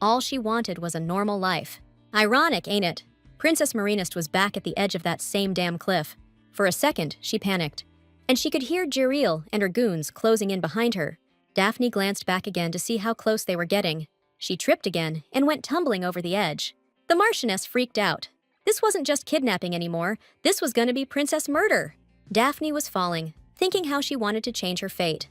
All she wanted was a normal life. Ironic, ain't it? Princess Marinist was back at the edge of that same damn cliff. For a second, she panicked, and she could hear Jiriel and her goons closing in behind her. Daphne glanced back again to see how close they were getting. She tripped again and went tumbling over the edge. The Marchioness freaked out. This wasn't just kidnapping anymore. This was gonna be princess murder. Daphne was falling, thinking how she wanted to change her fate.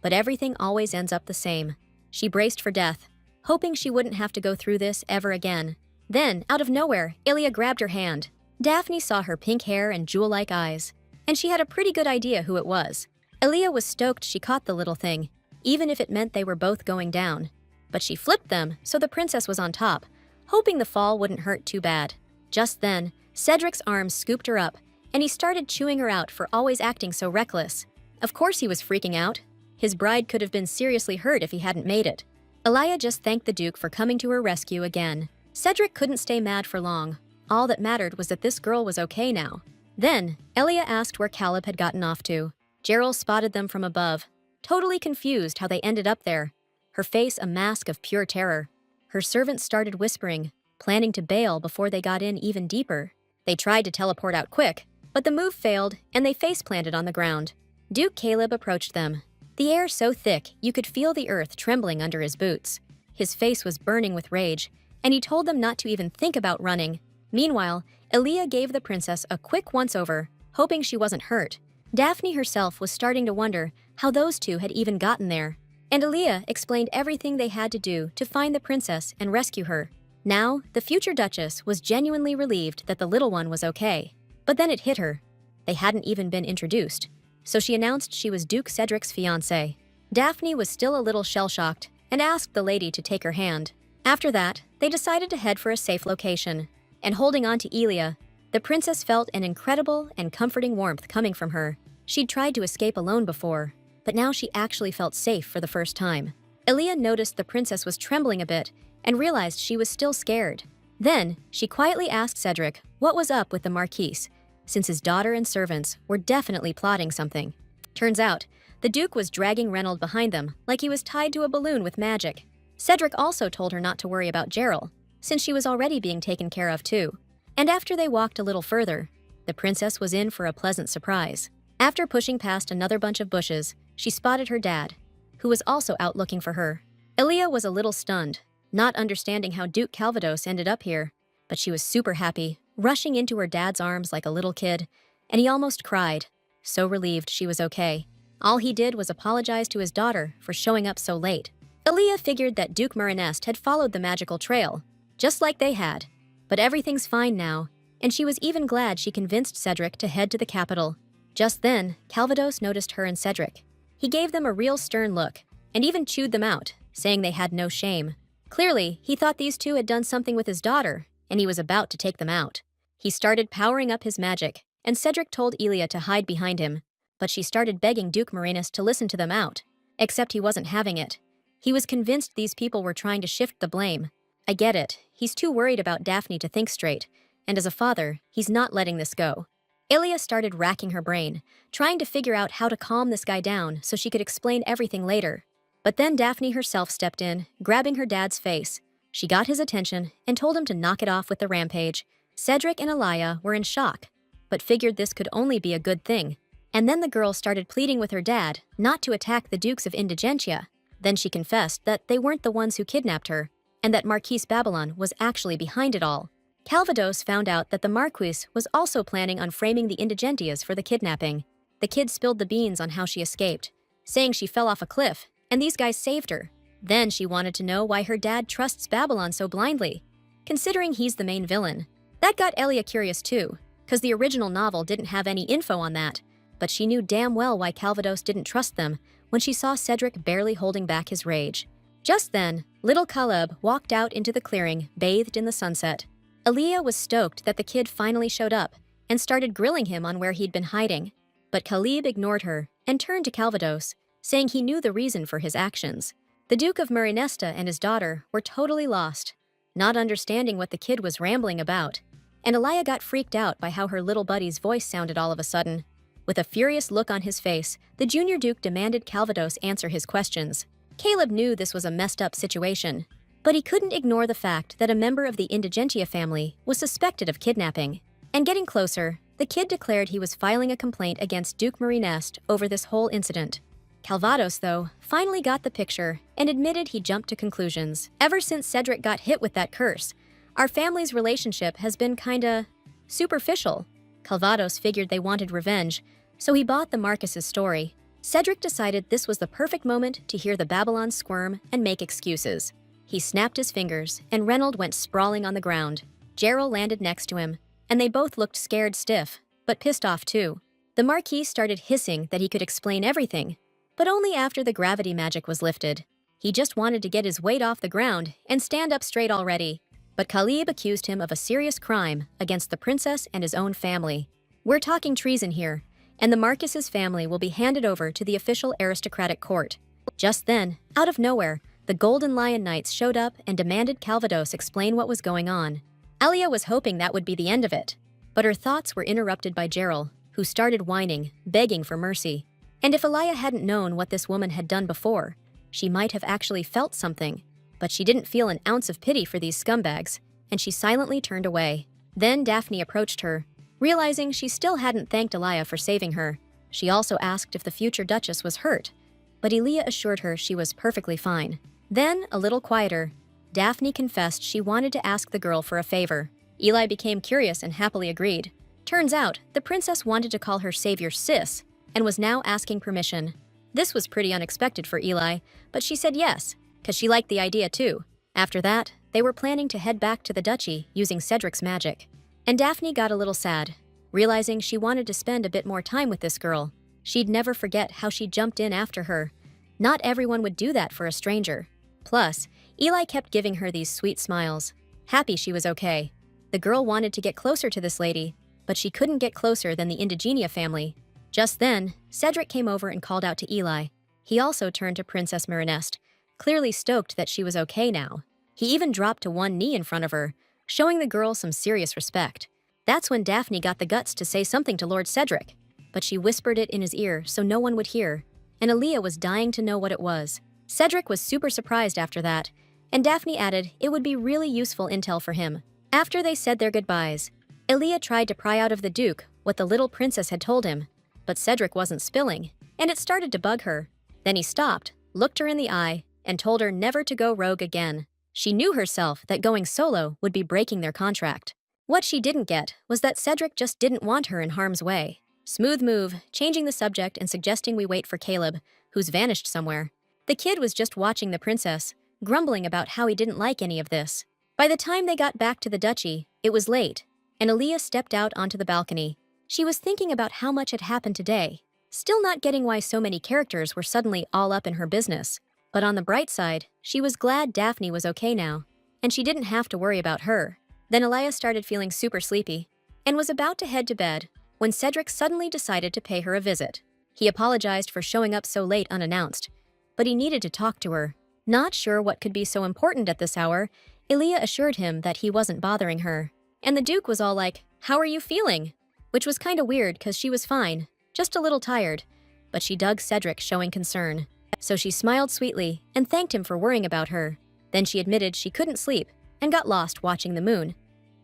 But everything always ends up the same. She braced for death, hoping she wouldn't have to go through this ever again. Then, out of nowhere, Ilia grabbed her hand. Daphne saw her pink hair and jewel-like eyes, and she had a pretty good idea who it was. Ilia was stoked she caught the little thing, even if it meant they were both going down. But she flipped them so the princess was on top, hoping the fall wouldn't hurt too bad. Just then, Cedric's arms scooped her up, and he started chewing her out for always acting so reckless. Of course he was freaking out. His bride could have been seriously hurt if he hadn't made it. Elia just thanked the Duke for coming to her rescue again. Cedric couldn't stay mad for long. All that mattered was that this girl was okay now. Then, Elia asked where Caleb had gotten off to. Gerald spotted them from above, totally confused how they ended up there, her face a mask of pure terror. Her servants started whispering, planning to bail before they got in even deeper. They tried to teleport out quick, but the move failed and they face-planted on the ground. Duke Caleb approached them, the air so thick you could feel the earth trembling under his boots. His face was burning with rage, and he told them not to even think about running. Meanwhile, Elia gave the princess a quick once-over, hoping she wasn't hurt. Daphne herself was starting to wonder how those two had even gotten there. And Elia explained everything they had to do to find the princess and rescue her. Now, the future Duchess was genuinely relieved that the little one was okay. But then it hit her. They hadn't even been introduced. So she announced she was Duke Cedric's fiancé. Daphne was still a little shell-shocked and asked the lady to take her hand. After that, they decided to head for a safe location. And holding on to Elia, the princess felt an incredible and comforting warmth coming from her. She'd tried to escape alone before, but now she actually felt safe for the first time. Elia noticed the princess was trembling a bit and realized she was still scared. Then, she quietly asked Cedric what was up with the Marquise, since his daughter and servants were definitely plotting something. Turns out, the Duke was dragging Reynold behind them like he was tied to a balloon with magic. Cedric also told her not to worry about Gerald, since she was already being taken care of too. And after they walked a little further, the princess was in for a pleasant surprise. After pushing past another bunch of bushes, she spotted her dad, who was also out looking for her. Elia was a little stunned, not understanding how Duke Calvados ended up here, but she was super happy, rushing into her dad's arms like a little kid, and he almost cried, so relieved she was okay. All he did was apologize to his daughter for showing up so late. Elia figured that Duke Marinest had followed the magical trail, just like they had. But everything's fine now, and she was even glad she convinced Cedric to head to the capital. Just then, Calvados noticed her and Cedric. He gave them a real stern look, and even chewed them out, saying they had no shame. Clearly, he thought these two had done something with his daughter, and he was about to take them out. He started powering up his magic, and Cedric told Elia to hide behind him, but she started begging Duke Marinus to listen to them out. Except he wasn't having it. He was convinced these people were trying to shift the blame. I get it, he's too worried about Daphne to think straight, and as a father, he's not letting this go. Ilia started racking her brain, trying to figure out how to calm this guy down so she could explain everything later. But then Daphne herself stepped in, grabbing her dad's face. She got his attention and told him to knock it off with the rampage. Cedric and Elia were in shock, but figured this could only be a good thing. And then the girl started pleading with her dad not to attack the Dukes of Indigentia. Then she confessed that they weren't the ones who kidnapped her, and that Marquise Babylon was actually behind it all. Calvados found out that the Marquise was also planning on framing the Indigentias for the kidnapping. The kid spilled the beans on how she escaped, saying she fell off a cliff, and these guys saved her. Then she wanted to know why her dad trusts Babylon so blindly, considering he's the main villain. That got Elia curious too, because the original novel didn't have any info on that, but she knew damn well why Calvados didn't trust them when she saw Cedric barely holding back his rage. Just then, little Caleb walked out into the clearing, bathed in the sunset. Elia was stoked that the kid finally showed up and started grilling him on where he'd been hiding. But Caleb ignored her and turned to Calvados, saying he knew the reason for his actions. The Duke of Marinesta and his daughter were totally lost, not understanding what the kid was rambling about, and Elia got freaked out by how her little buddy's voice sounded all of a sudden. With a furious look on his face, the junior duke demanded Calvados answer his questions. Caleb knew this was a messed up situation, but he couldn't ignore the fact that a member of the Indigentia family was suspected of kidnapping. And getting closer, the kid declared he was filing a complaint against Duke Marinest over this whole incident. Calvados, though, finally got the picture and admitted he jumped to conclusions. Ever since Cedric got hit with that curse, our family's relationship has been kinda superficial. Calvados figured they wanted revenge, so he bought the Marcus's story. Cedric decided this was the perfect moment to hear the Babylon squirm and make excuses. He snapped his fingers, and Reynold went sprawling on the ground. Gerald landed next to him, and they both looked scared stiff, but pissed off too. The Marquis started hissing that he could explain everything, but only after the gravity magic was lifted. He just wanted to get his weight off the ground and stand up straight already. But Caleb accused him of a serious crime against the princess and his own family. We're talking treason here, and the Marcus's family will be handed over to the official aristocratic court. Just then, out of nowhere, the Golden Lion Knights showed up and demanded Calvados explain what was going on. Elia was hoping that would be the end of it, but her thoughts were interrupted by Gerald, who started whining, begging for mercy. And if Elia hadn't known what this woman had done before, she might have actually felt something. But she didn't feel an ounce of pity for these scumbags, and she silently turned away. Then Daphne approached her, realizing she still hadn't thanked Elia for saving her. She also asked if the future Duchess was hurt, but Elia assured her she was perfectly fine. Then, a little quieter, Daphne confessed she wanted to ask the girl for a favor. Eli became curious and happily agreed. Turns out, the princess wanted to call her savior Sis, and was now asking permission. This was pretty unexpected for Eli, but she said yes, because she liked the idea too. After that, they were planning to head back to the duchy using Cedric's magic. And Daphne got a little sad, realizing she wanted to spend a bit more time with this girl. She'd never forget how she jumped in after her. Not everyone would do that for a stranger. Plus, Eli kept giving her these sweet smiles, happy she was okay. The girl wanted to get closer to this lady, but she couldn't get closer than the Indigenia family. Just then, Cedric came over and called out to Eli. He also turned to Princess Marinest, clearly stoked that she was okay now. He even dropped to one knee in front of her, showing the girl some serious respect. That's when Daphne got the guts to say something to Lord Cedric, but she whispered it in his ear so no one would hear, and Elia was dying to know what it was. Cedric was super surprised after that, and Daphne added it would be really useful intel for him. After they said their goodbyes, Elia tried to pry out of the Duke what the little princess had told him, but Cedric wasn't spilling, and it started to bug her. Then he stopped, looked her in the eye, and told her never to go rogue again. She knew herself that going solo would be breaking their contract. What she didn't get was that Cedric just didn't want her in harm's way. Smooth move, changing the subject and suggesting we wait for Caleb, who's vanished somewhere. The kid was just watching the princess, grumbling about how he didn't like any of this. By the time they got back to the duchy, it was late, and Elia stepped out onto the balcony. She was thinking about how much had happened today, still not getting why so many characters were suddenly all up in her business. But on the bright side, she was glad Daphne was okay now, and she didn't have to worry about her. Then Elia started feeling super sleepy, and was about to head to bed when Cedric suddenly decided to pay her a visit. He apologized for showing up so late unannounced, but he needed to talk to her. Not sure what could be so important at this hour, Elia assured him that he wasn't bothering her. And the Duke was all like, "How are you feeling?" Which was kinda weird because she was fine, just a little tired, but she dug Cedric showing concern. So she smiled sweetly and thanked him for worrying about her. Then she admitted she couldn't sleep and got lost watching the moon,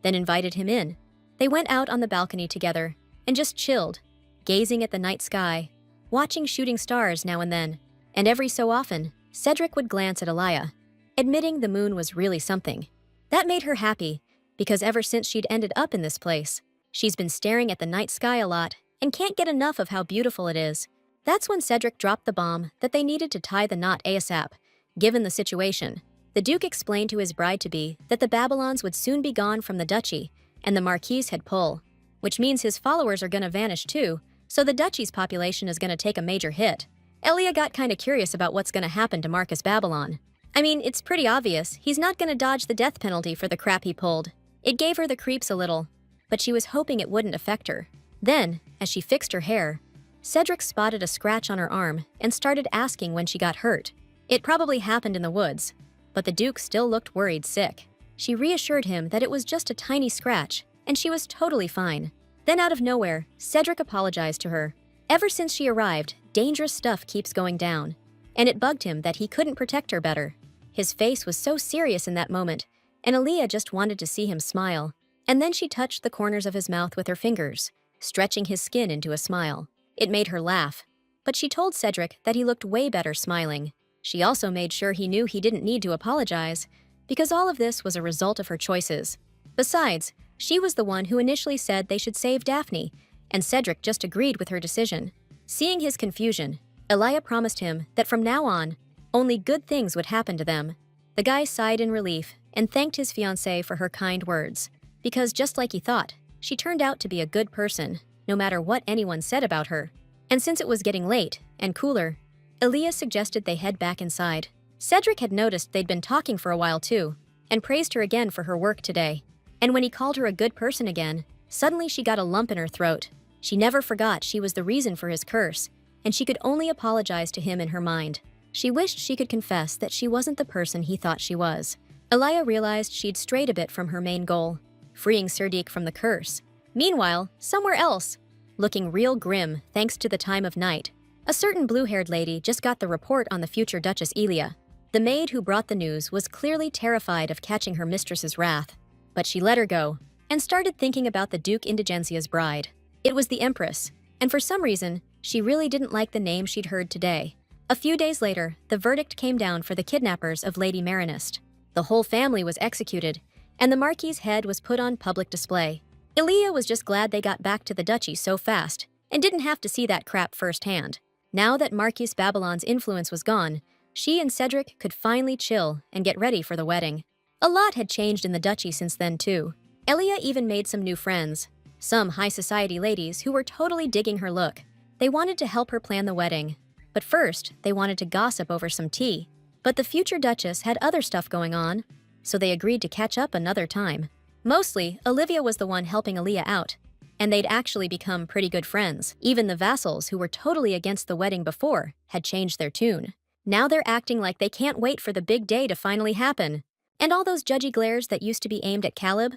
then invited him in. They went out on the balcony together and just chilled, gazing at the night sky, watching shooting stars now and then. And every so often, Cedric would glance at Elia, admitting the moon was really something. That made her happy, because ever since she'd ended up in this place, she's been staring at the night sky a lot and can't get enough of how beautiful it is. That's when Cedric dropped the bomb that they needed to tie the knot ASAP, given the situation. The Duke explained to his bride-to-be that the Babylons would soon be gone from the duchy, and the Marquis had pull, which means his followers are gonna vanish too, so the duchy's population is gonna take a major hit. Elia got kinda curious about what's gonna happen to Marcus Babylon. I mean, it's pretty obvious he's not gonna dodge the death penalty for the crap he pulled. It gave her the creeps a little, but she was hoping it wouldn't affect her. Then, as she fixed her hair, Cedric spotted a scratch on her arm and started asking when she got hurt. It probably happened in the woods, but the Duke still looked worried sick. She reassured him that it was just a tiny scratch, and she was totally fine. Then out of nowhere, Cedric apologized to her. Ever since she arrived, dangerous stuff keeps going down, and it bugged him that he couldn't protect her better. His face was so serious in that moment, and Elia just wanted to see him smile. And then she touched the corners of his mouth with her fingers, stretching his skin into a smile. It made her laugh, but she told Cedric that he looked way better smiling. She also made sure he knew he didn't need to apologize, because all of this was a result of her choices. Besides, she was the one who initially said they should save Daphne, and Cedric just agreed with her decision. Seeing his confusion, Elia promised him that from now on, only good things would happen to them. The guy sighed in relief and thanked his fiancée for her kind words, because just like he thought, she turned out to be a good person, no matter what anyone said about her. And since it was getting late and cooler, Elia suggested they head back inside. Cedric had noticed they'd been talking for a while too, and praised her again for her work today. And when he called her a good person again, suddenly she got a lump in her throat. She never forgot she was the reason for his curse, and she could only apologize to him in her mind. She wished she could confess that she wasn't the person he thought she was. Elia realized she'd strayed a bit from her main goal, freeing Serdiq from the curse. Meanwhile, somewhere else, looking real grim thanks to the time of night, a certain blue-haired lady just got the report on the future Duchess Elia. The maid who brought the news was clearly terrified of catching her mistress's wrath, but she let her go and started thinking about the Duke Indigencia's bride. It was the Empress, and for some reason, she really didn't like the name she'd heard today. A few days later, the verdict came down for the kidnappers of Lady Marinist. The whole family was executed, and the Marquis's head was put on public display. Elia was just glad they got back to the duchy so fast and didn't have to see that crap firsthand. Now that Marquis Babylon's influence was gone, she and Cedric could finally chill and get ready for the wedding. A lot had changed in the duchy since then too. Elia even made some new friends, some high society ladies who were totally digging her look. They wanted to help her plan the wedding, but first they wanted to gossip over some tea. But the future duchess had other stuff going on, so they agreed to catch up another time. Mostly, Olivia was the one helping Elia out, and they'd actually become pretty good friends. Even the vassals who were totally against the wedding before had changed their tune. Now they're acting like they can't wait for the big day to finally happen. And all those judgy glares that used to be aimed at Caleb?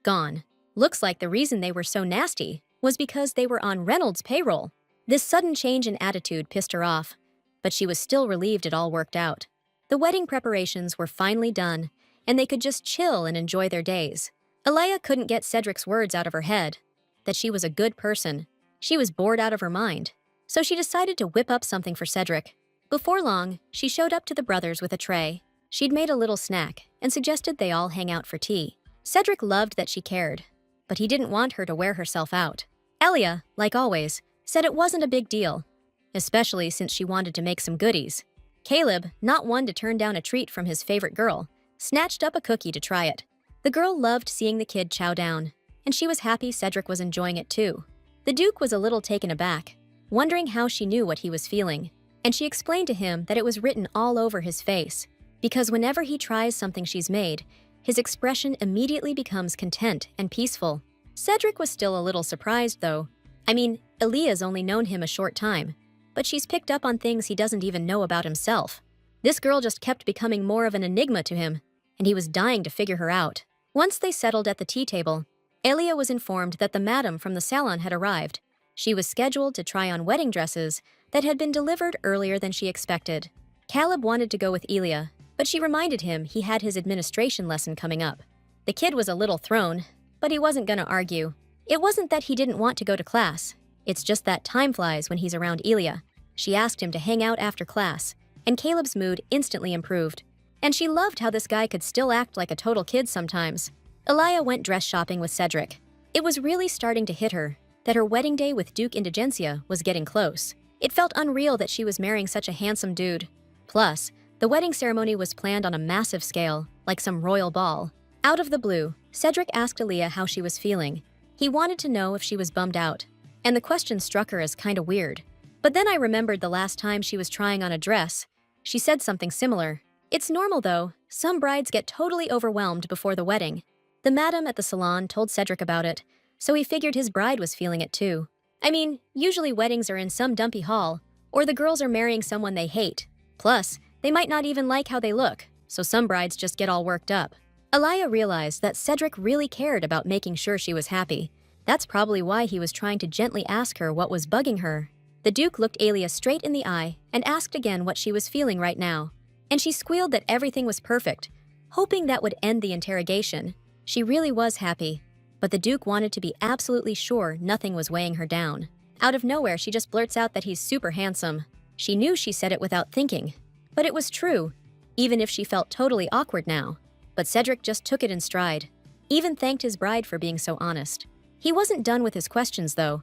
Gone. Looks like the reason they were so nasty was because they were on Reynolds' payroll. This sudden change in attitude pissed her off, but she was still relieved it all worked out. The wedding preparations were finally done, and they could just chill and enjoy their days. Elia couldn't get Cedric's words out of her head, that she was a good person. She was bored out of her mind, so she decided to whip up something for Cedric. Before long, she showed up to the brothers with a tray. She'd made a little snack and suggested they all hang out for tea. Cedric loved that she cared, but he didn't want her to wear herself out. Elia, like always, said it wasn't a big deal, especially since she wanted to make some goodies. Caleb, not one to turn down a treat from his favorite girl, snatched up a cookie to try it. The girl loved seeing the kid chow down, and she was happy Cedric was enjoying it too. The Duke was a little taken aback, wondering how she knew what he was feeling, and she explained to him that it was written all over his face, because whenever he tries something she's made, his expression immediately becomes content and peaceful. Cedric was still a little surprised though. I mean, Elia's only known him a short time, but she's picked up on things he doesn't even know about himself. This girl just kept becoming more of an enigma to him, and he was dying to figure her out. Once they settled at the tea table, Elia was informed that the madam from the salon had arrived. She was scheduled to try on wedding dresses that had been delivered earlier than she expected. Caleb wanted to go with Elia, but she reminded him he had his administration lesson coming up. The kid was a little thrown, but he wasn't gonna argue. It wasn't that he didn't want to go to class. It's just that time flies when he's around Elia. She asked him to hang out after class, and Caleb's mood instantly improved. And she loved how this guy could still act like a total kid sometimes. Elia went dress shopping with Cedric. It was really starting to hit her that her wedding day with Duke Indigencia was getting close. It felt unreal that she was marrying such a handsome dude. Plus, the wedding ceremony was planned on a massive scale, like some royal ball. Out of the blue, Cedric asked Elia how she was feeling. He wanted to know if she was bummed out, and the question struck her as kinda weird. But then I remembered the last time she was trying on a dress. She said something similar. It's normal though, some brides get totally overwhelmed before the wedding. The madam at the salon told Cedric about it, so he figured his bride was feeling it too. I mean, usually weddings are in some dumpy hall, or the girls are marrying someone they hate. Plus, they might not even like how they look, so some brides just get all worked up. Elia realized that Cedric really cared about making sure she was happy. That's probably why he was trying to gently ask her what was bugging her. The Duke looked Elia straight in the eye and asked again what she was feeling right now. And she squealed that everything was perfect, hoping that would end the interrogation. She really was happy, but the Duke wanted to be absolutely sure nothing was weighing her down. Out of nowhere, she just blurts out that he's super handsome. She knew she said it without thinking, but it was true, even if she felt totally awkward now. But Cedric just took it in stride, even thanked his bride for being so honest. He wasn't done with his questions, though.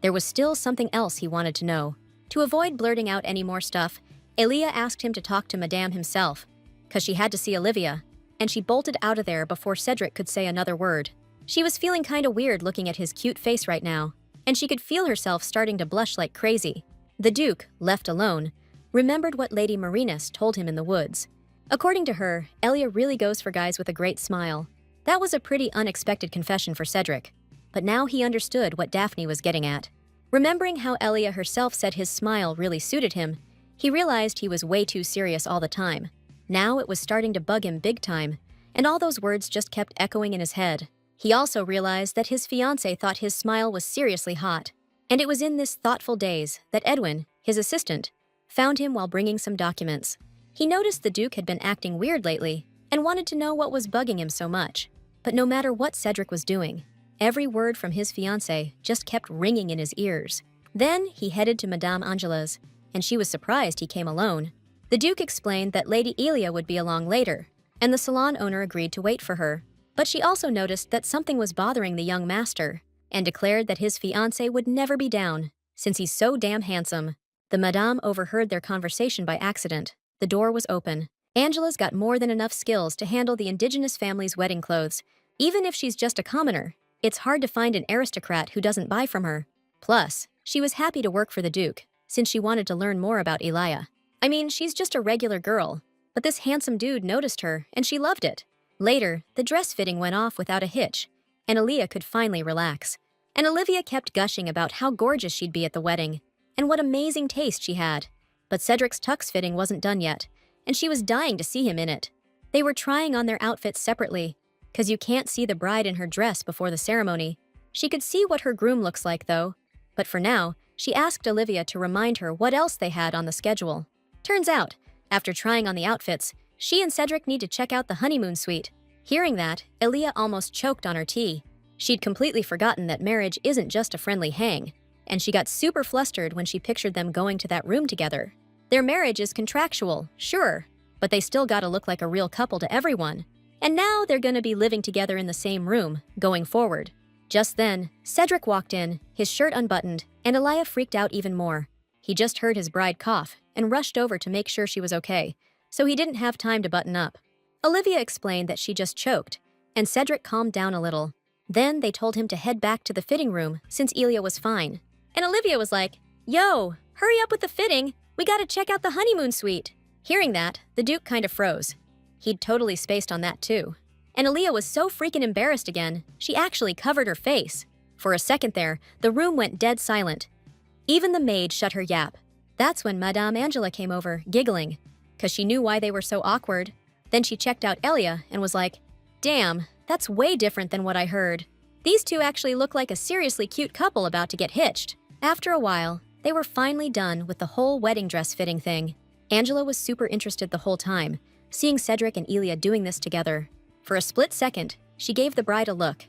There was still something else he wanted to know. To avoid blurting out any more stuff, Elia asked him to talk to Madame himself, because she had to see Olivia, and she bolted out of there before Cedric could say another word. She was feeling kinda weird looking at his cute face right now, and she could feel herself starting to blush like crazy. The Duke, left alone, remembered what Lady Marinus told him in the woods. According to her, Elia really goes for guys with a great smile. That was a pretty unexpected confession for Cedric, but now he understood what Daphne was getting at. Remembering how Elia herself said his smile really suited him, he realized he was way too serious all the time. Now it was starting to bug him big time, and all those words just kept echoing in his head. He also realized that his fiancé thought his smile was seriously hot, and it was in this thoughtful daze that Edwin, his assistant, found him while bringing some documents. He noticed the Duke had been acting weird lately and wanted to know what was bugging him so much. But no matter what Cedric was doing, every word from his fiancée just kept ringing in his ears. Then he headed to Madame Angela's, and she was surprised he came alone. The Duke explained that Lady Elia would be along later, and the salon owner agreed to wait for her. But she also noticed that something was bothering the young master, and declared that his fiancé would never be down, since he's so damn handsome. The Madame overheard their conversation by accident. The door was open. Angela's got more than enough skills to handle the indigenous family's wedding clothes. Even if she's just a commoner, it's hard to find an aristocrat who doesn't buy from her. Plus, she was happy to work for the Duke, since she wanted to learn more about Elia. I mean, she's just a regular girl, but this handsome dude noticed her, and she loved it. Later, the dress fitting went off without a hitch, and Elia could finally relax. And Olivia kept gushing about how gorgeous she'd be at the wedding, and what amazing taste she had. But Cedric's tux fitting wasn't done yet, and she was dying to see him in it. They were trying on their outfits separately, because you can't see the bride in her dress before the ceremony. She could see what her groom looks like, though. But for now, she asked Olivia to remind her what else they had on the schedule. Turns out, after trying on the outfits, she and Cedric need to check out the honeymoon suite. Hearing that, Elia almost choked on her tea. She'd completely forgotten that marriage isn't just a friendly hang, and she got super flustered when she pictured them going to that room together. Their marriage is contractual, sure, but they still gotta look like a real couple to everyone. And now they're gonna be living together in the same room, going forward. Just then, Cedric walked in, his shirt unbuttoned, and Elia freaked out even more. He just heard his bride cough and rushed over to make sure she was okay, so he didn't have time to button up. Olivia explained that she just choked, and Cedric calmed down a little. Then they told him to head back to the fitting room since Elia was fine. And Olivia was like, "Yo, hurry up with the fitting. We gotta check out the honeymoon suite." Hearing that, the Duke kind of froze. He'd totally spaced on that too. And Elia was so freaking embarrassed again, she actually covered her face. For a second there, the room went dead silent. Even the maid shut her yap. That's when Madame Angela came over, giggling, because she knew why they were so awkward. Then she checked out Elia and was like, "Damn, that's way different than what I heard. These two actually look like a seriously cute couple about to get hitched." After a while, they were finally done with the whole wedding dress fitting thing. Angela was super interested the whole time, seeing Cedric and Elia doing this together. For a split second, she gave the bride a look.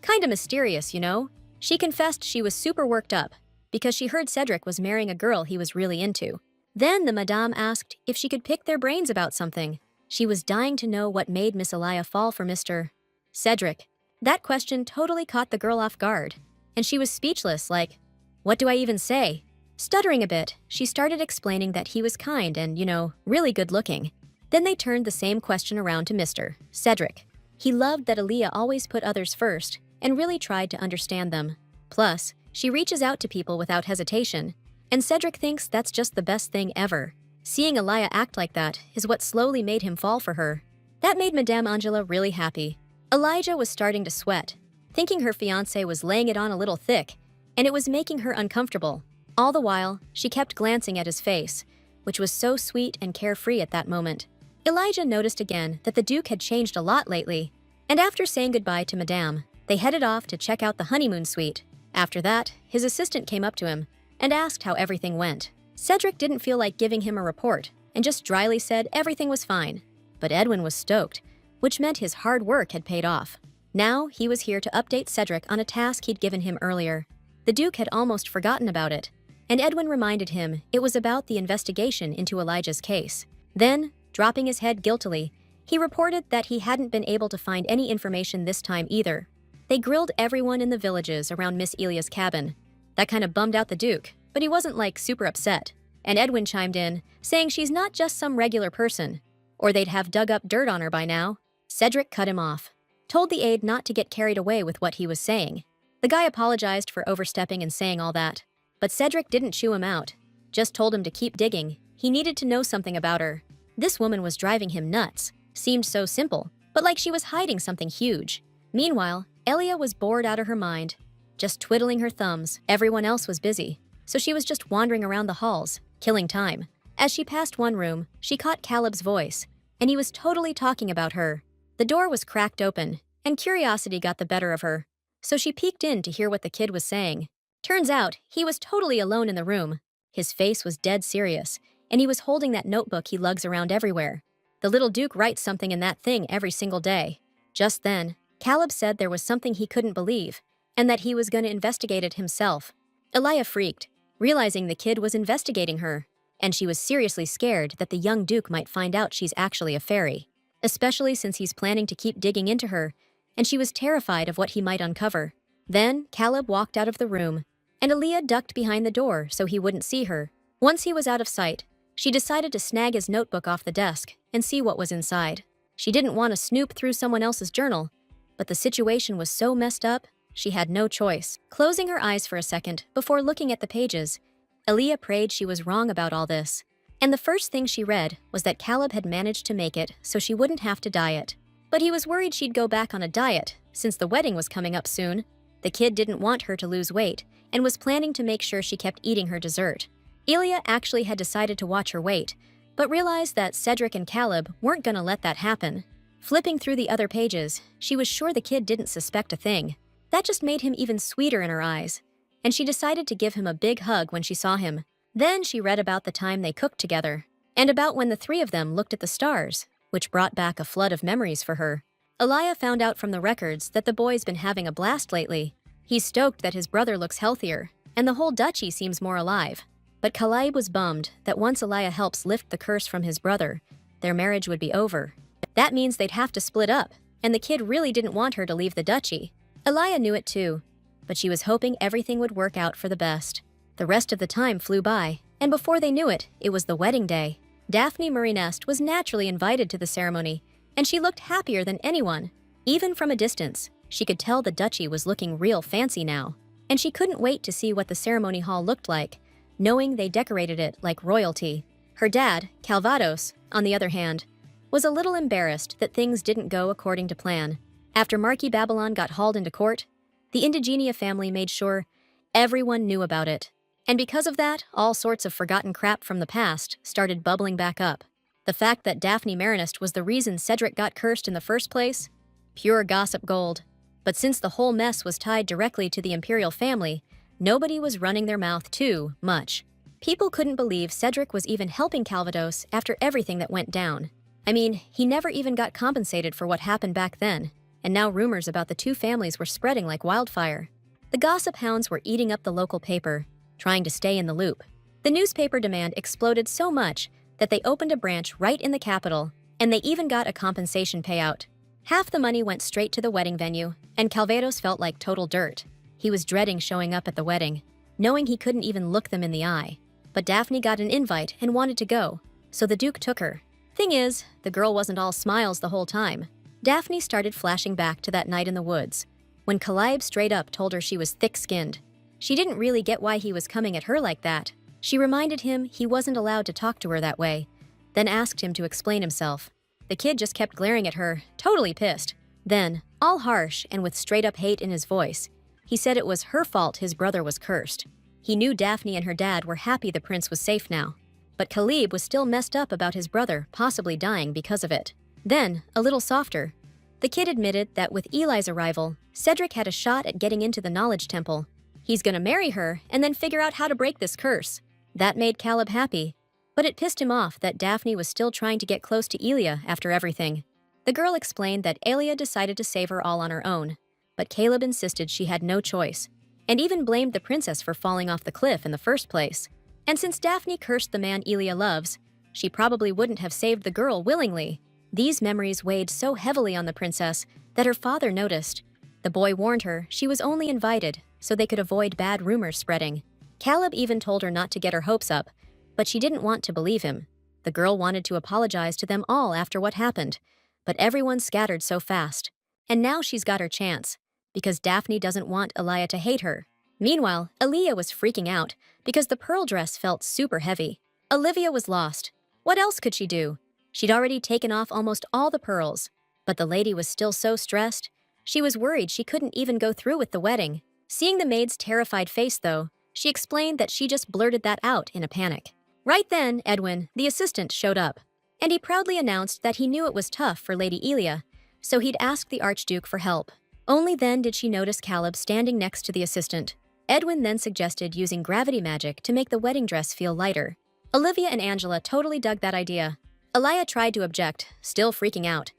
Kinda mysterious, you know? She confessed she was super worked up, because she heard Cedric was marrying a girl he was really into. Then the madame asked if she could pick their brains about something. She was dying to know what made Miss Elia fall for Mr. Cedric. That question totally caught the girl off guard, and she was speechless, like, what do I even say? Stuttering a bit, she started explaining that he was kind and, really good looking. Then they turned the same question around to Mr. Cedric. He loved that Aaliyah always put others first and really tried to understand them. Plus, she reaches out to people without hesitation, and Cedric thinks that's just the best thing ever. Seeing Aaliyah act like that is what slowly made him fall for her. That made Madame Angela really happy. Elijah was starting to sweat, thinking her fiancé was laying it on a little thick, and it was making her uncomfortable. All the while, she kept glancing at his face, which was so sweet and carefree at that moment. Elijah noticed again that the Duke had changed a lot lately, and after saying goodbye to Madame, they headed off to check out the honeymoon suite. After that, his assistant came up to him and asked how everything went. Cedric didn't feel like giving him a report and just dryly said everything was fine. But Edwin was stoked, which meant his hard work had paid off. Now he was here to update Cedric on a task he'd given him earlier. The Duke had almost forgotten about it, and Edwin reminded him it was about the investigation into Elijah's case. Then, dropping his head guiltily, he reported that he hadn't been able to find any information this time either. They grilled everyone in the villages around Miss Elia's cabin. That kind of bummed out the Duke, but he wasn't super upset. And Edwin chimed in, saying she's not just some regular person, or they'd have dug up dirt on her by now. Cedric cut him off, told the aide not to get carried away with what he was saying. The guy apologized for overstepping and saying all that, but Cedric didn't chew him out, just told him to keep digging. He needed to know something about her. This woman was driving him nuts. Seemed so simple, but like she was hiding something huge. Meanwhile, Elia was bored out of her mind, just twiddling her thumbs. Everyone else was busy, so she was just wandering around the halls, killing time. As she passed one room, she caught Caleb's voice, and he was totally talking about her. The door was cracked open, and curiosity got the better of her, so she peeked in to hear what the kid was saying. Turns out, he was totally alone in the room. His face was dead serious, and he was holding that notebook he lugs around everywhere. The little Duke writes something in that thing every single day. Just then, Caleb said there was something he couldn't believe, and that he was going to investigate it himself. Elia freaked, realizing the kid was investigating her, and she was seriously scared that the young Duke might find out she's actually a fairy, especially since he's planning to keep digging into her, and she was terrified of what he might uncover. Then, Caleb walked out of the room, and Aaliyah ducked behind the door so he wouldn't see her. Once he was out of sight, she decided to snag his notebook off the desk and see what was inside. She didn't want to snoop through someone else's journal, but the situation was so messed up, she had no choice. Closing her eyes for a second before looking at the pages, Aaliyah prayed she was wrong about all this. And the first thing she read was that Caleb had managed to make it so she wouldn't have to diet. But he was worried she'd go back on a diet, since the wedding was coming up soon. The kid didn't want her to lose weight, and was planning to make sure she kept eating her dessert. Elia actually had decided to watch her weight, but realized that Cedric and Caleb weren't gonna let that happen. Flipping through the other pages, she was sure the kid didn't suspect a thing. That just made him even sweeter in her eyes, and she decided to give him a big hug when she saw him. Then she read about the time they cooked together, and about when the three of them looked at the stars, which brought back a flood of memories for her. Elia found out from the records that the boy's been having a blast lately. He's stoked that his brother looks healthier, and the whole duchy seems more alive. But Caleb was bummed that once Elia helps lift the curse from his brother, their marriage would be over. That means they'd have to split up, and the kid really didn't want her to leave the duchy. Elia knew it too, but she was hoping everything would work out for the best. The rest of the time flew by, and before they knew it, it was the wedding day. Daphne Marie Nest was naturally invited to the ceremony, and she looked happier than anyone. Even from a distance, she could tell the duchy was looking real fancy now, and she couldn't wait to see what the ceremony hall looked like, knowing they decorated it like royalty. Her dad, Calvados, on the other hand, was a little embarrassed that things didn't go according to plan. After Marquis Babylon got hauled into court, the Indigenia family made sure everyone knew about it. And because of that, all sorts of forgotten crap from the past started bubbling back up. The fact that Daphne Marinist was the reason Cedric got cursed in the first place? Pure gossip gold. But since the whole mess was tied directly to the imperial family, nobody was running their mouth too much. People couldn't believe Cedric was even helping Calvados after everything that went down. I mean, he never even got compensated for what happened back then, and now rumors about the two families were spreading like wildfire. The gossip hounds were eating up the local paper, trying to stay in the loop. The newspaper demand exploded so much that they opened a branch right in the capital, and they even got a compensation payout. Half the money went straight to the wedding venue, and Calvados felt like total dirt. He was dreading showing up at the wedding, knowing he couldn't even look them in the eye. But Daphne got an invite and wanted to go, so the Duke took her. Thing is, the girl wasn't all smiles the whole time. Daphne started flashing back to that night in the woods, when Caleb straight up told her she was thick-skinned. She didn't really get why he was coming at her like that. She reminded him he wasn't allowed to talk to her that way, then asked him to explain himself. The kid just kept glaring at her, totally pissed. Then, all harsh and with straight-up hate in his voice, he said it was her fault his brother was cursed. He knew Daphne and her dad were happy the prince was safe now, but Caleb was still messed up about his brother possibly dying because of it. Then, a little softer, the kid admitted that with Eli's arrival, Cedric had a shot at getting into the Knowledge Temple. He's gonna marry her and then figure out how to break this curse. That made Caleb happy, but it pissed him off that Daphne was still trying to get close to Elia after everything. The girl explained that Elia decided to save her all on her own, but Caleb insisted she had no choice, and even blamed the princess for falling off the cliff in the first place. And since Daphne cursed the man Elia loves, she probably wouldn't have saved the girl willingly. These memories weighed so heavily on the princess that her father noticed. The boy warned her she was only invited so they could avoid bad rumors spreading. Caleb even told her not to get her hopes up, but she didn't want to believe him. The girl wanted to apologize to them all after what happened, but everyone scattered so fast. And now she's got her chance, because Daphne doesn't want Elia to hate her. Meanwhile, Aaliyah was freaking out because the pearl dress felt super heavy. Olivia was lost. What else could she do? She'd already taken off almost all the pearls, but the lady was still so stressed. She was worried she couldn't even go through with the wedding. Seeing the maid's terrified face, though, she explained that she just blurted that out in a panic. Right then, Edwin, the assistant, showed up, and he proudly announced that he knew it was tough for Lady Elia, so he'd ask the Archduke for help. Only then did she notice Caleb standing next to the assistant. Edwin then suggested using gravity magic to make the wedding dress feel lighter. Olivia and Angela totally dug that idea. Elia tried to object, still freaking out,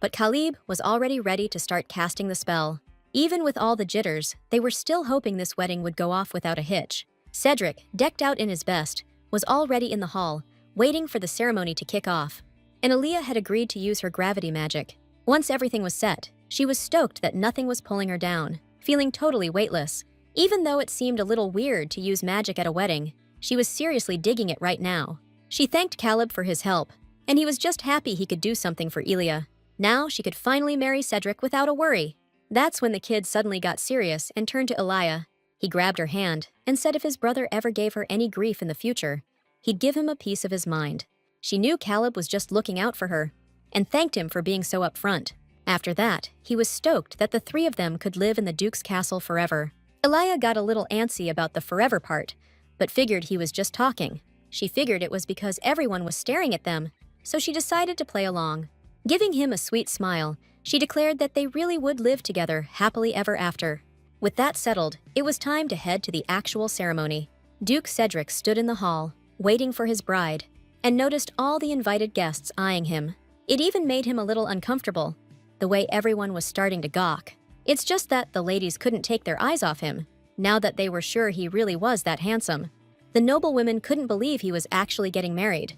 but Caleb was already ready to start casting the spell. Even with all the jitters, they were still hoping this wedding would go off without a hitch. Cedric, decked out in his best, was already in the hall, waiting for the ceremony to kick off. And Aaliyah had agreed to use her gravity magic. Once everything was set, she was stoked that nothing was pulling her down, feeling totally weightless. Even though it seemed a little weird to use magic at a wedding, she was seriously digging it right now. She thanked Caleb for his help, and he was just happy he could do something for Elia. Now she could finally marry Cedric without a worry. That's when the kid suddenly got serious and turned to Elia. He grabbed her hand and said if his brother ever gave her any grief in the future, he'd give him a piece of his mind. She knew Caleb was just looking out for her, and thanked him for being so upfront. After that, he was stoked that the three of them could live in the Duke's castle forever. Elia got a little antsy about the forever part, but figured he was just talking. She figured it was because everyone was staring at them, so she decided to play along. Giving him a sweet smile, she declared that they really would live together happily ever after. With that settled, it was time to head to the actual ceremony. Duke Cedric stood in the hall, waiting for his bride, and noticed all the invited guests eyeing him. It even made him a little uncomfortable, the way everyone was starting to gawk. It's just that the ladies couldn't take their eyes off him, now that they were sure he really was that handsome. The noblewomen couldn't believe he was actually getting married,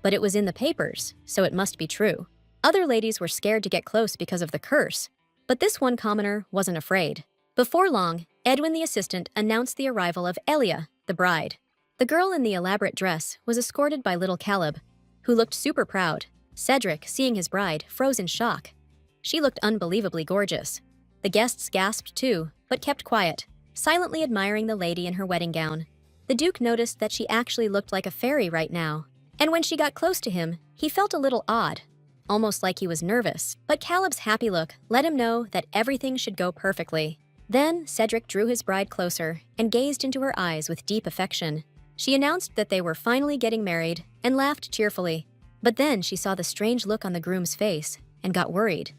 but it was in the papers, so it must be true. Other ladies were scared to get close because of the curse, but this one commoner wasn't afraid. Before long, Edwin the assistant announced the arrival of Elia, the bride. The girl in the elaborate dress was escorted by little Caleb, who looked super proud. Cedric, seeing his bride, froze in shock. She looked unbelievably gorgeous. The guests gasped too, but kept quiet, silently admiring the lady in her wedding gown. The Duke noticed that she actually looked like a fairy right now, and when she got close to him, he felt a little odd, almost like he was nervous, but Caleb's happy look let him know that everything should go perfectly. Then Cedric drew his bride closer and gazed into her eyes with deep affection. She announced that they were finally getting married and laughed cheerfully. But then she saw the strange look on the groom's face and got worried.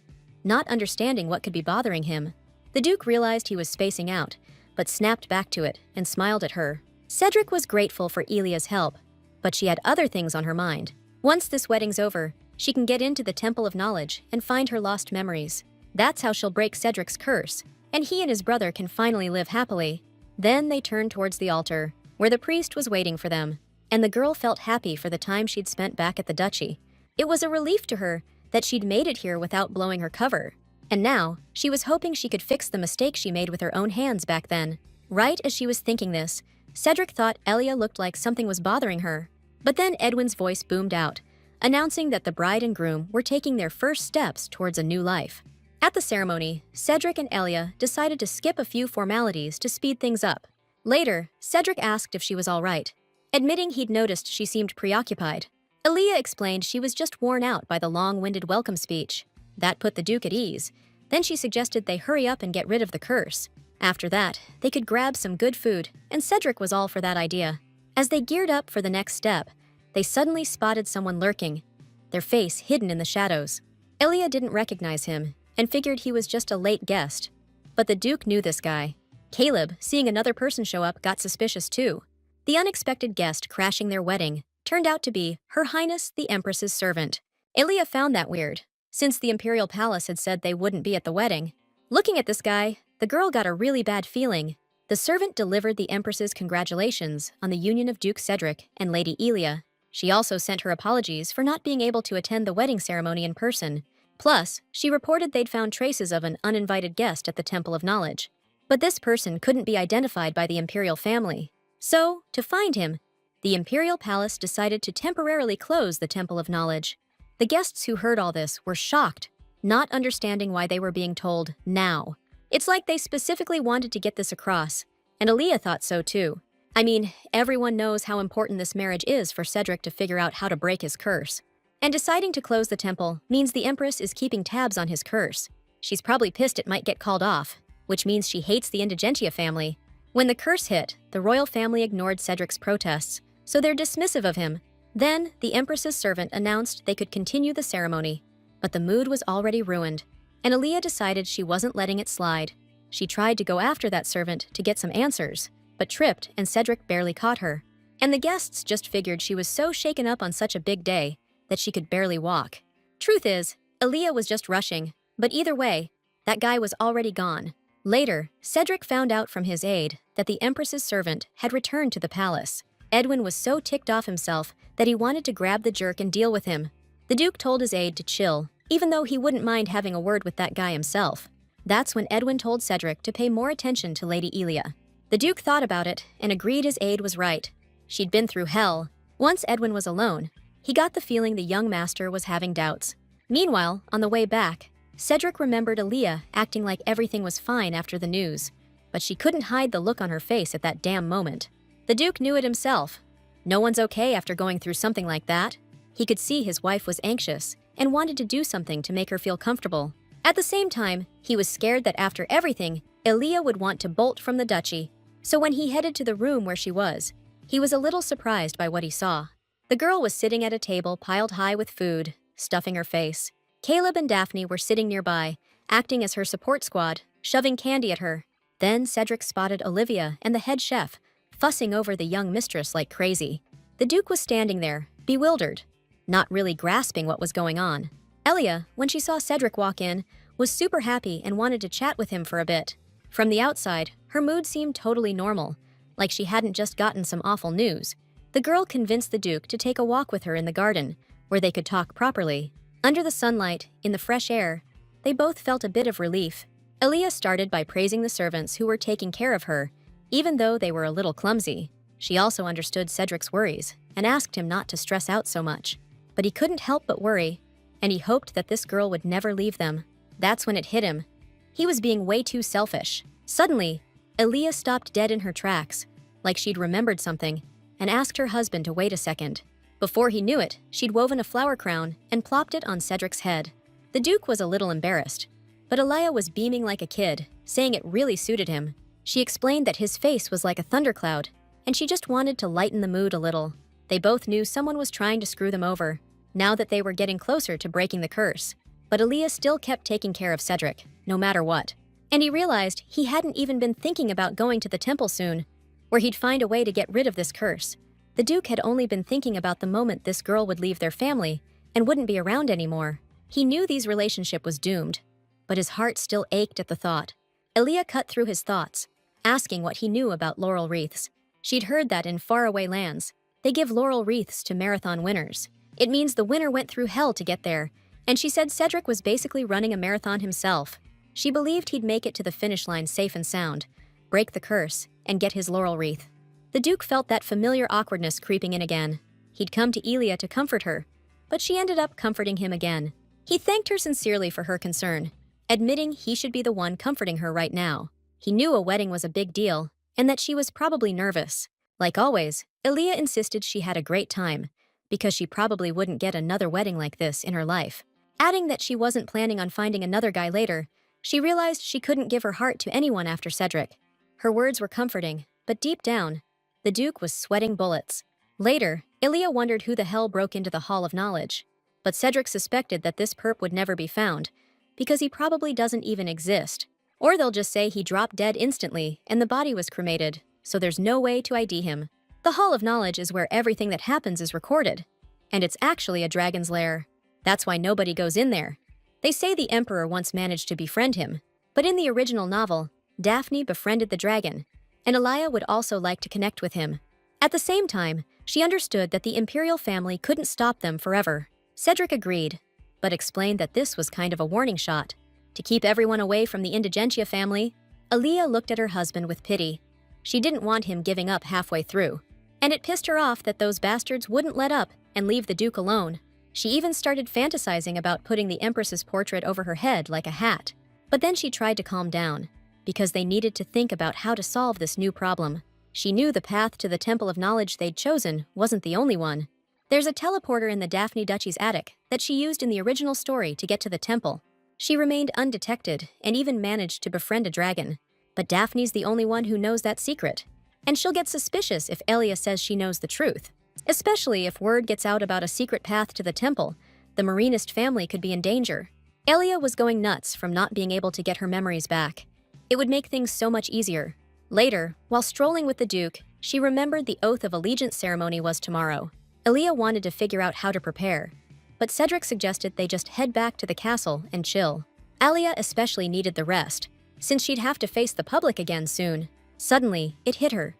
Not understanding what could be bothering him, the Duke realized he was spacing out, but snapped back to it and smiled at her. Cedric was grateful for Elia's help, but she had other things on her mind. Once this wedding's over, she can get into the Temple of Knowledge and find her lost memories. That's how she'll break Cedric's curse, and he and his brother can finally live happily. Then they turned towards the altar, where the priest was waiting for them, and the girl felt happy for the time she'd spent back at the duchy. It was a relief to her that she'd made it here without blowing her cover. And now, she was hoping she could fix the mistake she made with her own hands back then. Right as she was thinking this, Cedric thought Elia looked like something was bothering her. But then Edwin's voice boomed out, announcing that the bride and groom were taking their first steps towards a new life. At the ceremony, Cedric and Elia decided to skip a few formalities to speed things up. Later, Cedric asked if she was all right, admitting he'd noticed she seemed preoccupied. Elia explained she was just worn out by the long-winded welcome speech. That put the Duke at ease. Then she suggested they hurry up and get rid of the curse. After that, they could grab some good food, and Cedric was all for that idea. As they geared up for the next step, they suddenly spotted someone lurking, their face hidden in the shadows. Elia didn't recognize him and figured he was just a late guest. But the Duke knew this guy. Caleb, seeing another person show up, got suspicious too. The unexpected guest crashing their wedding turned out to be Her Highness the Empress's servant. Elia found that weird, since the Imperial Palace had said they wouldn't be at the wedding. Looking at this guy, the girl got a really bad feeling. The servant delivered the Empress's congratulations on the union of Duke Cedric and Lady Elia. She also sent her apologies for not being able to attend the wedding ceremony in person. Plus, she reported they'd found traces of an uninvited guest at the Temple of Knowledge. But this person couldn't be identified by the Imperial family. So, to find him, the Imperial Palace decided to temporarily close the Temple of Knowledge. The guests who heard all this were shocked, not understanding why they were being told now. It's like they specifically wanted to get this across, and Elia thought so too. I mean, everyone knows how important this marriage is for Cedric to figure out how to break his curse. And deciding to close the temple means the Empress is keeping tabs on his curse. She's probably pissed it might get called off, which means she hates the Indigentia family. When the curse hit, the royal family ignored Cedric's protests, so they're dismissive of him. Then, the Empress's servant announced they could continue the ceremony, but the mood was already ruined, and Elia decided she wasn't letting it slide. She tried to go after that servant to get some answers, but tripped and Cedric barely caught her. And the guests just figured she was so shaken up on such a big day that she could barely walk. Truth is, Elia was just rushing, but either way, that guy was already gone. Later, Cedric found out from his aide that the Empress's servant had returned to the palace. Edwin was so ticked off himself that he wanted to grab the jerk and deal with him. The Duke told his aide to chill, even though he wouldn't mind having a word with that guy himself. That's when Edwin told Cedric to pay more attention to Lady Elia. The Duke thought about it and agreed his aide was right. She'd been through hell. Once Edwin was alone, he got the feeling the young master was having doubts. Meanwhile, on the way back, Cedric remembered Elia acting like everything was fine after the news, but she couldn't hide the look on her face at that damn moment. The Duke knew it himself. No one's okay after going through something like that. He could see his wife was anxious and wanted to do something to make her feel comfortable. At the same time, he was scared that after everything, Elia would want to bolt from the duchy. So when he headed to the room where she was, he was a little surprised by what he saw. The girl was sitting at a table piled high with food, stuffing her face. Caleb and Daphne were sitting nearby, acting as her support squad, shoving candy at her. Then Cedric spotted Olivia and the head chef, fussing over the young mistress like crazy. The Duke was standing there, bewildered, not really grasping what was going on. Elia, when she saw Cedric walk in, was super happy and wanted to chat with him for a bit. From the outside, her mood seemed totally normal, like she hadn't just gotten some awful news. The girl convinced the Duke to take a walk with her in the garden, where they could talk properly. Under the sunlight, in the fresh air, they both felt a bit of relief. Elia started by praising the servants who were taking care of her, even though they were a little clumsy. She also understood Cedric's worries and asked him not to stress out so much. But he couldn't help but worry, and he hoped that this girl would never leave them. That's when it hit him. He was being way too selfish. Suddenly, Elia stopped dead in her tracks, like she'd remembered something, and asked her husband to wait a second. Before he knew it, she'd woven a flower crown and plopped it on Cedric's head. The Duke was a little embarrassed, but Elia was beaming like a kid, saying it really suited him. She explained that his face was like a thundercloud, and she just wanted to lighten the mood a little. They both knew someone was trying to screw them over, now that they were getting closer to breaking the curse. But Aaliyah still kept taking care of Cedric, no matter what. And he realized he hadn't even been thinking about going to the temple soon, where he'd find a way to get rid of this curse. The Duke had only been thinking about the moment this girl would leave their family and wouldn't be around anymore. He knew this relationship was doomed, but his heart still ached at the thought. Aaliyah cut through his thoughts, asking what he knew about laurel wreaths. She'd heard that in faraway lands, they give laurel wreaths to marathon winners. It means the winner went through hell to get there, and she said Cedric was basically running a marathon himself. She believed he'd make it to the finish line safe and sound, break the curse, and get his laurel wreath. The Duke felt that familiar awkwardness creeping in again. He'd come to Elia to comfort her, but she ended up comforting him again. He thanked her sincerely for her concern, admitting he should be the one comforting her right now. He knew a wedding was a big deal, and that she was probably nervous. Like always, Aaliyah insisted she had a great time, because she probably wouldn't get another wedding like this in her life. Adding that she wasn't planning on finding another guy later, she realized she couldn't give her heart to anyone after Cedric. Her words were comforting, but deep down, the Duke was sweating bullets. Later, Aaliyah wondered who the hell broke into the Hall of Knowledge, but Cedric suspected that this perp would never be found, because he probably doesn't even exist. Or they'll just say he dropped dead instantly and the body was cremated, so there's no way to ID him. The Hall of Knowledge is where everything that happens is recorded, and it's actually a dragon's lair. That's why nobody goes in there. They say the Emperor once managed to befriend him, but in the original novel, Daphne befriended the dragon, and Aaliyah would also like to connect with him. At the same time, she understood that the imperial family couldn't stop them forever. Cedric agreed, but explained that this was kind of a warning shot. To keep everyone away from the Indigentia family, Aaliyah looked at her husband with pity. She didn't want him giving up halfway through, and it pissed her off that those bastards wouldn't let up and leave the Duke alone. She even started fantasizing about putting the Empress's portrait over her head like a hat. But then she tried to calm down, because they needed to think about how to solve this new problem. She knew the path to the Temple of Knowledge they'd chosen wasn't the only one. There's a teleporter in the Daphne Duchy's attic that she used in the original story to get to the temple. She remained undetected and even managed to befriend a dragon. But Daphne's the only one who knows that secret, and she'll get suspicious if Elia says she knows the truth. Especially if word gets out about a secret path to the temple, the Marinist family could be in danger. Elia was going nuts from not being able to get her memories back. It would make things so much easier. Later, while strolling with the Duke, she remembered the Oath of Allegiance ceremony was tomorrow. Elia wanted to figure out how to prepare, but Cedric suggested they just head back to the castle and chill. Alia especially needed the rest, since she'd have to face the public again soon. Suddenly, it hit her.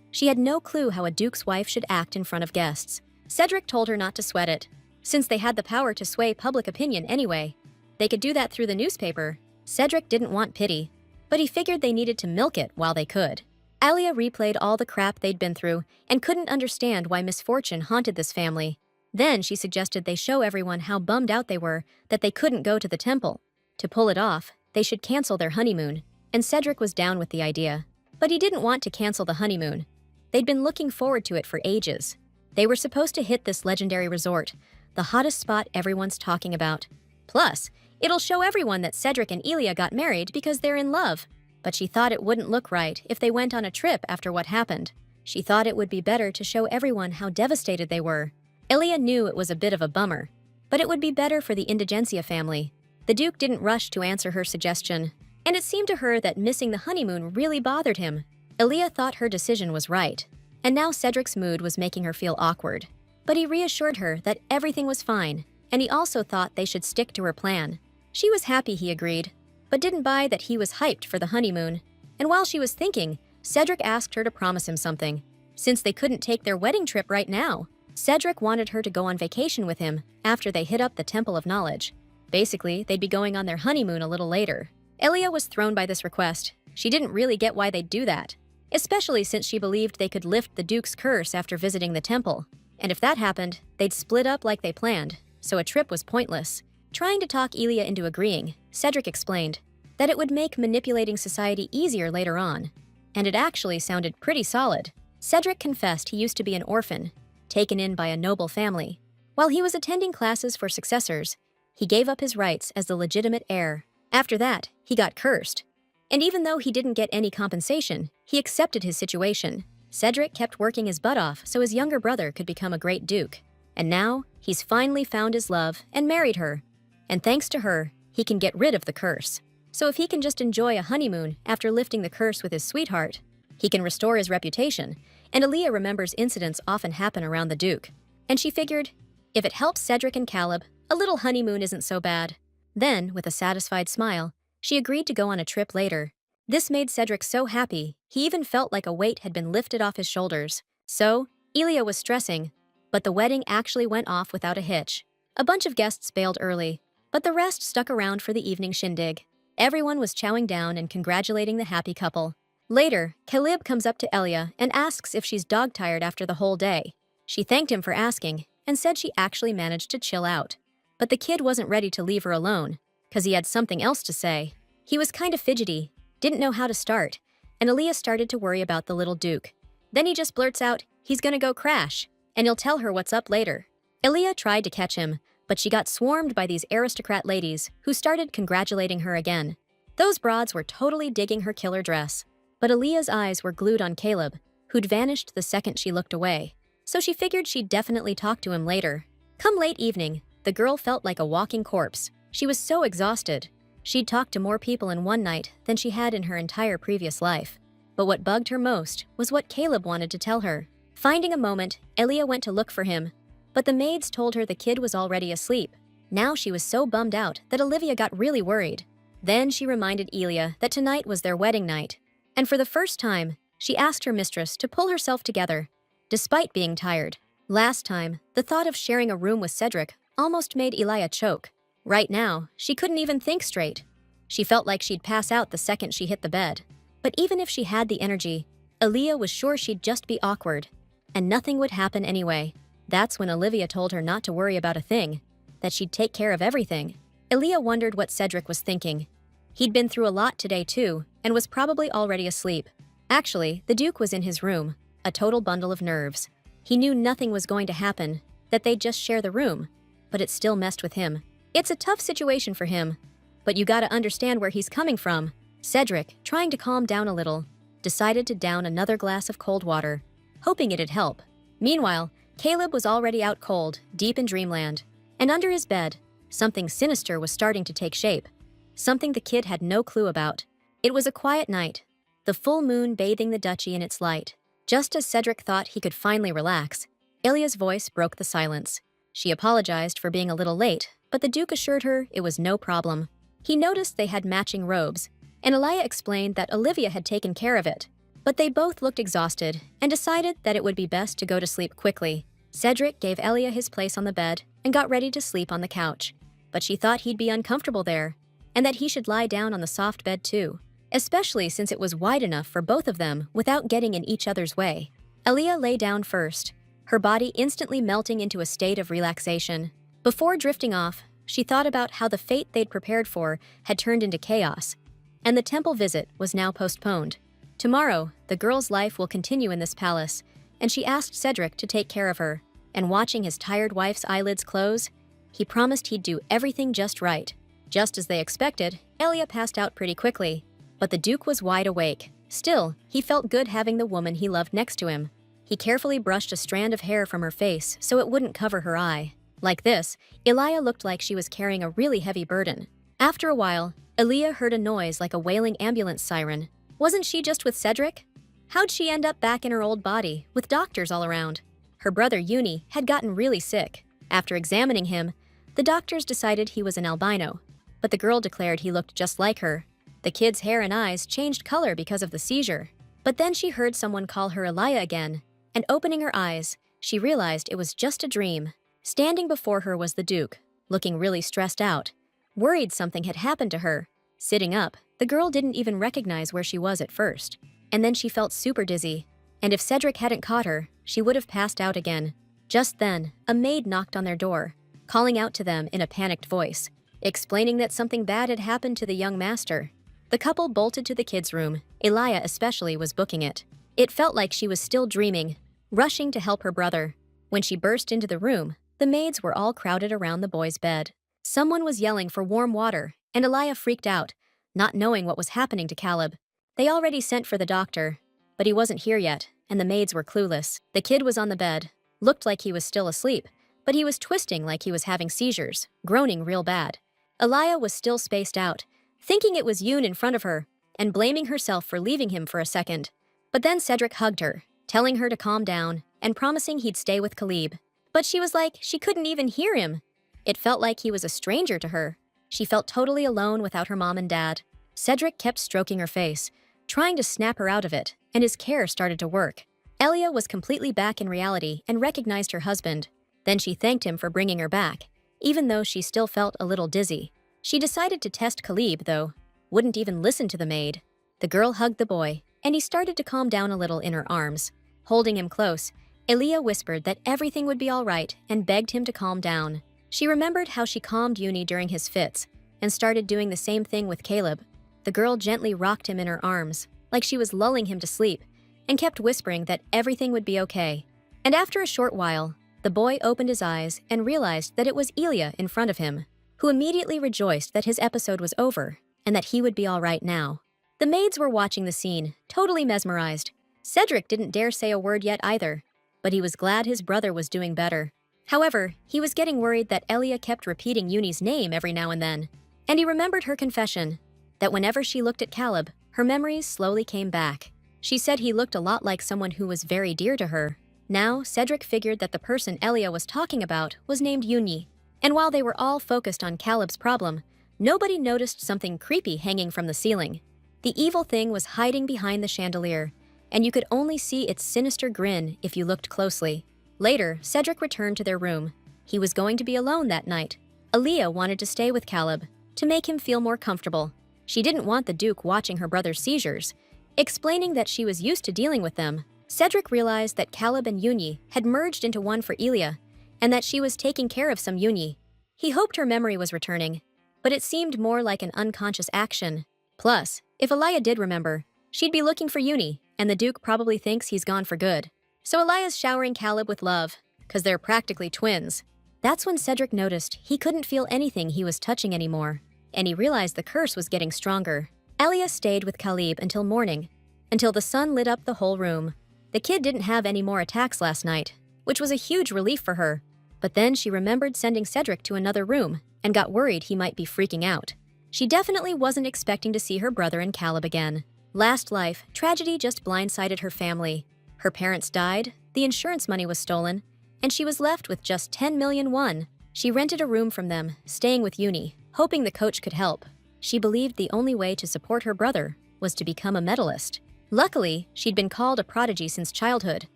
She had no clue how a duke's wife should act in front of guests. Cedric told her not to sweat it, since they had the power to sway public opinion anyway. They could do that through the newspaper. Cedric didn't want pity, but he figured they needed to milk it while they could. Alia replayed all the crap they'd been through and couldn't understand why misfortune haunted this family. Then she suggested they show everyone how bummed out they were that they couldn't go to the temple. To pull it off, they should cancel their honeymoon, and Cedric was down with the idea. But he didn't want to cancel the honeymoon. They'd been looking forward to it for ages. They were supposed to hit this legendary resort, the hottest spot everyone's talking about. Plus, it'll show everyone that Cedric and Elia got married because they're in love. But she thought it wouldn't look right if they went on a trip after what happened. She thought it would be better to show everyone how devastated they were. Elia knew it was a bit of a bummer, but it would be better for the Indigencia family. The Duke didn't rush to answer her suggestion, and it seemed to her that missing the honeymoon really bothered him. Elia thought her decision was right, and now Cedric's mood was making her feel awkward. But he reassured her that everything was fine, and he also thought they should stick to her plan. She was happy he agreed, but didn't buy that he was hyped for the honeymoon. And while she was thinking, Cedric asked her to promise him something. Since they couldn't take their wedding trip right now, Cedric wanted her to go on vacation with him after they hit up the Temple of Knowledge. Basically, they'd be going on their honeymoon a little later. Elia was thrown by this request. She didn't really get why they'd do that, especially since she believed they could lift the Duke's curse after visiting the temple. And if that happened, they'd split up like they planned, so a trip was pointless. Trying to talk Elia into agreeing, Cedric explained that it would make manipulating society easier later on, and it actually sounded pretty solid. Cedric confessed he used to be an orphan, taken in by a noble family. While he was attending classes for successors, he gave up his rights as the legitimate heir. After that, he got cursed. And even though he didn't get any compensation, he accepted his situation. Cedric kept working his butt off so his younger brother could become a great duke. And now, he's finally found his love and married her. And thanks to her, he can get rid of the curse. So if he can just enjoy a honeymoon after lifting the curse with his sweetheart, he can restore his reputation. And Aaliyah remembers incidents often happen around the duke. And she figured, if it helps Cedric and Caleb, a little honeymoon isn't so bad. Then, with a satisfied smile, she agreed to go on a trip later. This made Cedric so happy, he even felt like a weight had been lifted off his shoulders. So, Elia was stressing, but the wedding actually went off without a hitch. A bunch of guests bailed early, but the rest stuck around for the evening shindig. Everyone was chowing down and congratulating the happy couple. Later, Caleb comes up to Elia and asks if she's dog-tired after the whole day. She thanked him for asking and said she actually managed to chill out. But the kid wasn't ready to leave her alone, because he had something else to say. He was kind of fidgety, didn't know how to start, and Aaliyah started to worry about the little duke. Then he just blurts out, he's gonna go crash, and he'll tell her what's up later. Aaliyah tried to catch him, but she got swarmed by these aristocrat ladies who started congratulating her again. Those broads were totally digging her killer dress, but Aaliyah's eyes were glued on Caleb, who'd vanished the second she looked away. So she figured she'd definitely talk to him later. Come late evening, the girl felt like a walking corpse. She was so exhausted. She'd talked to more people in one night than she had in her entire previous life. But what bugged her most was what Caleb wanted to tell her. Finding a moment, Elia went to look for him, but the maids told her the kid was already asleep. Now she was so bummed out that Olivia got really worried. Then she reminded Elia that tonight was their wedding night, and for the first time, she asked her mistress to pull herself together, despite being tired. Last time, the thought of sharing a room with Cedric almost made Elia choke. Right now, she couldn't even think straight. She felt like she'd pass out the second she hit the bed. But even if she had the energy, Aaliyah was sure she'd just be awkward, and nothing would happen anyway. That's when Olivia told her not to worry about a thing, that she'd take care of everything. Aaliyah wondered what Cedric was thinking. He'd been through a lot today too, and was probably already asleep. Actually, the Duke was in his room, a total bundle of nerves. He knew nothing was going to happen, that they'd just share the room, but it still messed with him. It's a tough situation for him, but you gotta understand where he's coming from. Cedric, trying to calm down a little, decided to down another glass of cold water, hoping it'd help. Meanwhile, Caleb was already out cold, deep in dreamland, and under his bed, something sinister was starting to take shape, something the kid had no clue about. It was a quiet night, the full moon bathing the duchy in its light. Just as Cedric thought he could finally relax, Ilya's voice broke the silence. She apologized for being a little late, but the Duke assured her it was no problem. He noticed they had matching robes, and Elia explained that Olivia had taken care of it. But they both looked exhausted and decided that it would be best to go to sleep quickly. Cedric gave Elia his place on the bed and got ready to sleep on the couch. But she thought he'd be uncomfortable there, and that he should lie down on the soft bed too, especially since it was wide enough for both of them without getting in each other's way. Elia lay down first, her body instantly melting into a state of relaxation. Before drifting off, she thought about how the fate they'd prepared for had turned into chaos, and the temple visit was now postponed. Tomorrow, the girl's life will continue in this palace, and she asked Cedric to take care of her. And watching his tired wife's eyelids close, he promised he'd do everything just right. Just as they expected, Elia passed out pretty quickly, but the Duke was wide awake. Still, he felt good having the woman he loved next to him. He carefully brushed a strand of hair from her face so it wouldn't cover her eye. Like this, Elia looked like she was carrying a really heavy burden. After a while, Elia heard a noise like a wailing ambulance siren. Wasn't she just with Cedric? How'd she end up back in her old body, with doctors all around? Her brother Uni had gotten really sick. After examining him, the doctors decided he was an albino, but the girl declared he looked just like her. The kid's hair and eyes changed color because of the seizure. But then she heard someone call her Elia again, and opening her eyes, she realized it was just a dream. Standing before her was the Duke, looking really stressed out, worried something had happened to her. Sitting up, the girl didn't even recognize where she was at first. And then she felt super dizzy, and if Cedric hadn't caught her, she would have passed out again. Just then, a maid knocked on their door, calling out to them in a panicked voice, explaining that something bad had happened to the young master. The couple bolted to the kids' room. Elia especially was booking it. It felt like she was still dreaming, rushing to help her brother. When she burst into the room, the maids were all crowded around the boy's bed. Someone was yelling for warm water, and Elia freaked out, not knowing what was happening to Caleb. They already sent for the doctor, but he wasn't here yet, and the maids were clueless. The kid was on the bed, looked like he was still asleep, but he was twisting like he was having seizures, groaning real bad. Elia was still spaced out, thinking it was Yoon in front of her, and blaming herself for leaving him for a second. But then Cedric hugged her, telling her to calm down, and promising he'd stay with Caleb. But she was like, she couldn't even hear him. It felt like he was a stranger to her. She felt totally alone without her mom and dad. Cedric kept stroking her face, trying to snap her out of it, and his care started to work. Elia was completely back in reality and recognized her husband. Then she thanked him for bringing her back, even though she still felt a little dizzy. She decided to test Caleb, though. Wouldn't even listen to the maid. The girl hugged the boy, and he started to calm down a little in her arms. Holding him close, Elia whispered that everything would be all right and begged him to calm down. She remembered how she calmed Uni during his fits and started doing the same thing with Caleb. The girl gently rocked him in her arms, like she was lulling him to sleep, and kept whispering that everything would be okay. And after a short while, the boy opened his eyes and realized that it was Elia in front of him, who immediately rejoiced that his episode was over and that he would be all right now. The maids were watching the scene, totally mesmerized. Cedric didn't dare say a word yet either, but he was glad his brother was doing better. However, he was getting worried that Elia kept repeating Uni's name every now and then, and he remembered her confession, that whenever she looked at Caleb, her memories slowly came back. She said he looked a lot like someone who was very dear to her. Now, Cedric figured that the person Elia was talking about was named Uni, and while they were all focused on Caleb's problem, nobody noticed something creepy hanging from the ceiling. The evil thing was hiding behind the chandelier, and you could only see its sinister grin if you looked closely. Later, Cedric returned to their room. He was going to be alone that night. Aaliyah wanted to stay with Caleb, to make him feel more comfortable. She didn't want the Duke watching her brother's seizures. Explaining that she was used to dealing with them, Cedric realized that Caleb and Uni had merged into one for Elia, and that she was taking care of some Uni. He hoped her memory was returning, but it seemed more like an unconscious action. Plus, if Aaliyah did remember, she'd be looking for Uni, and the Duke probably thinks he's gone for good. So Elia's showering Caleb with love, because they're practically twins. That's when Cedric noticed he couldn't feel anything he was touching anymore, and he realized the curse was getting stronger. Elia stayed with Caleb until morning, until the sun lit up the whole room. The kid didn't have any more attacks last night, which was a huge relief for her. But then she remembered sending Cedric to another room and got worried he might be freaking out. She definitely wasn't expecting to see her brother and Caleb again. Last life, tragedy just blindsided her family. Her parents died, the insurance money was stolen, and she was left with just 10 million won. She rented a room from them, staying with Uni, hoping the coach could help. She believed the only way to support her brother was to become a medalist. Luckily, she'd been called a prodigy since childhood.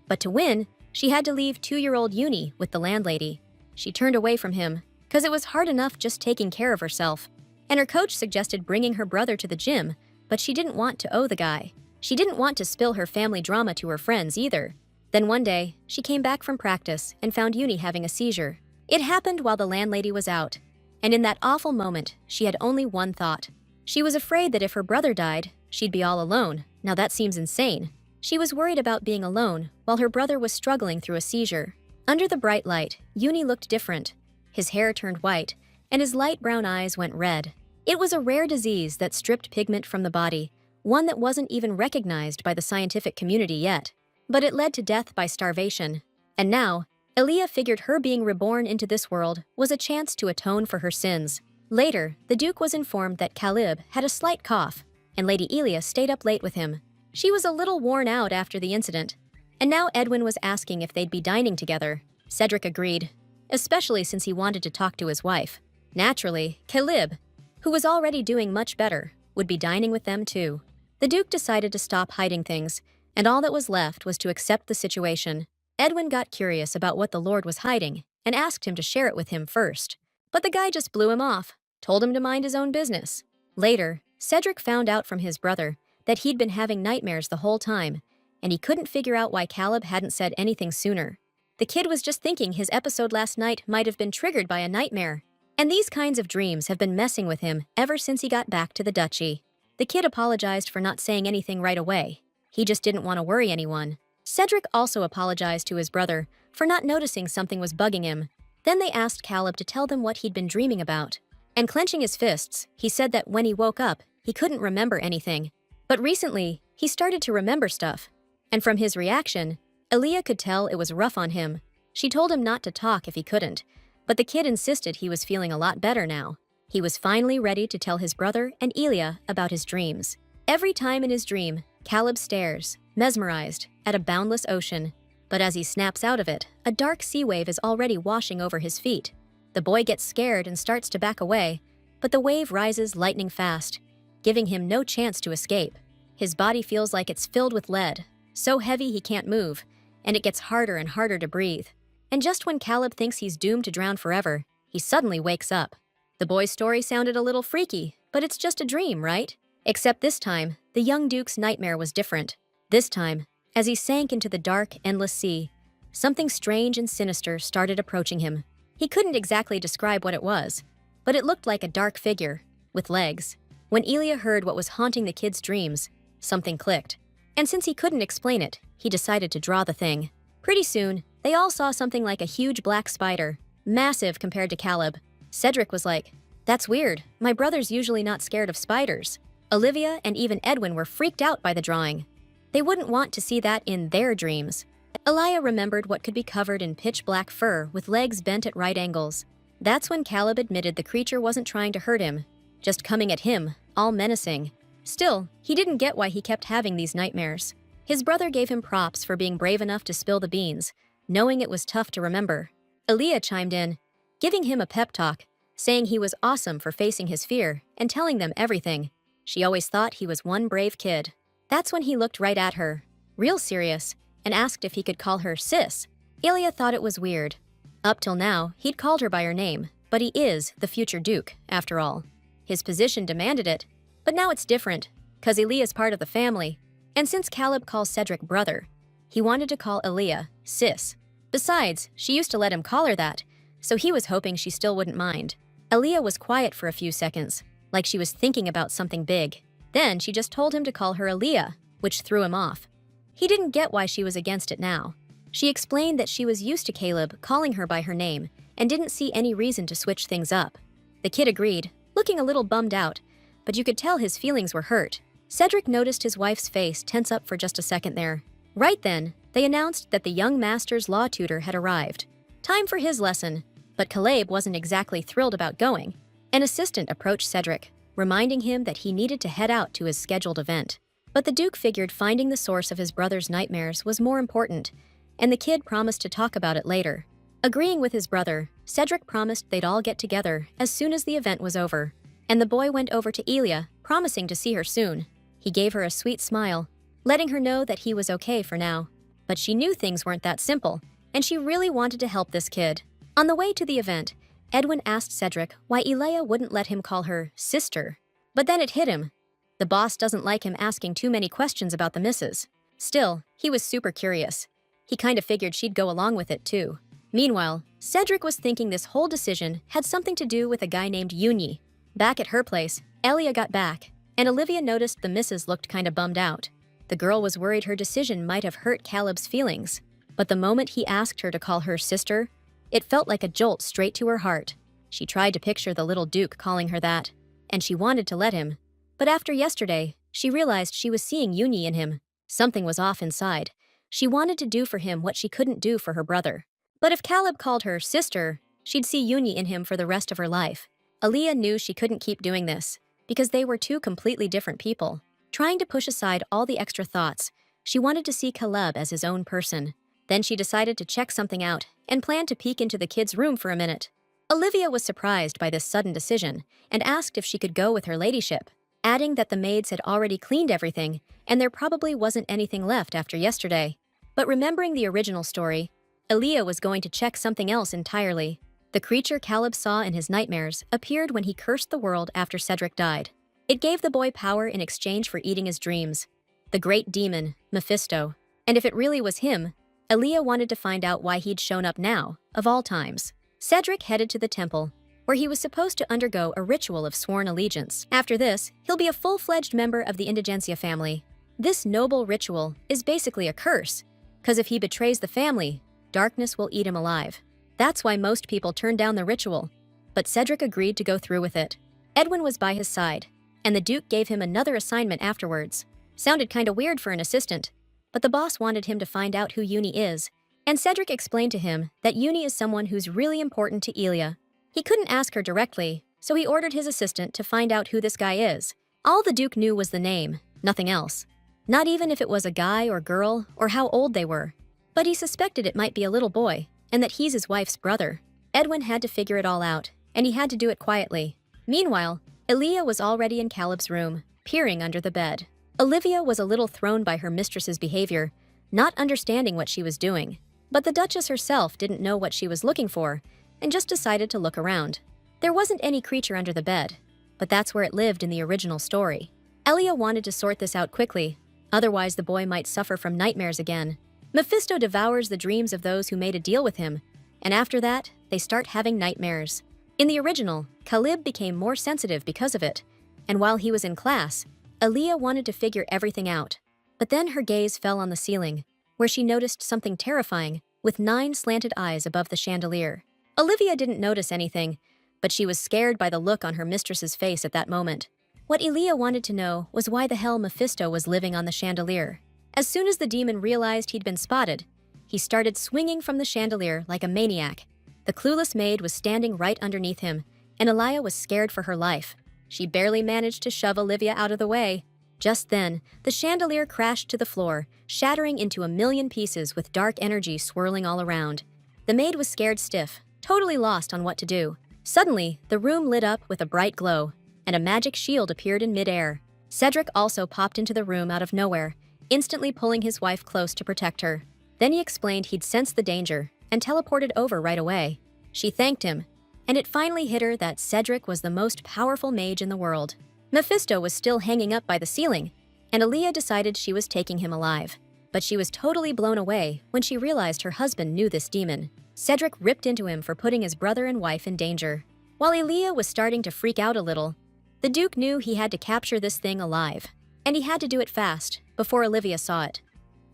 But to win, she had to leave 2-year-old Uni with the landlady. She turned away from him, because it was hard enough just taking care of herself. And her coach suggested bringing her brother to the gym, but she didn't want to owe the guy. She didn't want to spill her family drama to her friends either. Then one day, she came back from practice and found Uni having a seizure. It happened while the landlady was out, and in that awful moment, she had only one thought. She was afraid that if her brother died, she'd be all alone. Now that seems insane. She was worried about being alone while her brother was struggling through a seizure. Under the bright light, Uni looked different. His hair turned white, and his light brown eyes went red. It was a rare disease that stripped pigment from the body, one that wasn't even recognized by the scientific community yet. But it led to death by starvation. And now, Elia figured her being reborn into this world was a chance to atone for her sins. Later, the Duke was informed that Caleb had a slight cough, and Lady Elia stayed up late with him. She was a little worn out after the incident, and now Edwin was asking if they'd be dining together. Cedric agreed, especially since he wanted to talk to his wife. Naturally, Caleb, who was already doing much better, would be dining with them too. The Duke decided to stop hiding things, and all that was left was to accept the situation. Edwin got curious about what the Lord was hiding and asked him to share it with him first. But the guy just blew him off, told him to mind his own business. Later, Cedric found out from his brother that he'd been having nightmares the whole time, and he couldn't figure out why Caleb hadn't said anything sooner. The kid was just thinking his episode last night might have been triggered by a nightmare, and these kinds of dreams have been messing with him ever since he got back to the duchy. The kid apologized for not saying anything right away. He just didn't want to worry anyone. Cedric also apologized to his brother for not noticing something was bugging him. Then they asked Caleb to tell them what he'd been dreaming about. And clenching his fists, he said that when he woke up, he couldn't remember anything. But recently, he started to remember stuff. And from his reaction, Aaliyah could tell it was rough on him. She told him not to talk if he couldn't, but the kid insisted he was feeling a lot better now. He was finally ready to tell his brother and Elia about his dreams. Every time in his dream, Caleb stares, mesmerized, at a boundless ocean. But as he snaps out of it, a dark sea wave is already washing over his feet. The boy gets scared and starts to back away, but the wave rises lightning fast, giving him no chance to escape. His body feels like it's filled with lead, so heavy he can't move, and it gets harder and harder to breathe. And just when Caleb thinks he's doomed to drown forever, he suddenly wakes up. The boy's story sounded a little freaky, but it's just a dream, right? Except this time, the young Duke's nightmare was different. This time, as he sank into the dark, endless sea, something strange and sinister started approaching him. He couldn't exactly describe what it was, but it looked like a dark figure, with legs. When Elia heard what was haunting the kid's dreams, something clicked. And since he couldn't explain it, he decided to draw the thing. Pretty soon, they all saw something like a huge black spider, massive compared to Caleb. Cedric was like, "That's weird. My brother's usually not scared of spiders." Olivia and even Edwin were freaked out by the drawing. They wouldn't want to see that in their dreams. Elia remembered what could be covered in pitch black fur with legs bent at right angles. That's when Caleb admitted the creature wasn't trying to hurt him, just coming at him, all menacing. Still, he didn't get why he kept having these nightmares. His brother gave him props for being brave enough to spill the beans, knowing it was tough to remember. Aaliyah chimed in, giving him a pep talk, saying he was awesome for facing his fear and telling them everything. She always thought he was one brave kid. That's when he looked right at her, real serious, and asked if he could call her sis. Aaliyah thought it was weird. Up till now, he'd called her by her name, but he is the future Duke, after all. His position demanded it, but now it's different, cause Aaliyah's part of the family. And since Caleb calls Cedric brother, he wanted to call Aaliyah sis. Besides, she used to let him call her that, so he was hoping she still wouldn't mind. Aaliyah was quiet for a few seconds, like she was thinking about something big. Then she just told him to call her Aaliyah, which threw him off. He didn't get why she was against it now. She explained that she was used to Caleb calling her by her name and didn't see any reason to switch things up. The kid agreed, looking a little bummed out, but you could tell his feelings were hurt. Cedric noticed his wife's face tense up for just a second there. Right then, they announced that the young master's law tutor had arrived. Time for his lesson, but Caleb wasn't exactly thrilled about going. An assistant approached Cedric, reminding him that he needed to head out to his scheduled event. But the Duke figured finding the source of his brother's nightmares was more important, and the kid promised to talk about it later. Agreeing with his brother, Cedric promised they'd all get together as soon as the event was over, and the boy went over to Elia, promising to see her soon. He gave her a sweet smile, letting her know that he was okay for now. But she knew things weren't that simple, and she really wanted to help this kid. On the way to the event, Edwin asked Cedric why Elia wouldn't let him call her sister. But then it hit him. The boss doesn't like him asking too many questions about the missus. Still, he was super curious. He kind of figured she'd go along with it too. Meanwhile, Cedric was thinking this whole decision had something to do with a guy named Yoonyi. Back at her place, Elia got back, and Olivia noticed the missus looked kinda bummed out. The girl was worried her decision might have hurt Caleb's feelings, but the moment he asked her to call her sister, it felt like a jolt straight to her heart. She tried to picture the little Duke calling her that, and she wanted to let him. But after yesterday, she realized she was seeing Yoonyi in him. Something was off inside. She wanted to do for him what she couldn't do for her brother. But if Caleb called her sister, she'd see Yoonyi in him for the rest of her life. Aaliyah knew she couldn't keep doing this, because they were two completely different people. Trying to push aside all the extra thoughts, she wanted to see Caleb as his own person. Then she decided to check something out and planned to peek into the kid's room for a minute. Olivia was surprised by this sudden decision and asked if she could go with her ladyship, adding that the maids had already cleaned everything and there probably wasn't anything left after yesterday. But remembering the original story, Aaliyah was going to check something else entirely. The creature Caleb saw in his nightmares appeared when he cursed the world after Cedric died. It gave the boy power in exchange for eating his dreams. The great demon, Mephisto. And if it really was him, Aaliyah wanted to find out why he'd shown up now, of all times. Cedric headed to the temple, where he was supposed to undergo a ritual of sworn allegiance. After this, he'll be a full-fledged member of the Indigencia family. This noble ritual is basically a curse, because if he betrays the family, darkness will eat him alive. That's why most people turn down the ritual, but Cedric agreed to go through with it. Edwin was by his side, and the Duke gave him another assignment afterwards. Sounded kinda weird for an assistant, but the boss wanted him to find out who Uni is, and Cedric explained to him that Uni is someone who's really important to Elia. He couldn't ask her directly, so he ordered his assistant to find out who this guy is. All the Duke knew was the name, nothing else. Not even if it was a guy or girl or how old they were. But he suspected it might be a little boy, and that he's his wife's brother. Edwin had to figure it all out, and he had to do it quietly. Meanwhile, Elia was already in Caleb's room, peering under the bed. Olivia was a little thrown by her mistress's behavior, not understanding what she was doing. But the Duchess herself didn't know what she was looking for, and just decided to look around. There wasn't any creature under the bed, but that's where it lived in the original story. Elia wanted to sort this out quickly, otherwise the boy might suffer from nightmares again. Mephisto devours the dreams of those who made a deal with him, and after that, they start having nightmares. In the original, Caleb became more sensitive because of it, and while he was in class, Elia wanted to figure everything out. But then her gaze fell on the ceiling, where she noticed something terrifying, with 9 slanted eyes above the chandelier. Olivia didn't notice anything, but she was scared by the look on her mistress's face at that moment. What Elia wanted to know was why the hell Mephisto was living on the chandelier. As soon as the demon realized he'd been spotted, he started swinging from the chandelier like a maniac. The clueless maid was standing right underneath him, and Elia was scared for her life. She barely managed to shove Olivia out of the way. Just then, the chandelier crashed to the floor, shattering into a million pieces with dark energy swirling all around. The maid was scared stiff, totally lost on what to do. Suddenly, the room lit up with a bright glow, and a magic shield appeared in midair. Cedric also popped into the room out of nowhere, instantly pulling his wife close to protect her. Then he explained he'd sensed the danger and teleported over right away. She thanked him, and it finally hit her that Cedric was the most powerful mage in the world. Mephisto was still hanging up by the ceiling, and Elia decided she was taking him alive. But she was totally blown away when she realized her husband knew this demon. Cedric ripped into him for putting his brother and wife in danger. While Elia was starting to freak out a little, the Duke knew he had to capture this thing alive, and he had to do it fast, before Olivia saw it.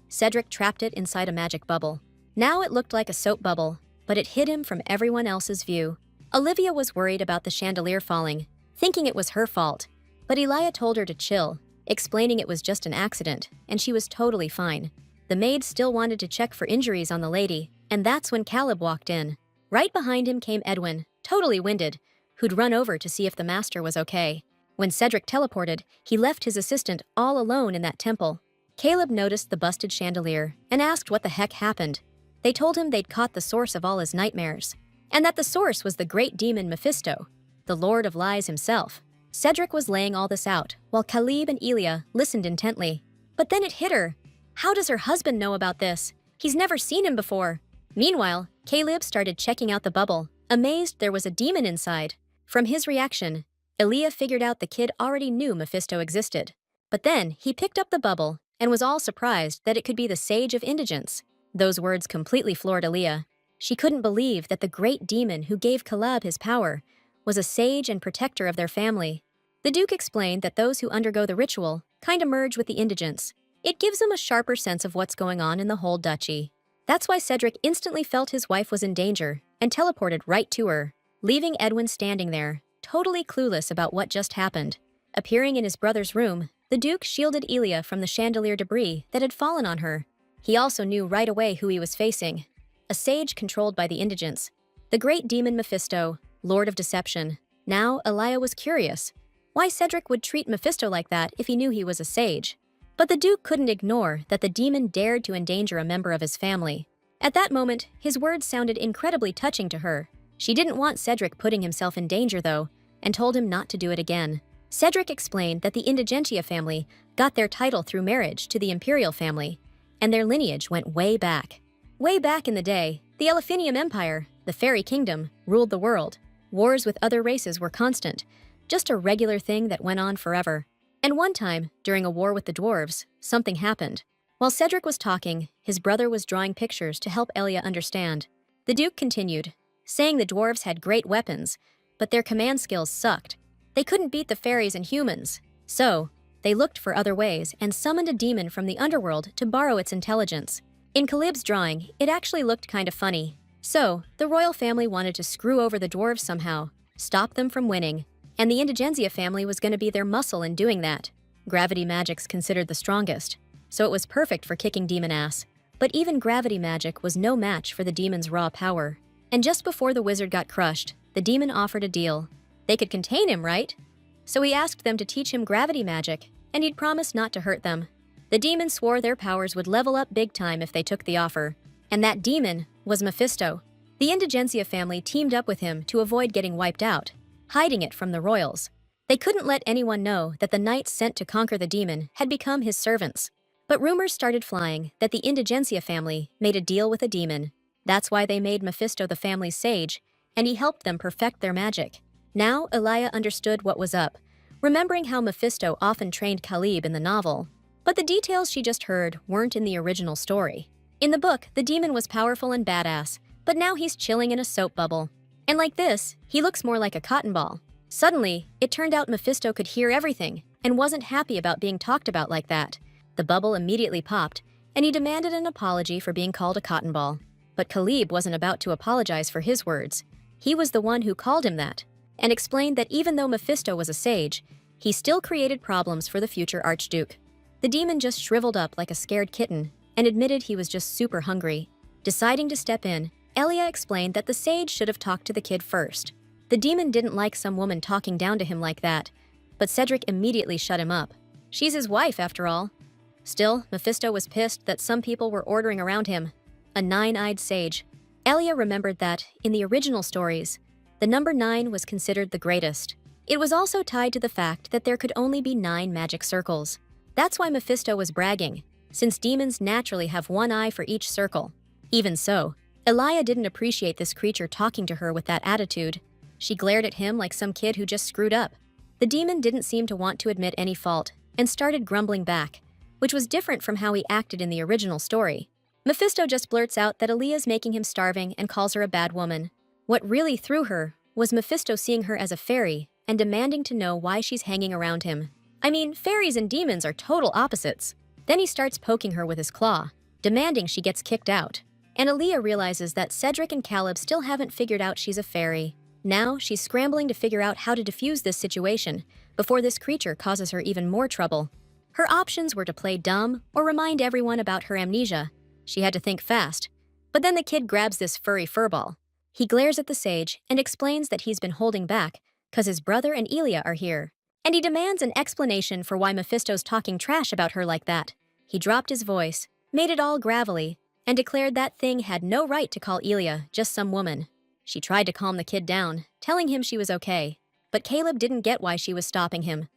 Cedric trapped it inside a magic bubble. Now it looked like a soap bubble, but it hid him from everyone else's view. Olivia was worried about the chandelier falling, thinking it was her fault, but Elia told her to chill, explaining it was just an accident, and she was totally fine. The maid still wanted to check for injuries on the lady, and that's when Caleb walked in. Right behind him came Edwin, totally winded, who'd run over to see if the master was okay. When Cedric teleported, he left his assistant all alone in that temple. Caleb noticed the busted chandelier and asked what the heck happened. They told him they'd caught the source of all his nightmares, and that the source was the great demon Mephisto, the Lord of Lies himself. Cedric was laying all this out, while Caleb and Elia listened intently. But then it hit her. How does her husband know about this? He's never seen him before. Meanwhile, Caleb started checking out the bubble, amazed there was a demon inside. From his reaction, Elia figured out the kid already knew Mephisto existed. But then, he picked up the bubble and was all surprised that it could be the Sage of Indigence. Those words completely floored Elia. She couldn't believe that the great demon who gave Caleb his power was a sage and protector of their family. The Duke explained that those who undergo the ritual kinda merge with the indigents. It gives them a sharper sense of what's going on in the whole duchy. That's why Cedric instantly felt his wife was in danger and teleported right to her, leaving Edwin standing there, totally clueless about what just happened. Appearing in his brother's room, the Duke shielded Elia from the chandelier debris that had fallen on her. He also knew right away who he was facing, a sage controlled by the indigents, the great demon Mephisto, Lord of Deception. Now, Elia was curious why Cedric would treat Mephisto like that if he knew he was a sage. But the Duke couldn't ignore that the demon dared to endanger a member of his family. At that moment, his words sounded incredibly touching to her. She didn't want Cedric putting himself in danger, though, and told him not to do it again. Cedric explained that the Indigentia family got their title through marriage to the Imperial family, and their lineage went way back. Way back in the day, the Elephinium Empire, the Fairy Kingdom, ruled the world. Wars with other races were constant, just a regular thing that went on forever. And one time, during a war with the dwarves, something happened. While Cedric was talking, his brother was drawing pictures to help Elia understand. The Duke continued, saying the dwarves had great weapons, but their command skills sucked. They couldn't beat the fairies and humans. So, they looked for other ways and summoned a demon from the underworld to borrow its intelligence. In Caleb's drawing, it actually looked kind of funny. So, the royal family wanted to screw over the dwarves somehow, stop them from winning. and the Indigenzia family was going to be their muscle in doing that. Gravity magic's considered the strongest, so it was perfect for kicking demon ass. But even gravity magic was no match for the demon's raw power. And just before the wizard got crushed, the demon offered a deal. They could contain him, right? So he asked them to teach him gravity magic, and he'd promised not to hurt them. The demon swore their powers would level up big time if they took the offer. And that demon was Mephisto. The Indigenzia family teamed up with him to avoid getting wiped out, hiding it from the royals. They couldn't let anyone know that the knights sent to conquer the demon had become his servants. But rumors started flying that the Indigenzia family made a deal with a demon. That's why they made Mephisto the family's sage, and he helped them perfect their magic. Now Elia understood what was up, remembering how Mephisto often trained Caleb in the novel. But the details she just heard weren't in the original story. In the book, the demon was powerful and badass, but now he's chilling in a soap bubble. And like this, he looks more like a cotton ball. Suddenly, it turned out Mephisto could hear everything and wasn't happy about being talked about like that. The bubble immediately popped, and he demanded an apology for being called a cotton ball. But Caleb wasn't about to apologize for his words. He was the one who called him that, and explained that even though Mephisto was a sage, he still created problems for the future Archduke. The demon just shriveled up like a scared kitten and admitted he was just super hungry. Deciding to step in, Elia explained that the sage should have talked to the kid first. The demon didn't like some woman talking down to him like that, but Cedric immediately shut him up. She's his wife, after all. Still, Mephisto was pissed that some people were ordering around him. A nine-eyed sage. Elia remembered that, in the original stories, the number 9 was considered the greatest. It was also tied to the fact that there could only be 9 magic circles. That's why Mephisto was bragging, since demons naturally have one eye for each circle. Even so, Elia didn't appreciate this creature talking to her with that attitude. She glared at him like some kid who just screwed up. The demon didn't seem to want to admit any fault, and started grumbling back, which was different from how he acted in the original story. Mephisto just blurts out that Elia's making him starving and calls her a bad woman. What really threw her was Mephisto seeing her as a fairy and demanding to know why she's hanging around him. I mean, fairies and demons are total opposites. Then he starts poking her with his claw, demanding she gets kicked out. And Elia realizes that Cedric and Caleb still haven't figured out she's a fairy. Now, she's scrambling to figure out how to defuse this situation before this creature causes her even more trouble. Her options were to play dumb or remind everyone about her amnesia. She had to think fast. But then the kid grabs this furry furball. He glares at the sage and explains that he's been holding back because his brother and Elia are here. And he demands an explanation for why Mephisto's talking trash about her like that. He dropped his voice, made it all gravelly, and declared that thing had no right to call Elia just some woman. She tried to calm the kid down, telling him she was okay. But Caleb didn't get why she was stopping him.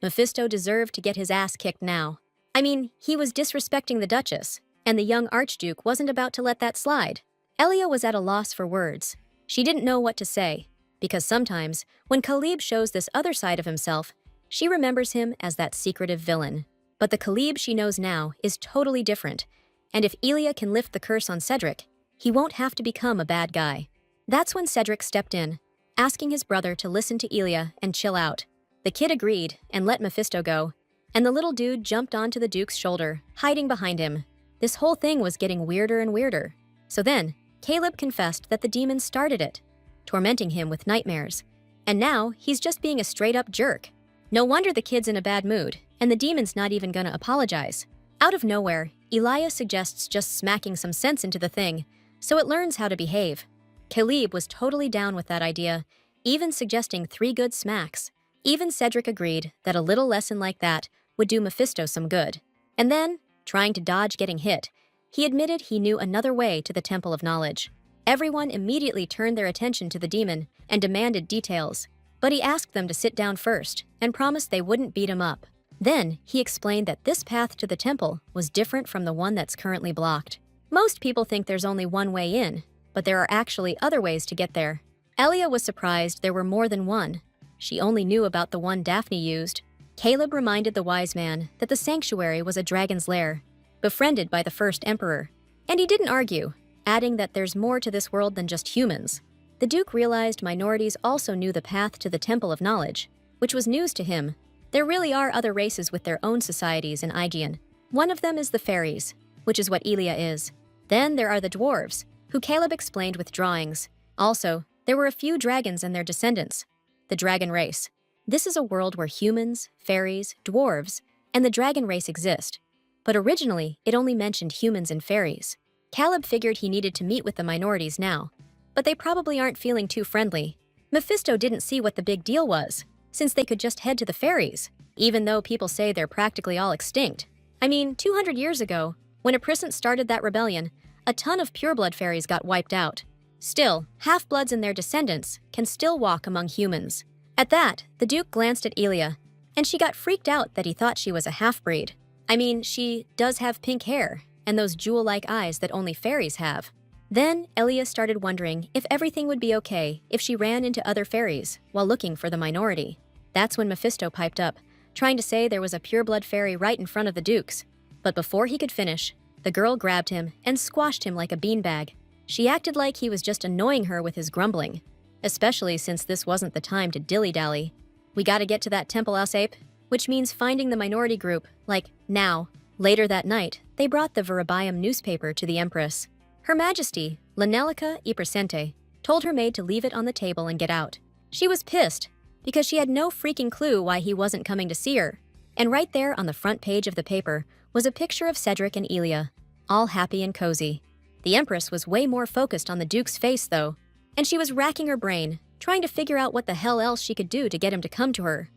Mephisto deserved to get his ass kicked now. I mean, he was disrespecting the Duchess, and the young Archduke wasn't about to let that slide. Elia was at a loss for words. She didn't know what to say, because sometimes, when Caleb shows this other side of himself, she remembers him as that secretive villain. But the Caleb she knows now is totally different, and if Elia can lift the curse on Cedric, he won't have to become a bad guy. That's when Cedric stepped in, asking his brother to listen to Elia and chill out. The kid agreed and let Mephisto go, and the little dude jumped onto the Duke's shoulder, hiding behind him. This whole thing was getting weirder and weirder. So then, Caleb confessed that the demon started it, tormenting him with nightmares. And now, he's just being a straight-up jerk. No wonder the kid's in a bad mood, and the demon's not even gonna apologize. Out of nowhere, Elia suggests just smacking some sense into the thing, so it learns how to behave. Caleb was totally down with that idea, even suggesting 3 good smacks. Even Cedric agreed that a little lesson like that would do Mephisto some good. And then, trying to dodge getting hit, he admitted he knew another way to the Temple of Knowledge. Everyone immediately turned their attention to the demon and demanded details. But he asked them to sit down first and promised they wouldn't beat him up. Then, he explained that this path to the temple was different from the one that's currently blocked. Most people think there's only one way in, but there are actually other ways to get there. Elia was surprised there were more than one. She only knew about the one Daphne used. Caleb reminded the wise man that the sanctuary was a dragon's lair, befriended by the first emperor. And he didn't argue, adding that there's more to this world than just humans. The Duke realized minorities also knew the path to the Temple of Knowledge, which was news to him. There really are other races with their own societies in Aegean. One of them is the fairies, which is what Elia is. Then there are the dwarves, who Caleb explained with drawings. Also, there were a few dragons and their descendants. the dragon race. This is a world where humans, fairies, dwarves, and the dragon race exist. But originally, it only mentioned humans and fairies. Caleb figured he needed to meet with the minorities now, but they probably aren't feeling too friendly. Mephisto didn't see what the big deal was, since they could just head to the fairies, even though people say they're practically all extinct. I mean, 200 years ago, when a Priscent started that rebellion, a ton of pureblood fairies got wiped out. Still, half-bloods and their descendants can still walk among humans. At that, the Duke glanced at Elia, and she got freaked out that he thought she was a half-breed. I mean, she does have pink hair, and those jewel-like eyes that only fairies have. Then, Elia started wondering if everything would be okay if she ran into other fairies while looking for the minority. That's when Mephisto piped up, trying to say there was a pureblood fairy right in front of the Dukes. But before he could finish, the girl grabbed him and squashed him like a beanbag. She acted like he was just annoying her with his grumbling, especially since this wasn't the time to dilly-dally. We gotta get to that temple, Ape, which means finding the minority group, like, now. Later that night, they brought the Verbatim newspaper to the Empress. Her Majesty, Lanelica y Presente, told her maid to leave it on the table and get out. She was pissed, because she had no freaking clue why he wasn't coming to see her. And right there on the front page of the paper was a picture of Cedric and Elia, all happy and cozy. The Empress was way more focused on the Duke's face, though, and she was racking her brain, trying to figure out what the hell else she could do to get him to come to her.